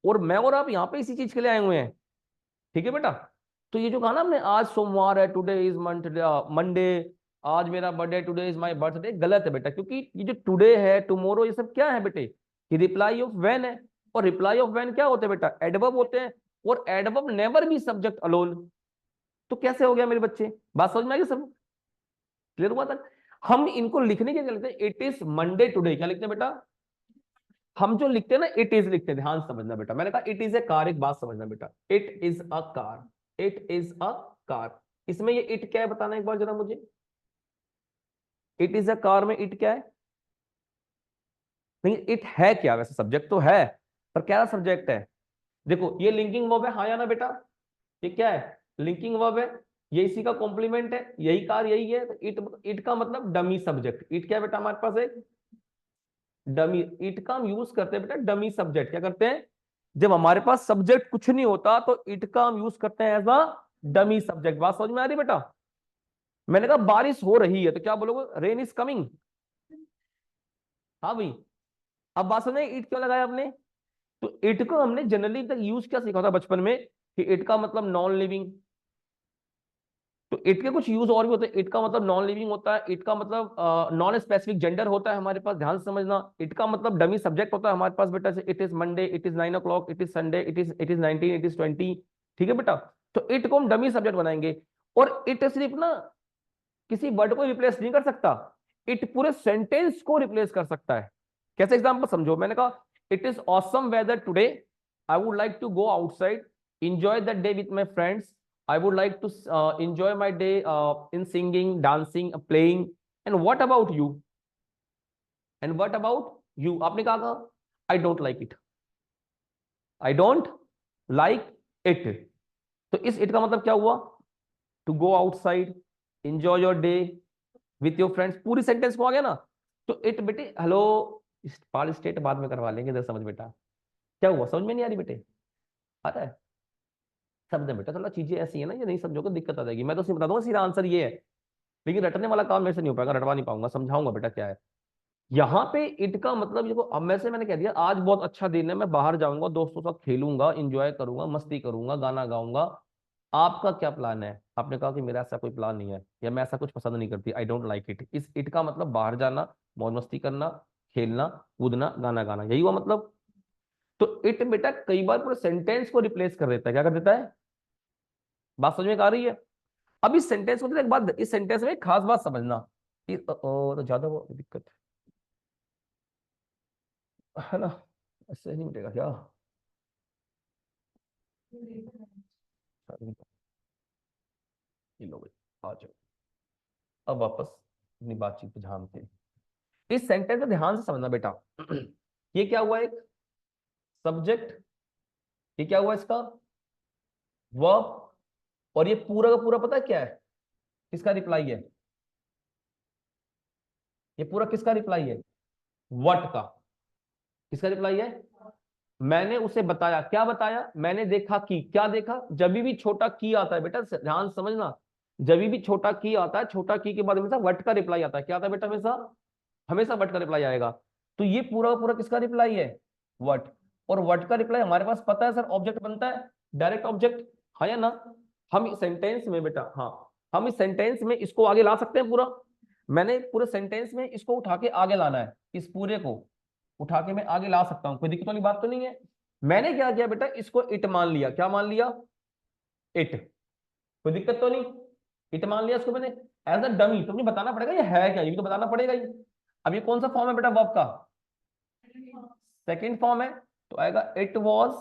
और मैं और आप यहाँ पे इसी चीज के लिए आए हुए हैं, ठीक है बेटा? तो ये जो कहा ना हमने, आज सोमवार है, टुडे इज मंडे, आज मेरा birthday, today is my birthday, गलत है बेटा। क्योंकि ये जो टुडे है, टुमारो, ये सब क्या है बेटे? कि रिप्लाई ऑफ व्हेन है। और रिप्लाई ऑफ व्हेन क्या होते हैं बेटा? एडवर्ब होते हैं। और adverb never be subject alone. तो कैसे हो गया मेरे बच्चे, बात समझ में आ गई सब? क्लियर हुआ था? हम इनको लिखने के क्या लिखते हैं? इट इज मंडे टुडे, क्या लिखते हैं बेटा? हम जो लिखते हैं ना, इट इज लिखते हैं, ध्यान समझना बेटा। मैंने कहा इट इज ए कार, एक बात समझना बेटा, it is a car, it is a car. इसमें ये इट क्या है बताना एक बार जरा मुझे। इट इज अ कार में इट क्या है? नहीं, इट है क्या? वैसे सब्जेक्ट तो है, पर क्या सब्जेक्ट है? देखो ये लिंकिंग वर्ब है, हाँ या ना बेटा? ये क्या है? लिंकिंग वर्ब है। ये इसी का कॉम्प्लीमेंट है, यही कार यही है। तो इट, इट का मतलब डमी सब्जेक्ट। इट क्या है बेटा हमारे पास? एक डमी। इट का हम यूज करते हैं बेटा डमी सब्जेक्ट। क्या करते हैं? जब हमारे पास सब्जेक्ट कुछ नहीं होता, तो इट का हम यूज करते हैं एज अ डमी सब्जेक्ट। बात समझ में आ रही बेटा? मैंने कहा बारिश हो रही है, तो क्या बोलोगे? Rain is coming. हाँ भाई, अब बात समझ में, इट क्यों लगाया आपने? तो इट को हमने जनरली तक यूज क्या सीखा था बचपन में, कि इट का मतलब नॉन लिविंग। तो इट के कुछ यूज और भी होते हैं। इट का मतलब नॉन लिविंग होता है, इट का मतलब नॉन स्पेसिफिक जेंडर होता है हमारे पास, ध्यान से समझना। इट का मतलब डमी सब्जेक्ट होता है हमारे पास बेटा, से it is Monday, it is 9 o'clock, it is Sunday, it is 19, it is 20। ठीक है बेटा? तो इट को हम डमी सब्जेक्ट बनाएंगे। और इट सिर्फ ना किसी वर्ड को रिप्लेस नहीं कर सकता, इट पूरे सेंटेंस को रिप्लेस कर सकता है। कैसे? एग्जाम्पल समझो। मैंने कहा it is awesome weather today, I would like to go outside, enjoy the day with my friends, I would like to enjoy my day in singing, dancing, playing. And what about you? And what about you? आपने कहा I don't like it, I don't like it। तो इस it का मतलब क्या हुआ? To go outside, enjoy your day with your friends, पूरी सेंटेंस को आ गया ना। तो इट बेटे, हेलो, पाल स्टेट बाद में करवा लेंगे, इधर समझ बेटा। क्या हुआ, समझ में नहीं आ रही बेटे? आता है? समझे बेटा, थोड़ा चीजें ऐसी है ना, ये नहीं समझोगे दिक्कत आ जाएगी। मैं तो सिर्फ बता दूंगा सीधा आंसर ये है, लेकिन रटने वाला काम मेरे से नहीं हो पाएगा, रटवा नहीं पाऊंगा, समझाऊंगा बेटा क्या है। यहाँ पे इट का मतलब देखो, अब में से मैंने कह दिया आज बहुत अच्छा दिन है, मैं बाहर जाऊंगा, दोस्तों के साथ खेलूंगा, इंजॉय करूंगा, मस्ती करूंगा, गाना गाऊंगा। आपका क्या प्लान है? आपने कहा कि मेरा ऐसा कोई प्लान नहीं है, या मैं ऐसा कुछ पसंद नहीं करती, आई डोंट लाइक इट। इस इट का मतलब बाहर जाना, मौज मस्ती करना, खेलना, कूदना, गाना गाना, यही हुआ मतलब। तो इट बेटा कई बार पूरे सेंटेंस को रिप्लेस कर देता है। क्या कर देता है? बात समझ में आ रही है? अब इस सेंटेंस को एक बात, इस सेंटेंस में एक खास बात समझना, तो ज्यादा वो दिक्कत है ना, ऐसे नहीं मिलेगा क्या? ये लो भाई, आ जाओ। अब वापस अपनी बातचीत पे ध्यान थे। इस सेंटेंस को ध्यान से समझना बेटा। ये क्या हुआ? एक सब्जेक्ट, ये क्या हुआ इसका? वर्ब। और ये पूरा का पूरा पता है क्या है? किसका रिप्लाई है? ये पूरा किसका रिप्लाई है? व्हाट का। किसका रिप्लाई है? मैंने उसे बताया, क्या बताया? मैंने देखा कि, क्या देखा? जब भी छोटा की आता है बेटा, ध्यान समझना, जब भी छोटा की आता है, छोटा की के बाद हमेशा व्हाट का रिप्लाई आता है। क्या आता है बेटा? हमेशा, हमेशा व्हाट का रिप्लाई आएगा। तो ये पूरा का पूरा किसका रिप्लाई है? व्हाट। और व्हाट का रिप्लाई हमारे पास पता है सर, ऑब्जेक्ट बनता है, डायरेक्ट ऑब्जेक्ट, हाँ या ना? हम इस सेंटेंस में बेटा, हाँ, हम इस सेंटेंस में इसको आगे ला सकते हैं पूरा। मैंने पूरे सेंटेंस में इसको उठा के आगे लाना है, इस पूरे को उठा के मैं आगे ला सकता हूं, कोई दिक्कत वाली बात तो नहीं है। मैंने क्या किया बेटा, इसको इट मान लिया। क्या मान लिया? इट। कोई दिक्कत तो नहीं? इट मान लिया इसको मैंने एज अ डमी। तो मुझे बताना पड़ेगा ये है क्या, ये भी तो बताना पड़ेगा ही। अब ये कौन सा फॉर्म है बेटा वर्ब का? सेकंड फॉर्म है। तो आएगा इट वॉज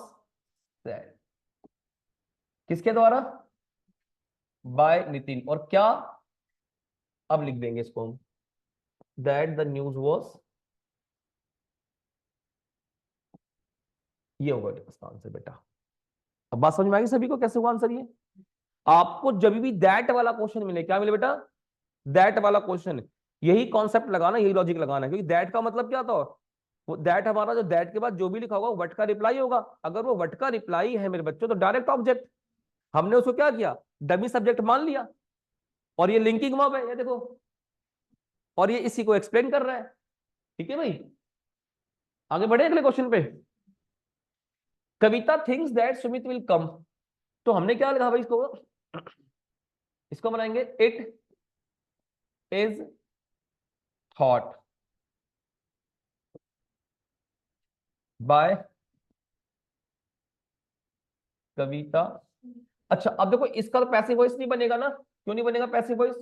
सेड। किसके द्वारा? बाय नितिन। और क्या? अब लिख देंगे इसको हम, दैट द न्यूज वॉज। ये होगा इसका आंसर बेटा। अब बात समझ में आएगी सभी को कैसे हुआ आंसर ये? आपको जब भी दैट वाला क्वेश्चन मिले, क्या मिले बेटा? दैट वाला क्वेश्चन, यही कॉन्सेप्ट लगाना, यही लॉजिक लगाना है, क्योंकि दैट का मतलब क्या था? वो दैट हमारा, जो दैट के बाद जो भी लिखा होगा वट का रिप्लाई होगा। अगर वो वट का रिप्लाई है मेरे बच्चों, तो डायरेक्ट ऑब्जेक्ट। हमने उसको क्या किया? डमी सब्जेक्ट मान लिया। और ये लिंकिंग वर्ब है, ये देखो, और ये इसी को एक्सप्लेन कर रहा है। ठीक है भाई, आगे बढ़े अगले क्वेश्चन पे। Kavita thinks that Sumit will come. तो हमने क्या लिखा भाई इसको? इसको बनाएंगे it is thought by Kavita. अच्छा अब देखो, इसका तो पैसिव वॉइस नहीं बनेगा ना। क्यों नहीं बनेगा पैसिव वॉइस?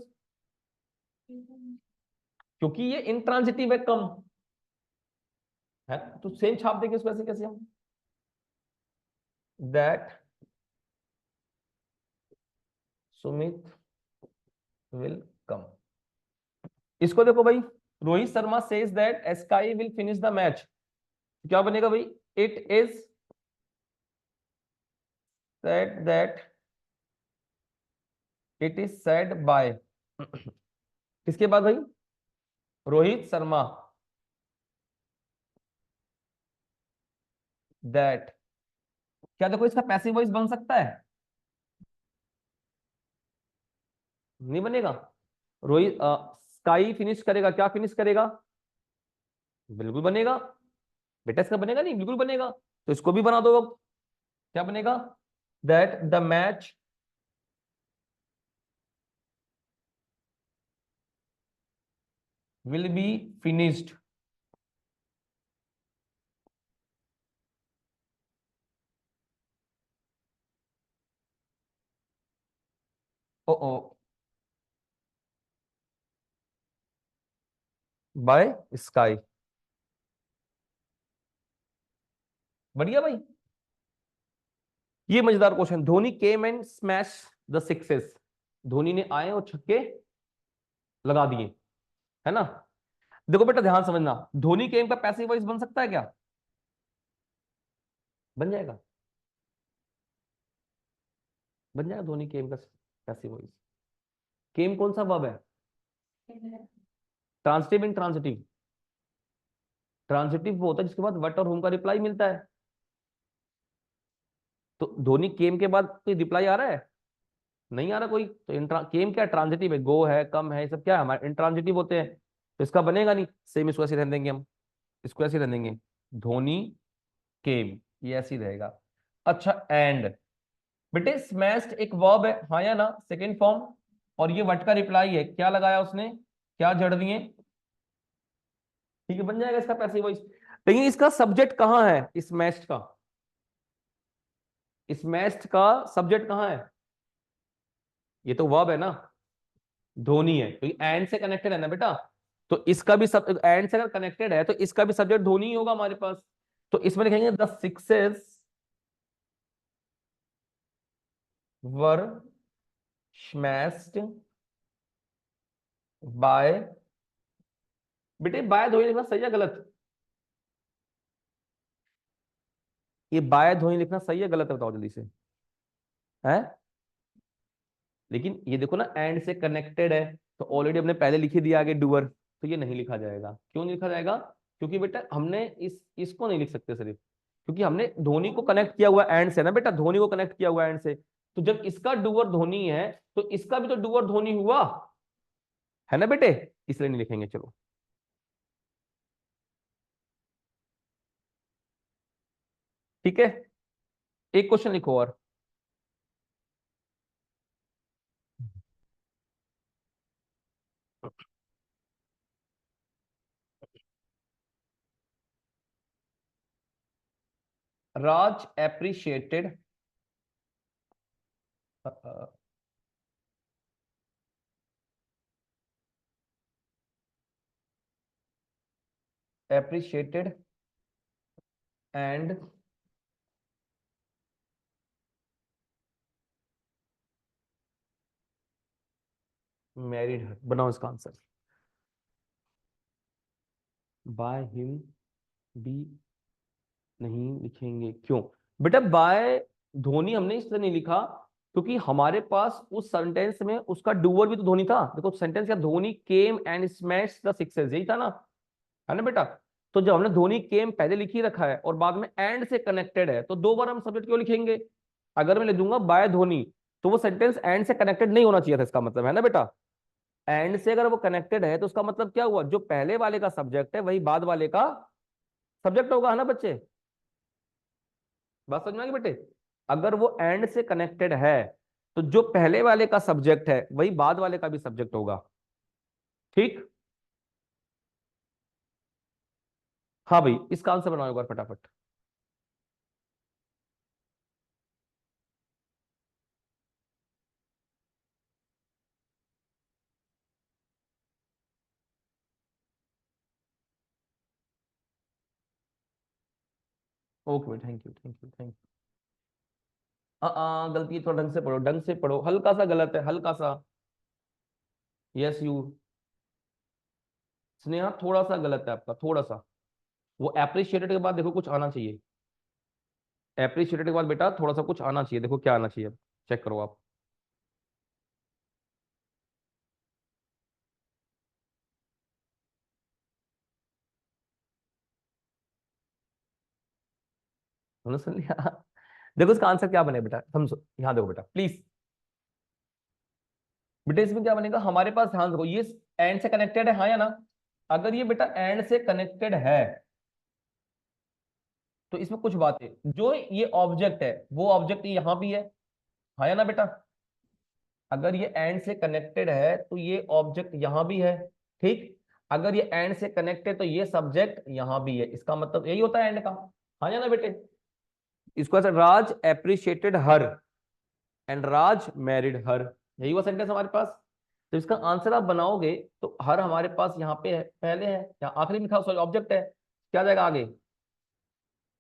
क्योंकि ये इंट्रांजिटिव है, कम है। तो सेम छाप देंगे उसको, ऐसे कैसे हम? दैट सुमित विल कम। इसको देखो भाई, Rohit Sharma says that sky will finish the match. क्या बनेगा भाई? It is said that, it is said bye. किसके बाद भाई? रोहित शर्मा दैट। क्या देखो, इसका पैसिव वॉइस बन सकता है? नहीं बनेगा। रोहित स्काई फिनिश करेगा, क्या फिनिश करेगा? बिल्कुल बनेगा बेटा, इसका बनेगा नहीं, बिल्कुल बनेगा। तो इसको भी बना दो अब। क्या बनेगा? That the match will be finished. Oh oh by sky. बढ़िया भाई। ये मजेदार question, Dhoni came and smash the sixes. Dhoni ने आए और छक्के लगा दिए, है ना? देखो बेटा ध्यान समझना, धोनी केम का पैसिव वॉइस बन सकता है क्या? बन जाएगा, बन जाएगा धोनी केम का पैसिव वॉइस। केम कौन सा वर्ब है? Transitive, intransitive. ट्रांसिटिव वो होता है जिसके बाद वट और होम का रिप्लाई मिलता है। तो धोनी केम के बाद कोई रिप्लाई आ रहा है? नहीं आ रहा कोई। तो केम क्या ट्रांजिटिव है, गो है, कम है, ये सब क्या है हमारे इंट्रांजिटिव होते हैं, तो इसका बनेगा नहीं। सेम इसको ऐसे रहने देंगे हम, इसको ऐसे रहने देंगे, धोनी केम, ये ऐसे ही रहेगा। अच्छा एंड, बेटे स्मैश्ड एक वर्ब है, हाँ या ना, सेकेंड फॉर्म, और ये व्हाट का रिप्लाई है, क्या लगाया उसने, क्या जड़ दिए, ठीक है, बन जाएगा इसका पैसिव वॉइस। लेकिन इसका सब्जेक्ट कहां है स्मैश्ड का, स्मैश्ड का सब्जेक्ट कहां है, ये तो वर्ब है ना, धोनी है, तो एंड से कनेक्टेड है ना बेटा, तो इसका भी सब एंड से अगर कनेक्टेड है तो इसका भी सब्जेक्ट धोनी ही होगा हमारे पास। तो इसमें लिखेंगे the sixes were smashed by, बेटे बाय धोनी लिखना सही है गलत, ये बाय धोनी लिखना सही है गलत है, बताओ जल्दी से, है? लेकिन ये देखो ना एंड से कनेक्टेड है, तो ऑलरेडी हमने पहले लिख ही दिया आगे डूअर, तो ये नहीं लिखा जाएगा। क्यों नहीं लिखा जाएगा? क्योंकि बेटा हमने इसको नहीं लिख सकते सिर्फ, क्योंकि हमने धोनी को कनेक्ट किया हुआ एंड से ना बेटा, धोनी को कनेक्ट किया हुआ एंड से, तो जब इसका डूअर धोनी है तो इसका भी तो डूअर धोनी हुआ, है ना बेटे, इसलिए नहीं लिखेंगे। चलो ठीक है, एक क्वेश्चन लिखो और, Raj appreciated appreciated and married her, बनाओ इसका आंसर, बाय हिम भी नहीं लिखेंगे, क्यों बेटा? बाय धोनी हमने इसलिए नहीं लिखा क्योंकि हमारे पास उस सेंटेंस में उसका डूअर भी तो धोनी था। देखो सेंटेंस क्या, Dhoni came and smash the sixes, यही था ना, है ना बेटा? तो जब हमने धोनी केम पहले लिख ही रखा है और बाद में एंड से कनेक्टेड है, तो दो बार हम सब्जेक्ट क्यों लिखेंगे? अगर मैं लिख दूंगा बाय धोनी, तो वो सेंटेंस एंड से कनेक्टेड नहीं होना चाहिए था, इसका मतलब, है ना बेटा? एंड से अगर वो कनेक्टेड है तो उसका मतलब क्या हुआ, जो पहले वाले का सब्जेक्ट है वही बाद वाले का सब्जेक्ट होगा, है ना बच्चे? बात समझ में आ गई बेटे? अगर वो एंड से कनेक्टेड है तो जो पहले वाले का सब्जेक्ट है वही बाद वाले का भी सब्जेक्ट होगा, ठीक? हाँ भाई, इसका आंसर बनाओ एक बार फटाफट। ओके भाई, thank you thank you thank you. गलती है, थोड़ा ढंग से पढ़ो, ढंग से पढ़ो, हल्का सा गलत है, हल्का सा। यस यू, स्नेहा थोड़ा सा गलत है आपका, थोड़ा सा। वो एप्रिशिएटेड के बाद देखो कुछ आना चाहिए, एप्रिशिएटेड के बाद बेटा थोड़ा सा कुछ आना चाहिए, देखो क्या आना चाहिए, चेक करो आप। तुमने सुन लिया? देखो इसका आंसर क्या बने बेटा, समझो, यहाँ देखो बेटा प्लीज। बेटा इसमें क्या बनेगा हमारे पास, ध्यान देखो, ये एंड से कनेक्टेड है, हाँ या ना? अगर ये बेटा एंड से कनेक्टेड है तो इसमें कुछ बातें, जो ये ऑब्जेक्ट है वो ऑब्जेक्ट यहाँ भी है, हाँ या ना बेटा? अगर ये एंड से कनेक्टेड है तो ये ऑब्जेक्ट यहां भी है, ठीक? अगर ये एंड से कनेक्टेड है तो ये सब्जेक्ट यहां भी है, इसका मतलब यही होता है एंड का, हाँ या ना बेटे? इसको ऐसा, Raj appreciated her and Raj married her, यही वो सेंटेंस हमारे पास। तो इसका आंसर आप बनाओगे तो हर हमारे पास यहाँ पे है, पहले है, यहाँ आखिरी में लिखा, सॉरी ऑब्जेक्ट है, क्या जाएगा आगे?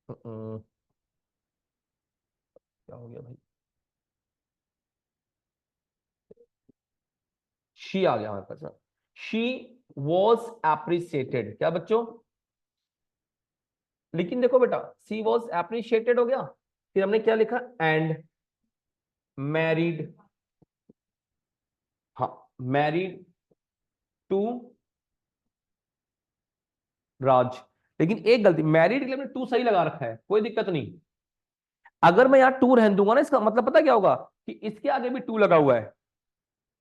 क्या हो गया भाई, शी आ गया हमारे पास। शी वॉज एप्रिसिएटेड, क्या बच्चों? लेकिन देखो बेटा, सी वॉज एप्रिशिएटेड हो गया, फिर हमने क्या लिखा, एंड मैरिड, हाँ, मैरिड टू राज। लेकिन एक गलती, मैरिड के लिए हमने टू सही लगा रखा है, कोई दिक्कत नहीं। अगर मैं यहाँ टू रहने दूंगा ना, इसका मतलब पता क्या होगा कि इसके आगे भी टू लगा हुआ है।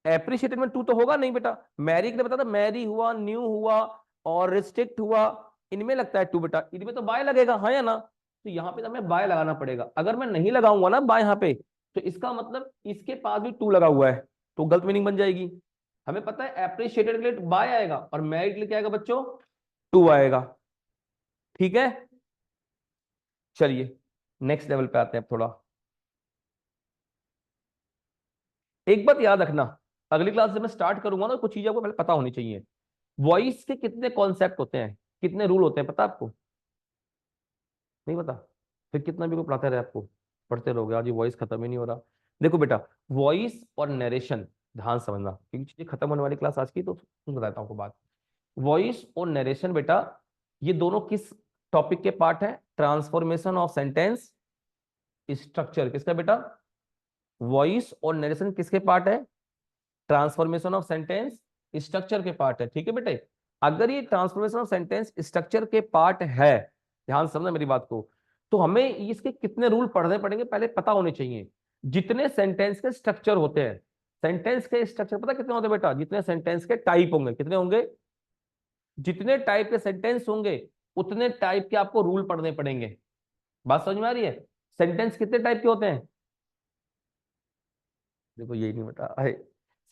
एप्रिशिएटेड में टू तो होगा नहीं बेटा। मैरी के लिए बता था, मैरी हुआ, न्यू हुआ और रिस्ट्रिक्ट हुआ, इनमें लगता है टू बेटा, इनमें तो बाय लगेगा, हाँ या ना। तो यहाँ पे तो हमें बाय लगाना पड़ेगा। अगर मैं नहीं लगाऊंगा ना बाय यहाँ पे, तो इसका मतलब इसके पास भी टू लगा हुआ है, तो गलत मीनिंग बन जाएगी। हमें पता है एप्रिशिएटेड के लिए बाय आएगा और मैरिड के लिए क्या आएगा बच्चों, टू आएगा। ठीक है, चलिए नेक्स्ट लेवल पे आते हैं थोड़ा। एक बात याद रखना, अगली क्लास से मैं स्टार्ट करूंगा ना, कुछ चीजें आपको पहले पता होनी चाहिए। वॉइस के कितने कॉन्सेप्ट होते हैं, कितने रूल होते हैं, पता आपको? नहीं पता? फिर कितना भी कोई पढ़ाते रहे आपको, पढ़ते रहोगे, आज ये वॉइस खत्म ही नहीं हो रहा। देखो बेटा, वॉइस और नरेशन ध्यान से समझना, क्योंकि चीजें खत्म होने वाली क्लास आज की, तो बताता हूँ आपको बात। वॉइस और नरेशन बेटा, ये दोनों किस टॉपिक के पार्ट है? Transformation of sentence structure. किसका बेटा? वॉइस और नरेशन किसके पार्ट है? ट्रांसफॉर्मेशन ऑफ सेंटेंस स्ट्रक्चर के पार्ट है। ठीक है बेटे, अगर ये ट्रांसफॉर्मेशन ऑफ सेंटेंस स्ट्रक्चर के पार्ट है, ध्यान समझना मेरी बात को, तो हमें इसके कितने रूल पढ़ने पड़ेंगे पहले पता होने चाहिए। जितने सेंटेंस के स्ट्रक्चर होते हैं, सेंटेंस के स्ट्रक्चर पता कितने होते हैं बेटा? जितने सेंटेंस के टाइप होंगे, कितने होंगे? जितने टाइप के सेंटेंस होंगे उतने टाइप के आपको रूल पढ़ने पड़ेंगे। बात समझ में आ रही है? सेंटेंस कितने टाइप के होते हैं? देखो यही नहीं बेटा,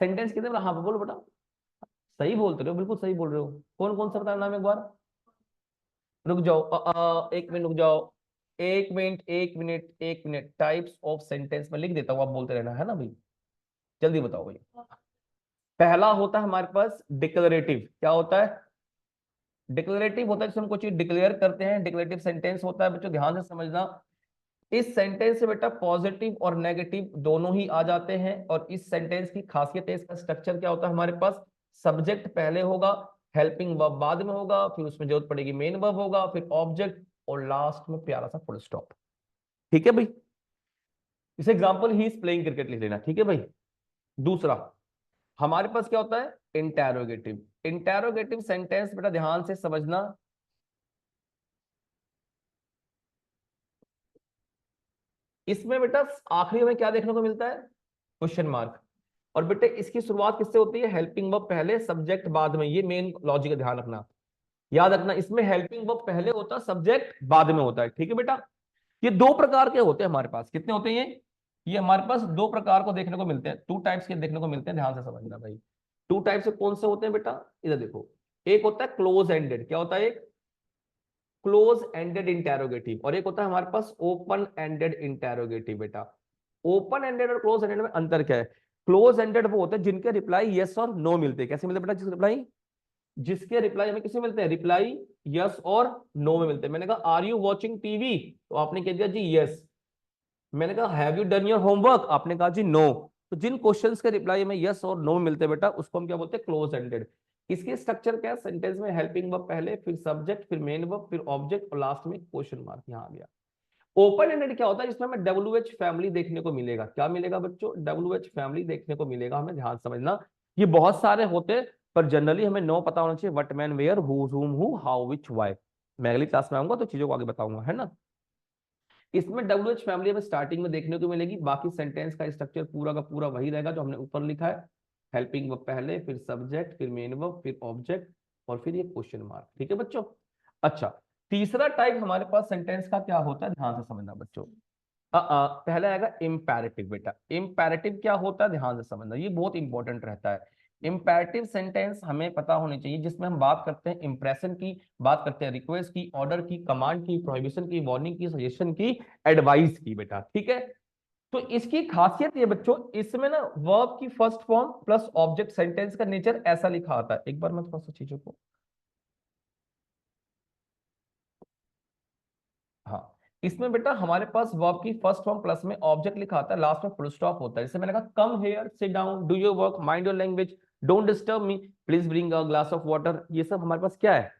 सेंटेंस कितने? हाँ बोलो बेटा, सही बोलते रहे हो, बिल्कुल सही बोल रहे हो। कौन कौन सा बताया नाम एक बार? रुक जाओ, एक मिनट रुक जाओ, एक मिनट एक मिनट एक मिनट। टाइप्स ऑफ सेंटेंस में लिख देता हूँ, आप बोलते रहना है ना भाई। जल्दी बताओ भाई। पहला होता है हमारे पास डिक्लेरेटिव। क्या होता है? डिक्लेरेटिव होता है जिसमें हम कोई चीज डिक्लेयर करते हैं, डिक्लेरेटिव सेंटेंस होता है बच्चों, ध्यान से समझना। इस सेंटेंस से बेटा पॉजिटिव और नेगेटिव दोनों ही आ जाते हैं, और इस सेंटेंस की खासियत है, इसका स्ट्रक्चर क्या होता है हमारे पास? सब्जेक्ट पहले होगा, हेल्पिंग वर्ब बाद में होगा, फिर उसमें जरूरत पड़ेगी मेन वर्ब होगा, फिर ऑब्जेक्ट, और लास्ट में प्यारा सा फुल स्टॉप। ठीक है भाई, इस example he is playing cricket लिख लेना। ठीक है भाई। दूसरा हमारे पास क्या होता है? इंटेरोगेटिव। इंटेरोगेटिव सेंटेंस बेटा ध्यान से समझना, इसमें बेटा आखिरी में क्या देखने को मिलता है? Question mark. और बेटे इसकी शुरुआत किससे होती है? हेल्पिंग वर्ब पहले, सब्जेक्ट बाद में। ये मेन लॉजिक है, ध्यान रखना, याद रखना। इसमें हेल्पिंग वर्ब पहले होता है, सब्जेक्ट बाद में होता है। ठीक है बेटा, ये दो प्रकार के होते हैं हमारे पास। कितने होते हैं ये हमारे पास दो प्रकार को देखने को मिलते हैं, टू टाइप्स के देखने को मिलते हैं, ध्यान से समझना भाई। टू टाइप से कौन से होते हैं बेटा? इधर देखो, एक होता है क्लोज एंडेड। क्या होता है? एक क्लोज एंडेड इंटेरोगेटिव, और एक होता है हमारे पास ओपन एंडेड इंटेरोगेटिव। बेटा ओपन एंडेड और क्लोज एंडेड में अंतर क्या है? क्लोज एंडेड वो होते हैं जिनके रिप्लाई यस और नो मिलते हैं। कैसे मिलते हैं बेटा? जिसके रिप्लाई हमें किसे मिलते हैं? रिप्लाई यस और नो में मिलते हैं। मैंने कहा आर यू वॉचिंग टीवी, तो आपने कह दिया जी यस। मैंने कहा have you done your homework, आपने कहा जी नो। तो जिन क्वेश्चंस के रिप्लाई हमें यस और नो में मिलते हैं बेटा, उसको हम क्या बोलते हैं? Close ended. इसके स्ट्रक्चर क्या है? सेंटेंस में हेल्पिंग वर्ब पहले, फिर सब्जेक्ट, फिर मेन वर्ब, फिर ऑब्जेक्ट, और लास्ट में क्वेश्चन मार्क यहाँ आ गया। ओपन एंडेड क्या होता है? जिसमें हमें WH फैमिली देखने को मिलेगा। क्या मिलेगा बच्चों? WH फैमिली देखने को मिलेगा। हमें ध्यान समझना, ये बहुत सारे होते हैं, पर जनरली हमें नो पता होना चाहिए, what, when, where, who, whom, who, how, which, why. मैं अगली क्लास में आऊंगा तो चीजों को आगे बताऊंगा, है ना। इसमें WH फैमिली हमें स्टार्टिंग में देखने को मिलेगी, बाकी सेंटेंस का स्ट्रक्चर पूरा का पूरा वही रहेगा जो हमने ऊपर लिखा है। हेल्पिंग वर्ब पहले, फिर सब्जेक्ट, फिर मेन वर्ब, फिर ऑब्जेक्ट, और फिर ये क्वेश्चन मार्क। ठीक है बच्चों। अच्छा, तीसरा टाइप हमारे पास सेंटेंस का क्या होता है, ध्यान से समझना बच्चों। पहला आएगा इम्पेरेटिव। बेटा इम्पेरेटिव क्या होता है? ध्यान से समझना, ये बहुत इंपॉर्टेंट रहता है। इम्पेरेटिव सेंटेंस हमें पता होनी चाहिए, जिसमें हम बात करते हैं इंप्रेशन की, बात करते हैं रिक्वेस्ट की, ऑर्डर की, कमांड की, प्रोहिबिशन की, वार्निंग की, सजेशन की, एडवाइस की। बेटा ठीक है, तो इसकी खासियत ये बच्चों, इसमें ना वर्ब की first form plus object, sentence का नेचर ऐसा लिखा आता है। एक बार मैं थोड़ा सा चीजों को, हाँ, इसमें बेटा हमारे पास वर्ब की फर्स्ट फॉर्म प्लस में ऑब्जेक्ट लिखा आता है, लास्ट में फुल स्टॉप होता है। जैसे मैंने कहा come here, sit down, do your work, mind your language, don't disturb me, please bring a glass of water, ये सब हमारे पास क्या है।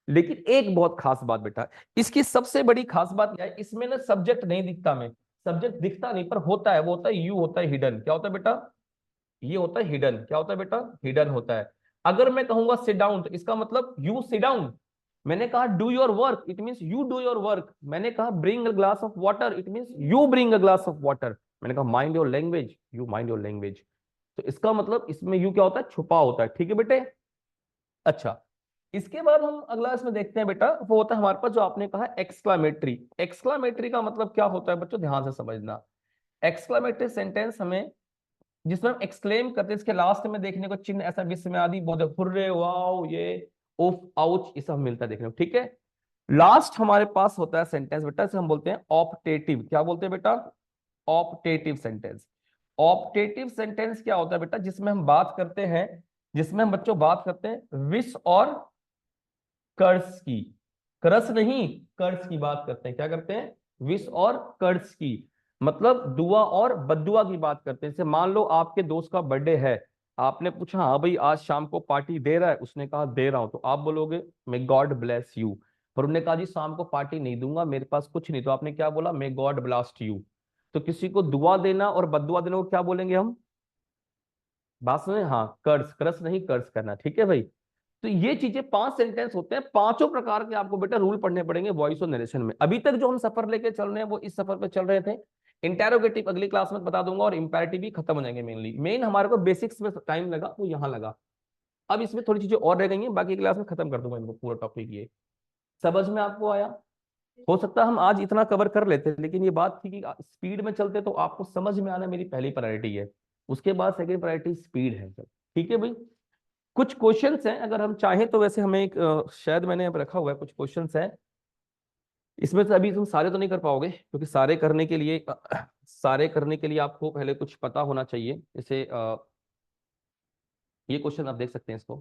लेकिन एक बहुत खास बात बेटा, इसकी सबसे बड़ी खास बात क्या है? इसमें ना सब्जेक्ट नहीं दिखता, में सब्जेक्ट दिखता नहीं, पर होता है, वो होता है यू, होता है हिडन। क्या होता है बेटा? ये होता है हिडन। क्या होता है बेटा? हिडन होता है। अगर मैं कहूंगा सिट डाउन, तो इसका मतलब यू सिट डाउन, मैंने कहा do your work, it means you do your work. मैंने कहा bring a glass of water, it means you bring a glass of water. मैंने कहा mind your language, you mind your language. तो इसका मतलब इसमें यू क्या होता है, छुपा होता है। ठीक है बेटे। अच्छा, इसके बाद हम अगला इसमें देखते हैं बेटा, वो होता है हमारे पास जो आपने कहा एक्सक्लामेटरी। एक्सक्लामेटरी का मतलब क्या होता है बच्चों, ध्यान से समझना। एक्सक्लामेटरी सेंटेंस हमें, जिसमें हम एक्सक्लेम करते हैं, इसके लास्ट में देखने को चिन्ह ऐसा विस्मय आदि बोधे, हुर्रे, वाओ, ये, उफ, आउच, ये सब मिलता है देखने को। ठीक है। लास्ट हमारे पास होता है सेंटेंस बेटा, इसे हम बोलते हैं ऑप्टेटिव। क्या बोलते हैं बेटा, ऑप्टेटिव सेंटेंस। ऑप्टेटिव सेंटेंस क्या होता है बेटा, जिसमें हम बात करते हैं, जिसमें हम बच्चों बात करते हैं विश और कर्ज की। करस नहीं, कर्ज की बात करते हैं। क्या करते हैं, विश और कर्ज की, मतलब दुआ और बद्दुआ की बात करते हैं। जैसे मान लो आपके दोस्त का बर्थडे है, आपने पूछा हाँ भाई आज शाम को पार्टी दे रहा है, उसने कहा दे रहा हूं, तो आप बोलोगे मे गॉड ब्लेस यू। पर उन्होंने कहा जी शाम को पार्टी नहीं दूंगा, मेरे पास कुछ नहीं, तो आपने क्या बोला, मे गॉड ब्लास्ट यू। तो किसी को दुआ देना और बद्दुआ देना को क्या बोलेंगे हम, बात सुने, हाँ कर्ज, करस नहीं, कर्ज करना। ठीक है भाई। तो ये चीजें 5 सेंटेंस होते हैं, पांचों प्रकार के आपको बेटा रूल पढ़ने पड़ेंगे वॉइस और नरेशन में। अभी तक जो हम सफर लेके चल रहे हैं वो इस सफर पे चल रहे थे। इंटेरोगेटिव अगली क्लास में बता दूंगा, और इंपेरेटिव भी खत्म हो जाएंगे। मेनली मेन हमारे को बेसिक्स में टाइम लगा, वो यहाँ लगा। अब इसमें थोड़ी चीजें और रह गई हैं, बाकी क्लास में खत्म कर दूंगा इनको, पूरा टॉपिक ये। समझ में आपको आया? हो सकता है हम आज इतना कवर कर लेते, लेकिन ये बात थी कि स्पीड में चलते तो आपको समझ में आना मेरी पहली प्रायोरिटी है, उसके बाद सेकंड प्रायोरिटी स्पीड है सर। ठीक है भाई। कुछ क्वेश्चंस हैं, अगर हम चाहें तो, वैसे हमें एक शायद मैंने यहाँ पे रखा हुआ है, कुछ क्वेश्चंस हैं इसमें से। अभी तुम सारे तो नहीं कर पाओगे, क्योंकि सारे करने के लिए सारे करने के लिए आपको पहले कुछ पता होना चाहिए। जैसे ये क्वेश्चन आप देख सकते हैं इसको।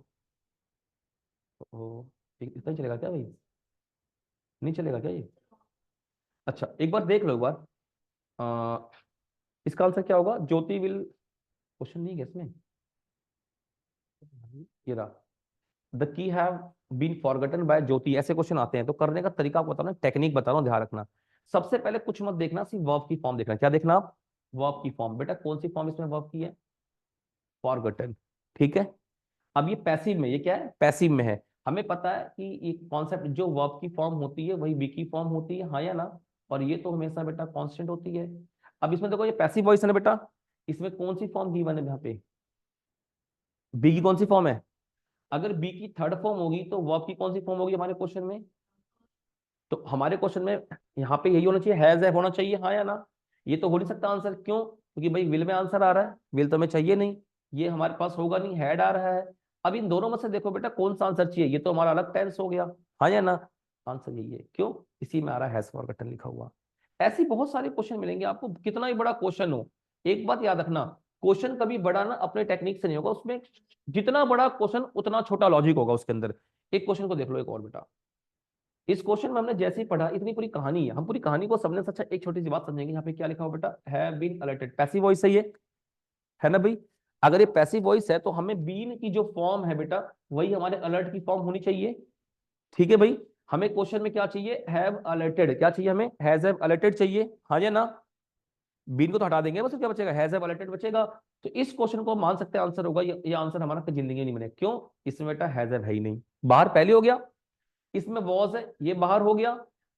तो इतना ही चलेगा क्या भाई, नहीं चलेगा क्या ये? अच्छा एक बार देख लो, एक बार इसका आंसर क्या होगा, ज्योति विल, क्वेश्चन नहीं है इसमें, ये रहा, the key have been forgotten by Jyoti, ऐसे क्वेश्चन आते हैं। तो करने का तरीका आपको बताना, टेक्निक बता रहा हूं, ध्यान रखना। सबसे पहले कुछ मत देखना, सिर्फ वर्ब की फॉर्म देखना। क्या देखना आप, वर्ब की फॉर्म। बेटा कौन सी फॉर्म इसमें वर्ब की है, फॉरगटन। ठीक है। अब ये पैसिव में, ये क्या है, पैसिव में है। हमें पता है कि ये कॉन्सेप्ट जो वर्ब की फॉर्म होती है वही बी की फॉर्म होती है, हाँ या ना? और ये तो हमेशा बेटा कांस्टेंट होती है। अब इसमें देखो ये पैसिव वॉइस है ना बेटा, इसमें कौन सी फॉर्म गिवन है यहाँ पे, बी की कौन सी फॉर्म है? अगर बी की थर्ड फॉर्म होगी तो वर्ब की कौन सी फॉर्म होगी हमारे क्वेश्चन में? तो हमारे क्वेश्चन में यहाँ पे यही होना चाहिए, हैज है होना चाहिए, हाँ या ना? ये तो हो नहीं सकता आंसर, क्यों? क्योंकि भाई विल में आंसर आ रहा है, विल तो हमें चाहिए नहीं, ये हमारे पास होगा नहीं, हैड आ रहा है। अब इन दोनों में से देखो बेटा कौन सा आंसर चाहिए, ये तो हमारा अलग टेंस हो गया, हाँ या ना? आंसर यही है, क्यों? इसी में आ रहा है हैज फॉरगॉटन लिखा हुआ। ऐसी बहुत सारे क्वेश्चन मिलेंगे आपको, कितना ही बड़ा क्वेश्चन हो। एक बात याद रखना, क्वेश्चन कभी बड़ा ना अपने टेक्निक से नहीं होगा, उसमें जितना बड़ा क्वेश्चन उतना छोटा लॉजिक होगा उसके अंदर। एक क्वेश्चन को देख लो एक और बेटा, इस क्वेश्चन में हमने जैसे ही पढ़ा, इतनी पूरी कहानी है, हम पूरी कहानी को समझने से अच्छा एक छोटी सी बात समझेंगे। यहाँ पे क्या लिखा हुआ बेटा, have been alerted, passive voice है ना भाई? अगर ये पैसिव वॉइस है तो हमें बीन की जो फॉर्म है बेटा, वही हमारे अलर्ट की फॉर्म होनी चाहिए। ठीक है भाई। हमें क्वेश्चन में क्या चाहिए, हैव अलर्टेड, क्या चाहिए हमें, हैज हैव अलर्टेड चाहिए, हाँ या ना? बीन को तो हटा देंगे, बस क्या बचेगा, हैज हैव अलर्टेड बचेगा। तो इस क्वेश्चन को मान सकते हैं आंसर होगा, ये आंसर हमारा जिंदगी नहीं बने, क्यों? इसमें बेटा हैज हैव है ही नहीं, बाहर पहले हो गया, इसमें वॉज है, ये बाहर हो गया।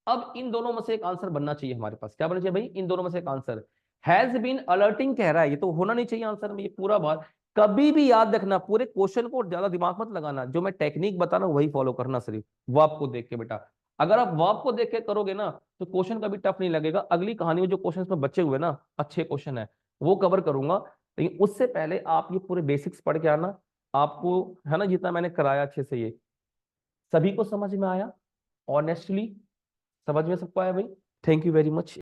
अब इन दोनों में से एक आंसर बनना चाहिए हमारे पास, क्या बनना चाहिए भाई, इन दोनों में से एक आंसर। हैज बीन अलर्टिंग कह रहा है, ये तो होना नहीं चाहिए आंसर में, ये पूरा बाहर। कभी भी याद रखना, पूरे क्वेश्चन को ज्यादा दिमाग मत लगाना, जो मैं टेक्निक बता रहा हूं वही फॉलो करना सिर्फ, वो आपको देख के बेटा। अगर आप वर्ब को देख के करोगे ना तो क्वेश्चन कभी टफ नहीं लगेगा। अगली कहानी में जो क्वेश्चन में बचे हुए ना, अच्छे क्वेश्चन है, वो कवर करूंगा। लेकिन उससे पहले आप ये पूरे बेसिक्स पढ़ के आना, आपको है ना, जितना मैंने कराया अच्छे से, ये सभी को समझ में आया? ऑनेस्टली समझ में सबको आया भाई? Thank you very much.